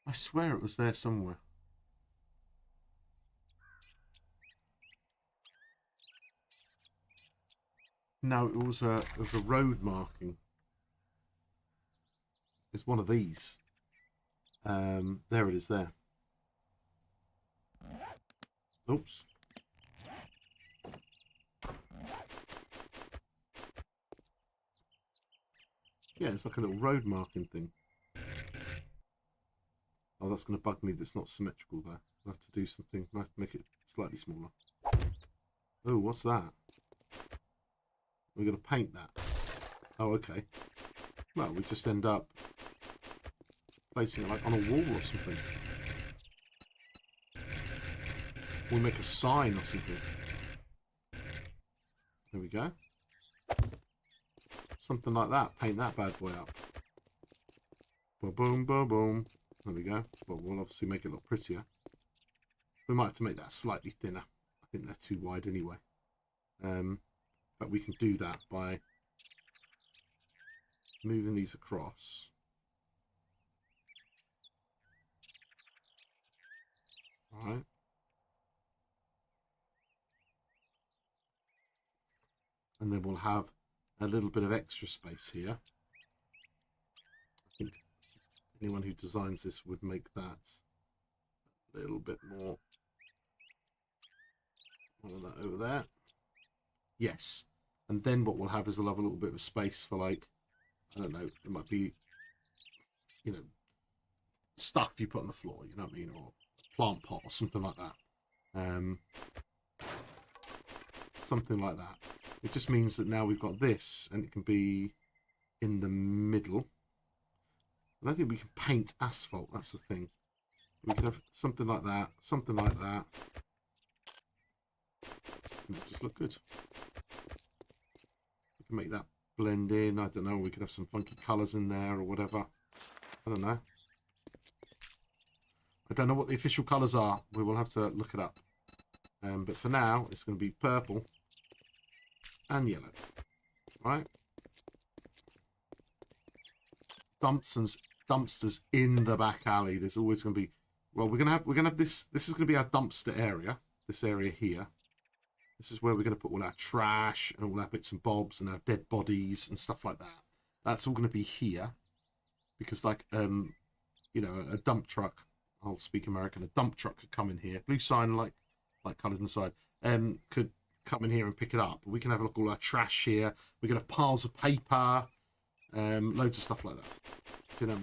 I swear it was there somewhere. No, it was a road marking. It's one of these. There it is there. Oops. Yeah, it's like a little road marking thing. Oh, that's going to bug me. That's not symmetrical there. I'll have to do something. I'll have to make it slightly smaller. Oh, what's that? We're going to paint that. Oh, okay. Well, we just end up placing it like on a wall or something. We'll make a sign or something. There we go. Something like that. Paint that bad boy up. Ba-boom, ba-boom. There we go. Well, we'll obviously make it look prettier. We might have to make that slightly thinner. I think they're too wide anyway. But we can do that by moving these across. All right. And then we'll have a little bit of extra space here. I think anyone who designs this would make that a little bit more. All that over there. Yes. And then what we'll have is we'll have a little bit of space for, like, I don't know, it might be, you know, stuff you put on the floor, you know what I mean, or a plant pot or something like that. Something like that. It just means that now we've got this, and it can be in the middle. I don't think we can paint asphalt, that's the thing. We could have something like that, something like that. And it'll just look good. We can make that blend in. I don't know, we could have some funky colours in there or whatever. I don't know. I don't know what the official colours are. We will have to look it up. But for now, it's going to be purple and yellow. Right? Dumpsters in the back alley. There's always going to be. Well, we're gonna have this. This is going to be our dumpster area. This area here. This is where we're going to put all our trash and all our bits and bobs and our dead bodies and stuff like that. That's all going to be here, because like you know, a dump truck. I'll speak American. A dump truck could come in here. Blue sign, like colours on the side. Could come in here and pick it up. We can have a look at all our trash here. We can have piles of paper. Loads of stuff like that. Do you know what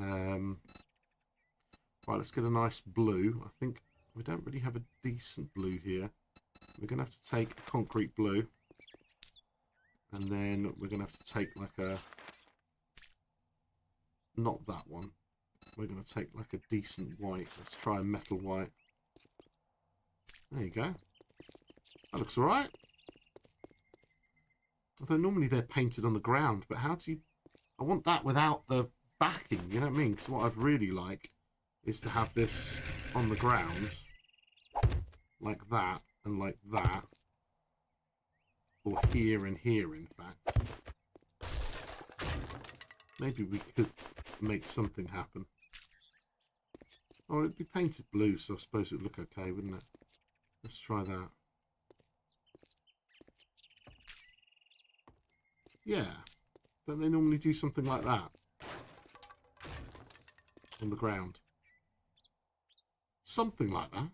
I mean? Right, let's get a nice blue. I think we don't really have a decent blue here. We're going to have to take a concrete blue. And then we're going to have to take like a... Not that one. We're going to take like a decent white. Let's try a metal white. There you go. That looks alright. Although normally they're painted on the ground. But how do you... I want that without the backing. You know what I mean? Because what I'd really like is to have this on the ground. Like that. And like that. Or here and here, in fact. Maybe we could make something happen. Oh, it'd be painted blue, so I suppose it would look okay, wouldn't it? Let's try that. Yeah. Don't they normally do something like that? On the ground. Something like that.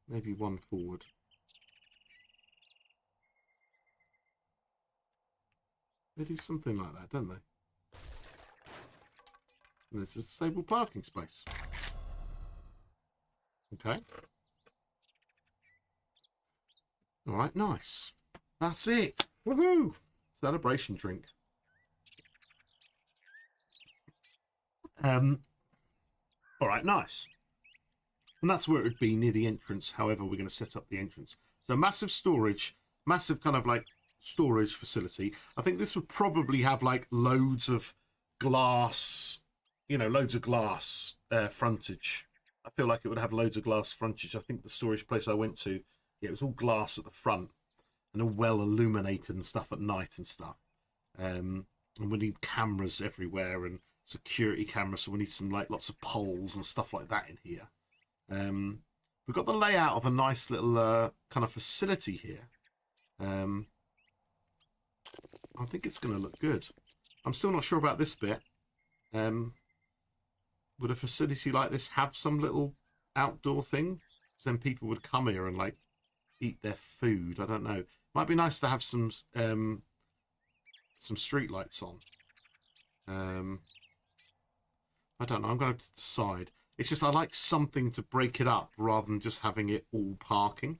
Maybe one forward. They do something like that, don't they? And this is a disabled parking space. Okay. Alright, nice. That's it. Woohoo! Celebration drink. Alright, nice. And that's where it would be, near the entrance, however we're going to set up the entrance. So massive storage, massive kind of like storage facility. I think this would probably have like loads of glass, you know, loads of glass frontage. I feel like it would have loads of glass frontage. I think the storage place I went to, yeah, it was all glass at the front and all well illuminated and stuff at night and stuff. And we need cameras everywhere and security cameras, so we need some like lots of poles and stuff like that in here. We've got the layout of a nice little kind of facility here. I think it's going to look good. I'm still not sure about this bit. Would a facility like this have some little outdoor thing? So then people would come here and like eat their food. I don't know. Might be nice to have some street lights on. I don't know. I'm going to decide. It's just I like something to break it up rather than just having it all parking.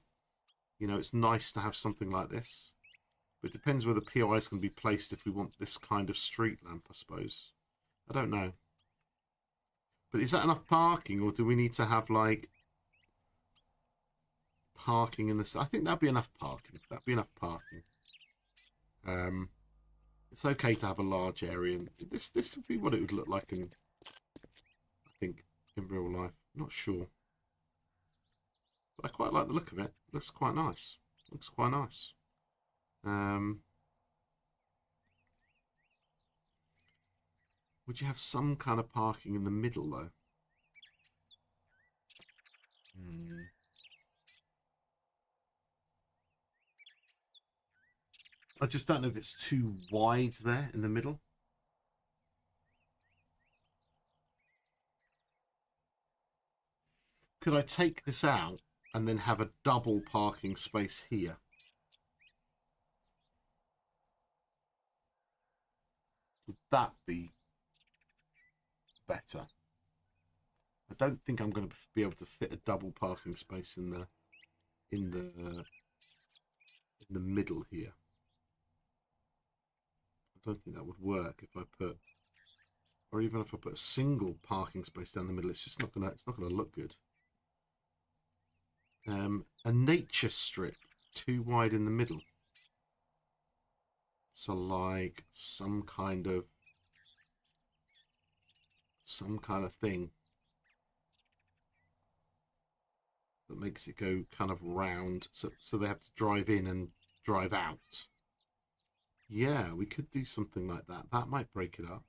You know, it's nice to have something like this. But it depends where the POI is going to be placed if we want this kind of street lamp, I suppose. I don't know. But is that enough parking, or do we need to have, like, parking in this? I think that'd be enough parking. That'd be enough parking. It's okay to have a large area. And this would be what it would look like in, I think, in real life. Not sure. But I quite like the look of it. Looks quite nice. Looks quite nice. Would you have some kind of parking in the middle, though? I just don't know if it's too wide there in the middle. Could I take this out and then have a double parking space here? Would that be better? I don't think I'm going to be able to fit a double parking space in the middle here. I don't think that would work if I put, or even if I put a single parking space down the middle. It's just not gonna. It's not gonna look good. A nature strip too wide in the middle. So like some kind of thing that makes it go kind of round, so they have to drive in and drive out. Yeah, we could do something like that. That might break it up.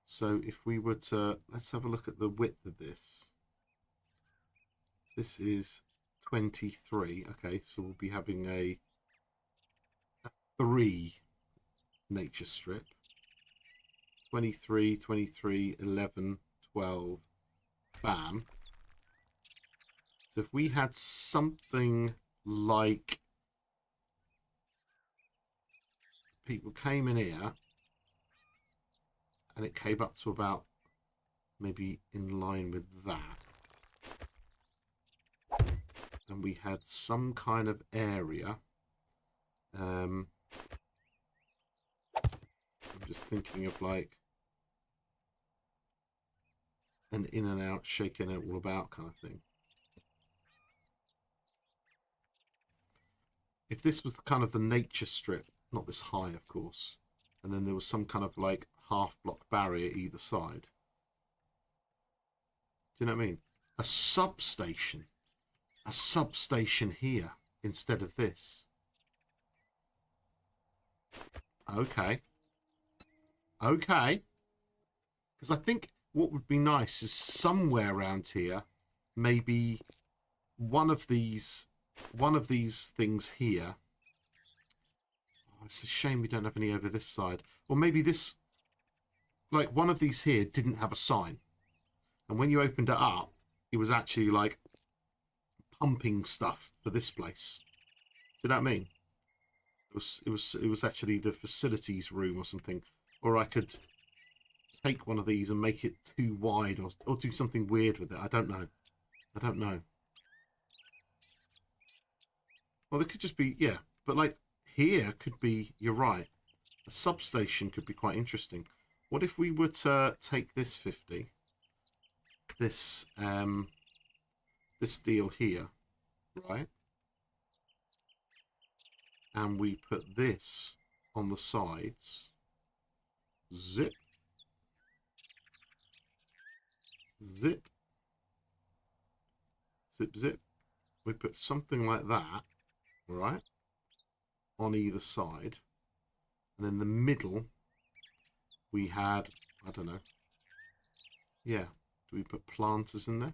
So if we were to, let's have a look at the width of this. This is 23. Okay, so we'll be having a 3 nature strip. 23, 23, 11, 12, bam. So if we had something like people came in here and it came up to about maybe in line with that. And we had some kind of area. I'm just thinking of like an in and out, shaking it all about kind of thing. If this was kind of the nature strip, not this high, of course, and then there was some kind of like half block barrier either side. Do you know what I mean? A substation here instead of this. Okay. Because I think what would be nice is somewhere around here, maybe one of these things here. Oh, it's a shame we don't have any over this side. Or maybe this, like one of these here didn't have a sign. And when you opened it up, it was actually like pumping stuff for this place. Do you know what I mean? It was actually the facilities room or something. Or I could take one of these and make it too wide or do something weird with it. I don't know. Well, there could just be, yeah. But like here could be, you're right. A substation could be quite interesting. What if we were to take this 50, this deal here, right? And we put this on the sides. Zip. Zip. Zip, zip. We put something like that, right, on either side. And in the middle, we had, I don't know. Yeah. Do we put planters in there?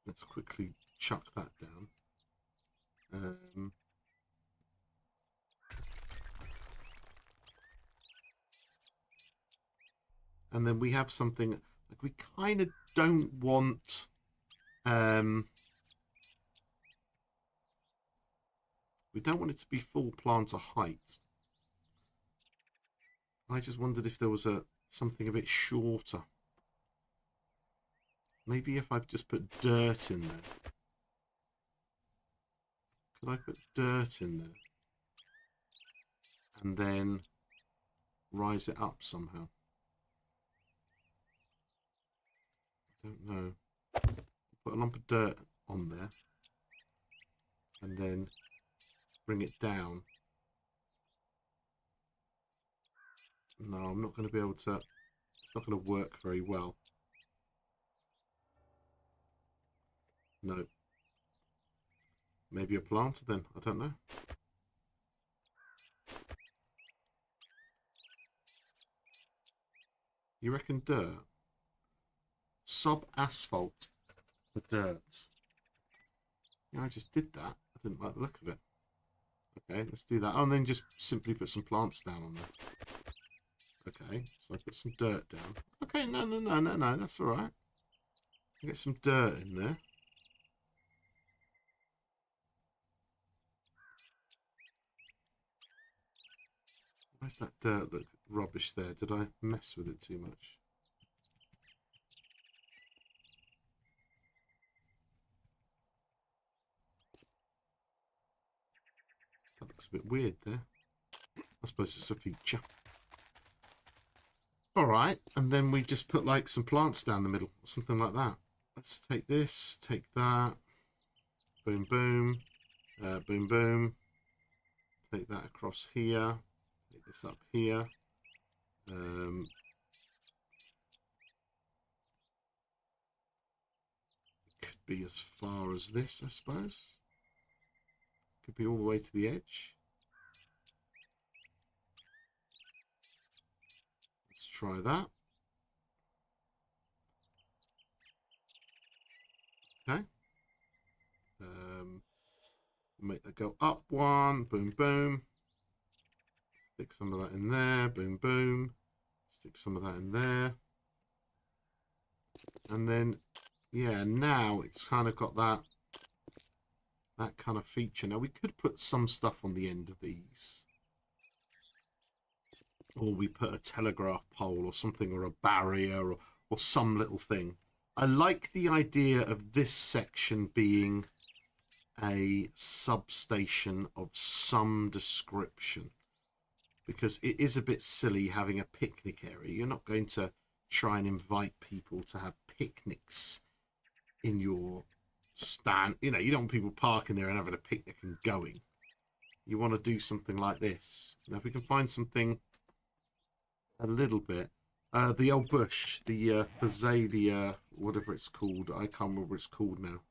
Let's quickly chuck that down. And then we have something like we kind of don't want. We don't want it to be full planter height. I just wondered if there was something a bit shorter. Maybe if I just put dirt in there. Could I put dirt in there? And then rise it up somehow? I don't know. Put a lump of dirt on there. And then bring it down. No, I'm not going to be able to. It's not going to work very well. No. Maybe a planter then. I don't know. You reckon dirt? Sub-asphalt for dirt. Yeah, I just did that. I didn't like the look of it. Okay, let's do that. Oh, and then just simply put some plants down on there. Okay, so I put some dirt down. Okay, no, that's all right. Get some dirt in there. Why's that dirt look rubbish there? Did I mess with it too much? That looks a bit weird there. I suppose it's a feature. Alright, and then we just put like some plants down the middle, or something like that. Let's take this, take that. Boom, boom. Boom, boom. Take that across here. Take this up here. Could be as far as this, I suppose. Could be all the way to the edge. Let's try that. Okay. Make that go up one. Boom, boom. Stick some of that in there. Boom, boom. Stick some of that in there. And then Yeah, now it's kind of got that kind of feature. Now we could put some stuff on the end of these, or we put a telegraph pole or something, or a barrier, or some little thing. I like the idea of this section being a substation of some description, because it is a bit silly having a picnic area. You're not going to try and invite people to have picnics in your stand. You know, you don't want people parking there and having a picnic and going. You want to do something like this. Now, if we can find something a little bit. The old bush, the Phasalia, whatever it's called. I can't remember what it's called now.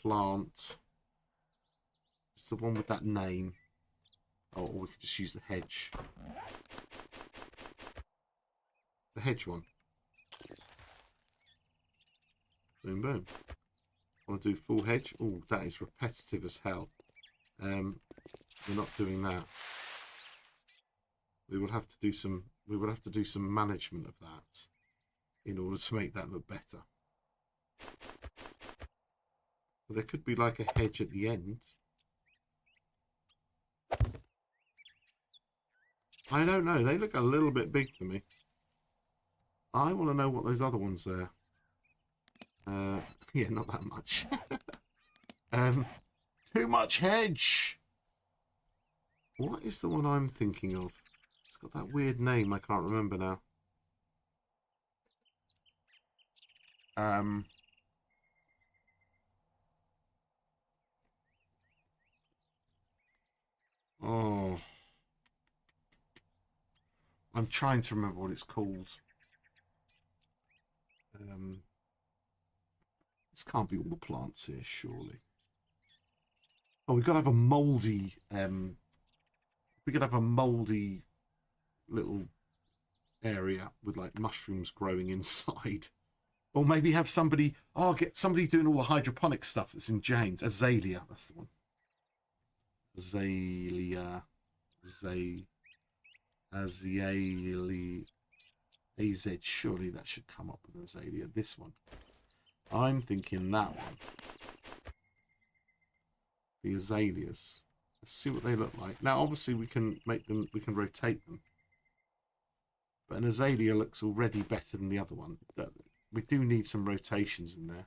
Plant. It's the one with that name. Oh, or we could just use the hedge. The hedge one. Boom, boom. I want to do full hedge. Oh, that is repetitive as hell. We're not doing that. We will have to do some. We will have to do some management of that in order to make that look better. But there could be like a hedge at the end. I don't know. They look a little bit big to me. I want to know what those other ones are. Yeah, not that much. Too much hedge. What is the one I'm thinking of? It's got that weird name. I can't remember now. Oh. I'm trying to remember what it's called. This can't be all the plants here, surely. Oh, we've got to have a mouldy. We could have a mouldy little area with like mushrooms growing inside, or maybe have somebody. Oh, get somebody doing all the hydroponic stuff that's in James. Azalea, that's the one. Azalea, Azalea. AZ, surely that should come up with Azalea. This one. I'm thinking that one. The azaleas. Let's see what they look like. Now, obviously, we can make them, we can rotate them. But an azalea looks already better than the other one. We do need some rotations in there.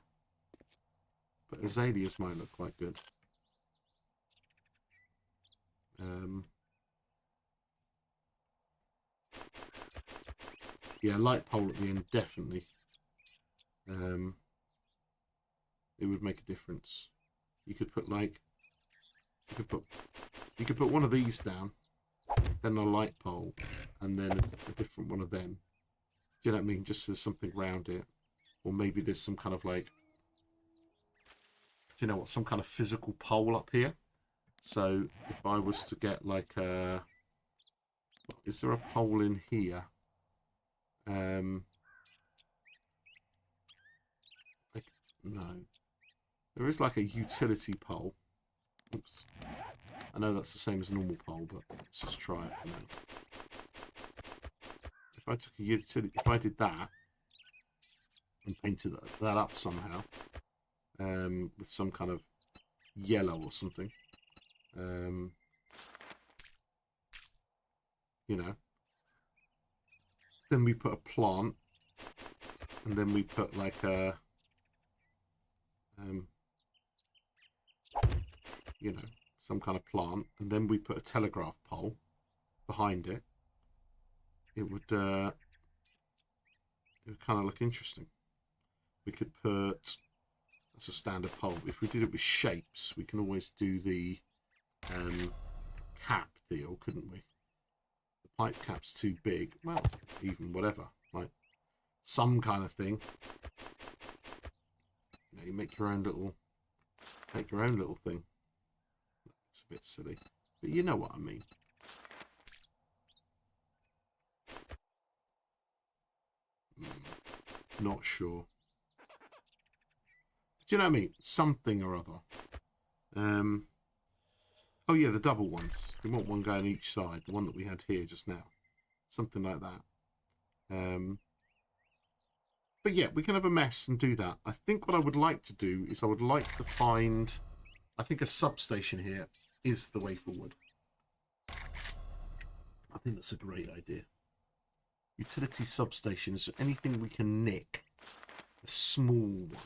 But azaleas might look quite good. Yeah, light pole at the end, definitely. It would make a difference. You could put like, you could put one of these down, then a light pole, and then a different one of them. Do you know what I mean? Just so there's something around it, or maybe there's some kind of like, do you know what? Some kind of physical pole up here. So if I was to get like a, is there a pole in here? Like, no. There is like a utility pole. Oops. I know that's the same as a normal pole, but let's just try it for now. If I took a utility, if I did that and painted that up somehow, with some kind of yellow or something, you know, then we put a plant, and then we put like a, you know, some kind of plant, and then we put a telegraph pole behind it. It would kind of look interesting. We could put, that's a standard pole. If we did it with shapes, we can always do the cap deal, couldn't we? The pipe cap's too big. Well, even whatever, like some kind of thing. You know, you make your own little thing. It's a bit silly, but you know what I mean. Not sure. Do you know what I mean? Something or other. Oh yeah, the double ones. We want one going each side. The one that we had here just now. Something like that. But yeah, we can have a mess and do that. I think what I would like to do is I would like to find, I think a substation here is the way forward. I think that's a great idea. Utility substation. Is there anything we can nick? A small one.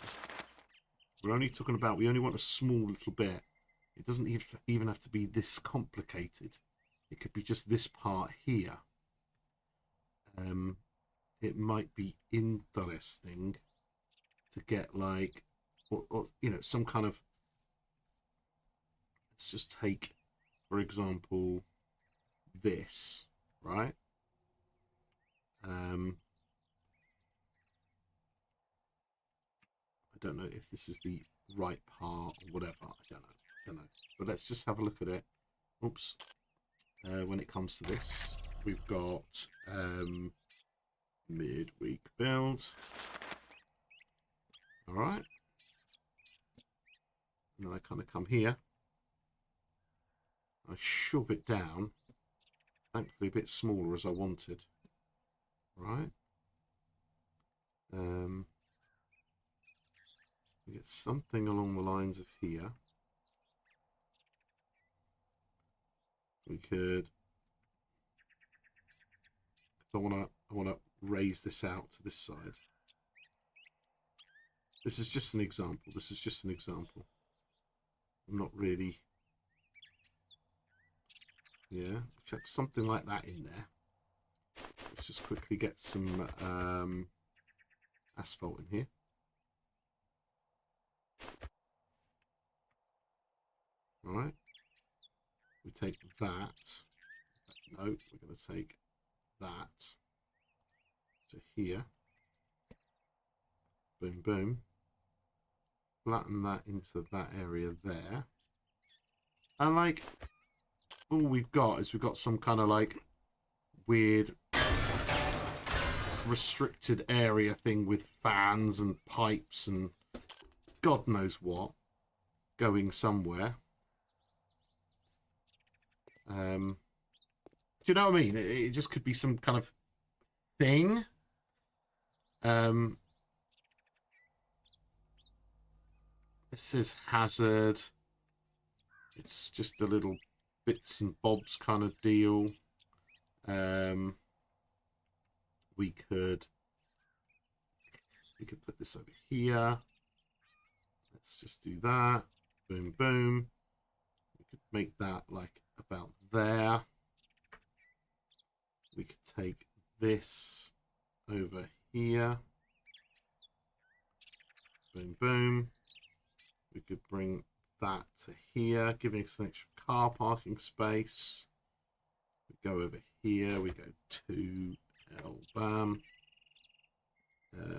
We're only talking about, we only want a small little bit. It doesn't even have to be this complicated. It could be just this part here. It might be interesting to get like, or you know, some kind of, let's just take, for example, this, right? I don't know if this is the right part or whatever. I don't know. But let's just have a look at it. Oops. When it comes to this, we've got midweek build. All right. And then I kind of come here. I shove it down. Thankfully, a bit smaller as I wanted. Right. We get something along the lines of here. We could. I want to raise this out to this side. This is just an example. This is just an example. I'm not really. Yeah, chuck something like that in there. Let's just quickly get some asphalt in here. All right. We take that. No, we're going to take that to here. Boom, boom. Flatten that into that area there. And like, all we've got is we've got some kind of like weird restricted area thing with fans and pipes and God knows what going somewhere. Do you know what I mean? It just could be some kind of thing. This says hazard. It's just a little bits and bobs kind of deal. We could put this over here. Let's just do that. Boom, boom. We could make that like about there. We could take this over here. Boom, boom. We could bring that to here, giving us an extra car parking space. We go over here. We go 2L, bam. I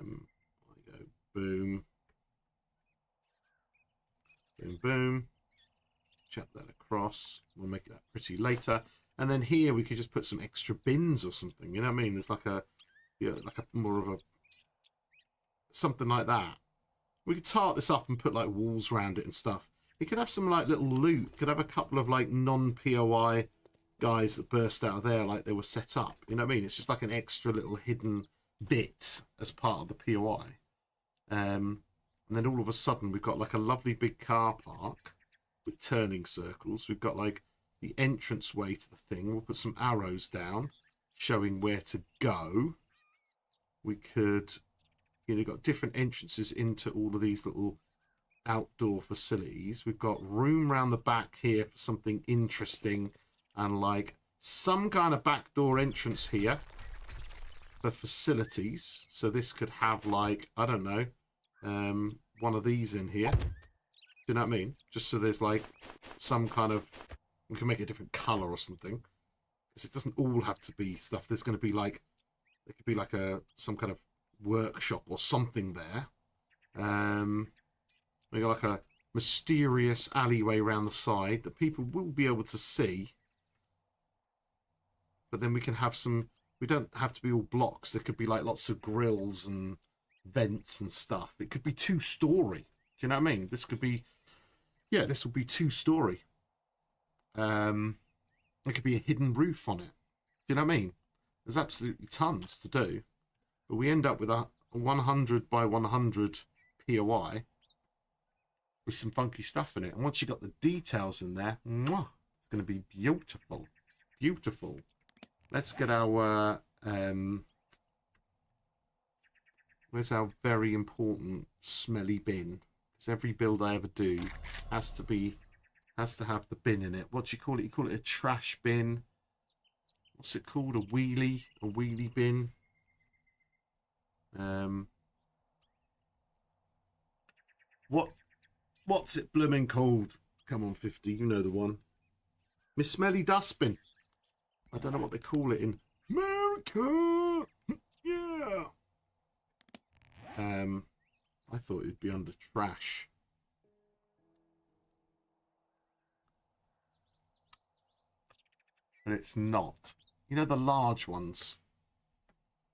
go boom. Boom, boom. Chop that across. We'll make that pretty later. And then here we could just put some extra bins or something. You know what I mean? There's like a, you know, like a more of a something like that. We could tart this up and put like walls around it and stuff. It could have some like little loot. It could have a couple of like non-POI guys that burst out of there like they were set up. You know what I mean? It's just like an extra little hidden bit as part of the POI. And then all of a sudden we've got like a lovely big car park with turning circles. We've got like the entrance way to the thing. We'll put some arrows down showing where to go. We could, you know, got different entrances into all of these little outdoor facilities. We've got room around the back here for something interesting and like some kind of backdoor entrance here for facilities. So this could have like, I don't know, one of these in here. Do you know what I mean? Just so there's like some kind of, we can make it a different color or something, because it doesn't all have to be stuff. There's going to be like, there could be like some kind of workshop or something there. We got like a mysterious alleyway around the side that people will be able to see. But then we can have some, we don't have to be all blocks. There could be like lots of grills and vents and stuff. It could be 2-story. Do you know what I mean? This could be, yeah, this would be 2-story. There could be a hidden roof on it. Do you know what I mean? There's absolutely tons to do. But we end up with 100 by 100 POI with some funky stuff in it. And once you got the details in there, mwah, it's going to be beautiful. Beautiful. Let's get our... where's our very important smelly bin? Because every build I ever do has to have the bin in it. What do you call it? You call it a trash bin. What's it called? A wheelie bin. What's it blooming called? Come on, 50, you know the one. Miss Smelly Dustbin. I don't know what they call it in America. Yeah. I thought it'd be under trash. And it's not. You know the large ones?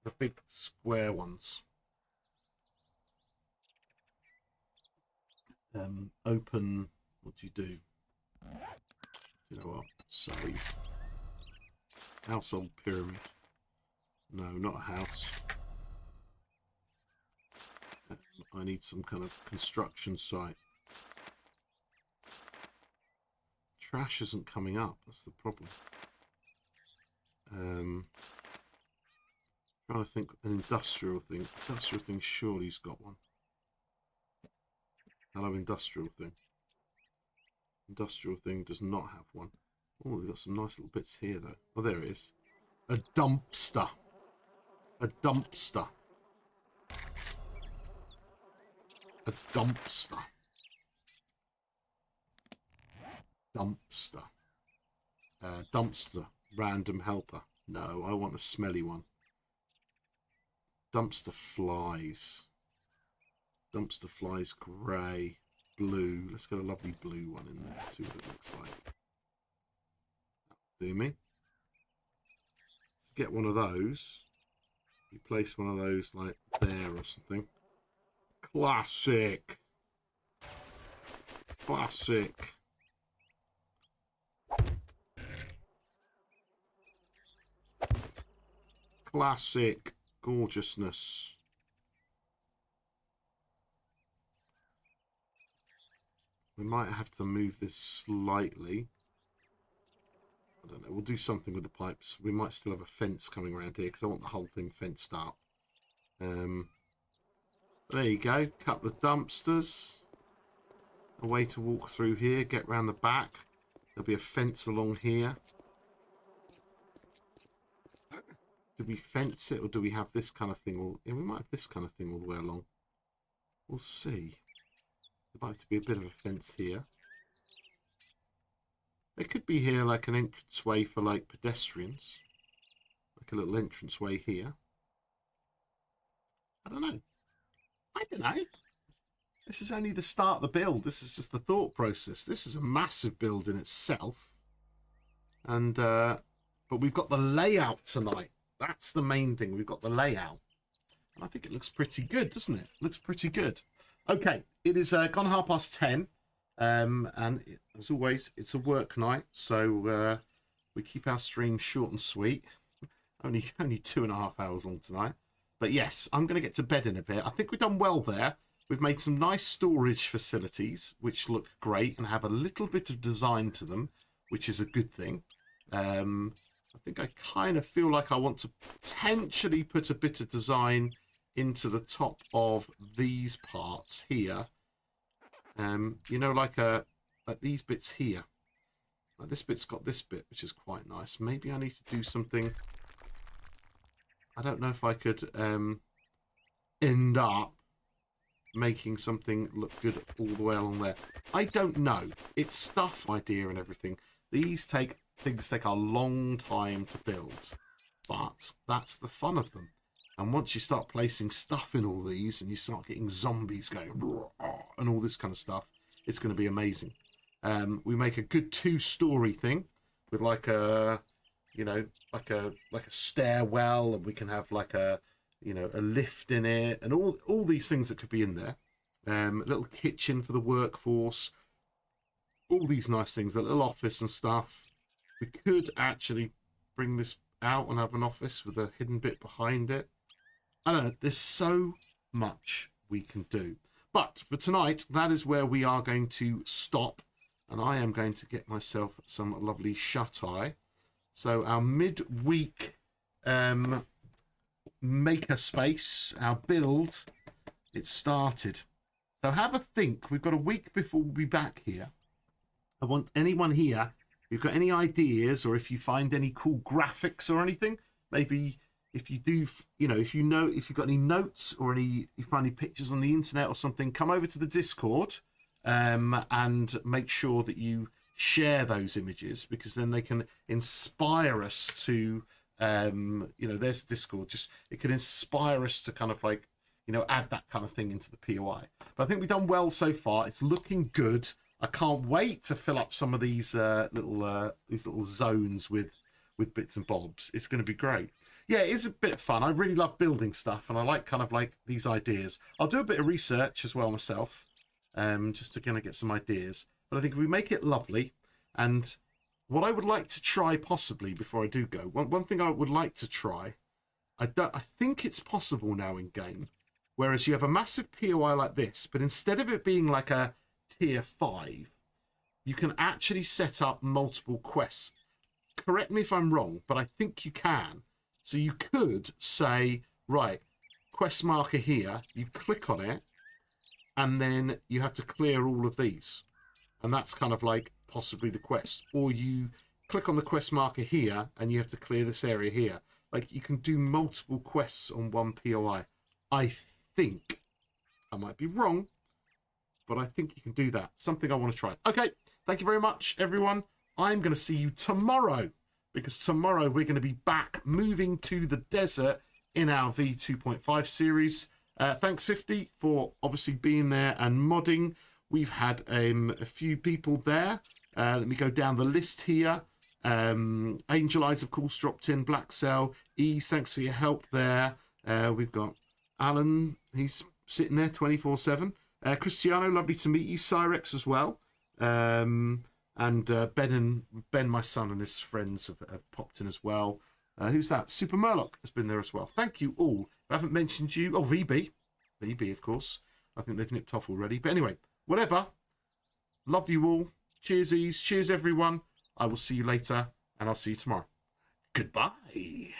The big square ones. Open. What do you do? You know what? Save. Household pyramid. No, not a house. I need some kind of construction site. Trash isn't coming up. That's the problem. Trying to think an industrial thing. Industrial thing surely's got one. Hello, industrial thing. Industrial thing does not have one. Oh, we've got some nice little bits here though. Oh, there it is. A dumpster. A dumpster. A dumpster. Dumpster. Dumpster. Random helper. No, I want a smelly one. Dumpster flies. Dumpster flies grey. Blue. Let's get a lovely blue one in there. See what it looks like. Do me. Let's get one of those. You place one of those like there or something. Classic. Classic. Classic gorgeousness. We might have to move this slightly. I don't know. We'll do something with the pipes. We might still have a fence coming around here because I want the whole thing fenced up. There you go. Couple of dumpsters. A way to walk through here. Get round the back. There'll be a fence along here. Do we fence it or do we have this kind of thing? Yeah, we might have this kind of thing all the way along. We'll see. There might have to be a bit of a fence here. There could be here like an entranceway for like pedestrians. Like a little entranceway here. I don't know. I don't know. This is only the start of the build. This is just the thought process. This is a massive build in itself. And but we've got the layout tonight. That's the main thing. We've got the layout. And I think it looks pretty good, doesn't it? Looks pretty good. Okay, it is gone 10:30. And as always, it's a work night. So we keep our stream short and sweet. Only 2.5 hours long tonight. But yes, I'm going to get to bed in a bit. I think we've done well there. We've made some nice storage facilities, which look great and have a little bit of design to them, which is a good thing. I think I kind of feel like I want to potentially put a bit of design into the top of these parts here. You know, like these bits here. Like this bit's got this bit, which is quite nice. Maybe I need to do something. I don't know if I could end up making something look good all the way along there. I don't know. It's stuff idea and everything. Things take a long time to build, but that's the fun of them. And once you start placing stuff in all these and you start getting zombies going and all this kind of stuff, it's going to be amazing. We make a good 2-story thing with like a, you know, like a stairwell, and we can have like a, you know, a lift in it, and all these things that could be in there. A little kitchen for the workforce, all these nice things, a little office and stuff. We could actually bring this out and have an office with a hidden bit behind it. I don't know. There's so much we can do. But for tonight, that is where we are going to stop. And I am going to get myself some lovely shut-eye. So our midweek makerspace, our build, it started. So have a think. We've got a week before we'll be back here. I want anyone here, if you've got any ideas, or if you find any cool graphics or anything, maybe if you do, if you've got any notes or you find any pictures on the internet or something, come over to the Discord and make sure that you share those images, because then they can inspire us to, there's Discord. Just it can inspire us to kind of like, add that kind of thing into the POI. But I think we've done well so far. It's looking good. I can't wait to fill up some of these little zones with bits and bobs. It's going to be great. Yeah, it is a bit of fun. I really love building stuff, and I like kind of like these ideas. I'll do a bit of research as well myself, just to kind of get some ideas. But I think if we make it lovely, and what I would like to try possibly before I do go, one thing I would like to try, I think it's possible now in game, whereas you have a massive POI like this, but instead of it being like a tier 5, you can actually set up multiple quests. Correct me if I'm wrong, but I think you can. So you could say, right, quest marker here, you click on it, and then you have to clear all of these. And that's kind of like possibly the quest. Or you click on the quest marker here, and you have to clear this area here. Like, you can do multiple quests on one POI. I think, I might be wrong, but I think you can do that. Something I want to try. Okay, thank you very much, everyone. I'm going to see you tomorrow, because tomorrow we're going to be back moving to the desert in our V2.5 series. Thanks 50 for obviously being there and modding. We've had a few people there. Let me go down the list here. Angel Eyes, of course, dropped in. Black Cell, Ease, thanks for your help there. We've got Alan, he's sitting there 24/7. Cristiano, lovely to meet you. Cyrex as well. And Ben, my son, and his friends have popped in as well. Who's that? Super Murloc has been there as well. Thank you all. I haven't mentioned you. Oh, VB, of course. I think they've nipped off already. But anyway, whatever. Love you all. Cheersies. Cheers, everyone. I will see you later, and I'll see you tomorrow. Goodbye.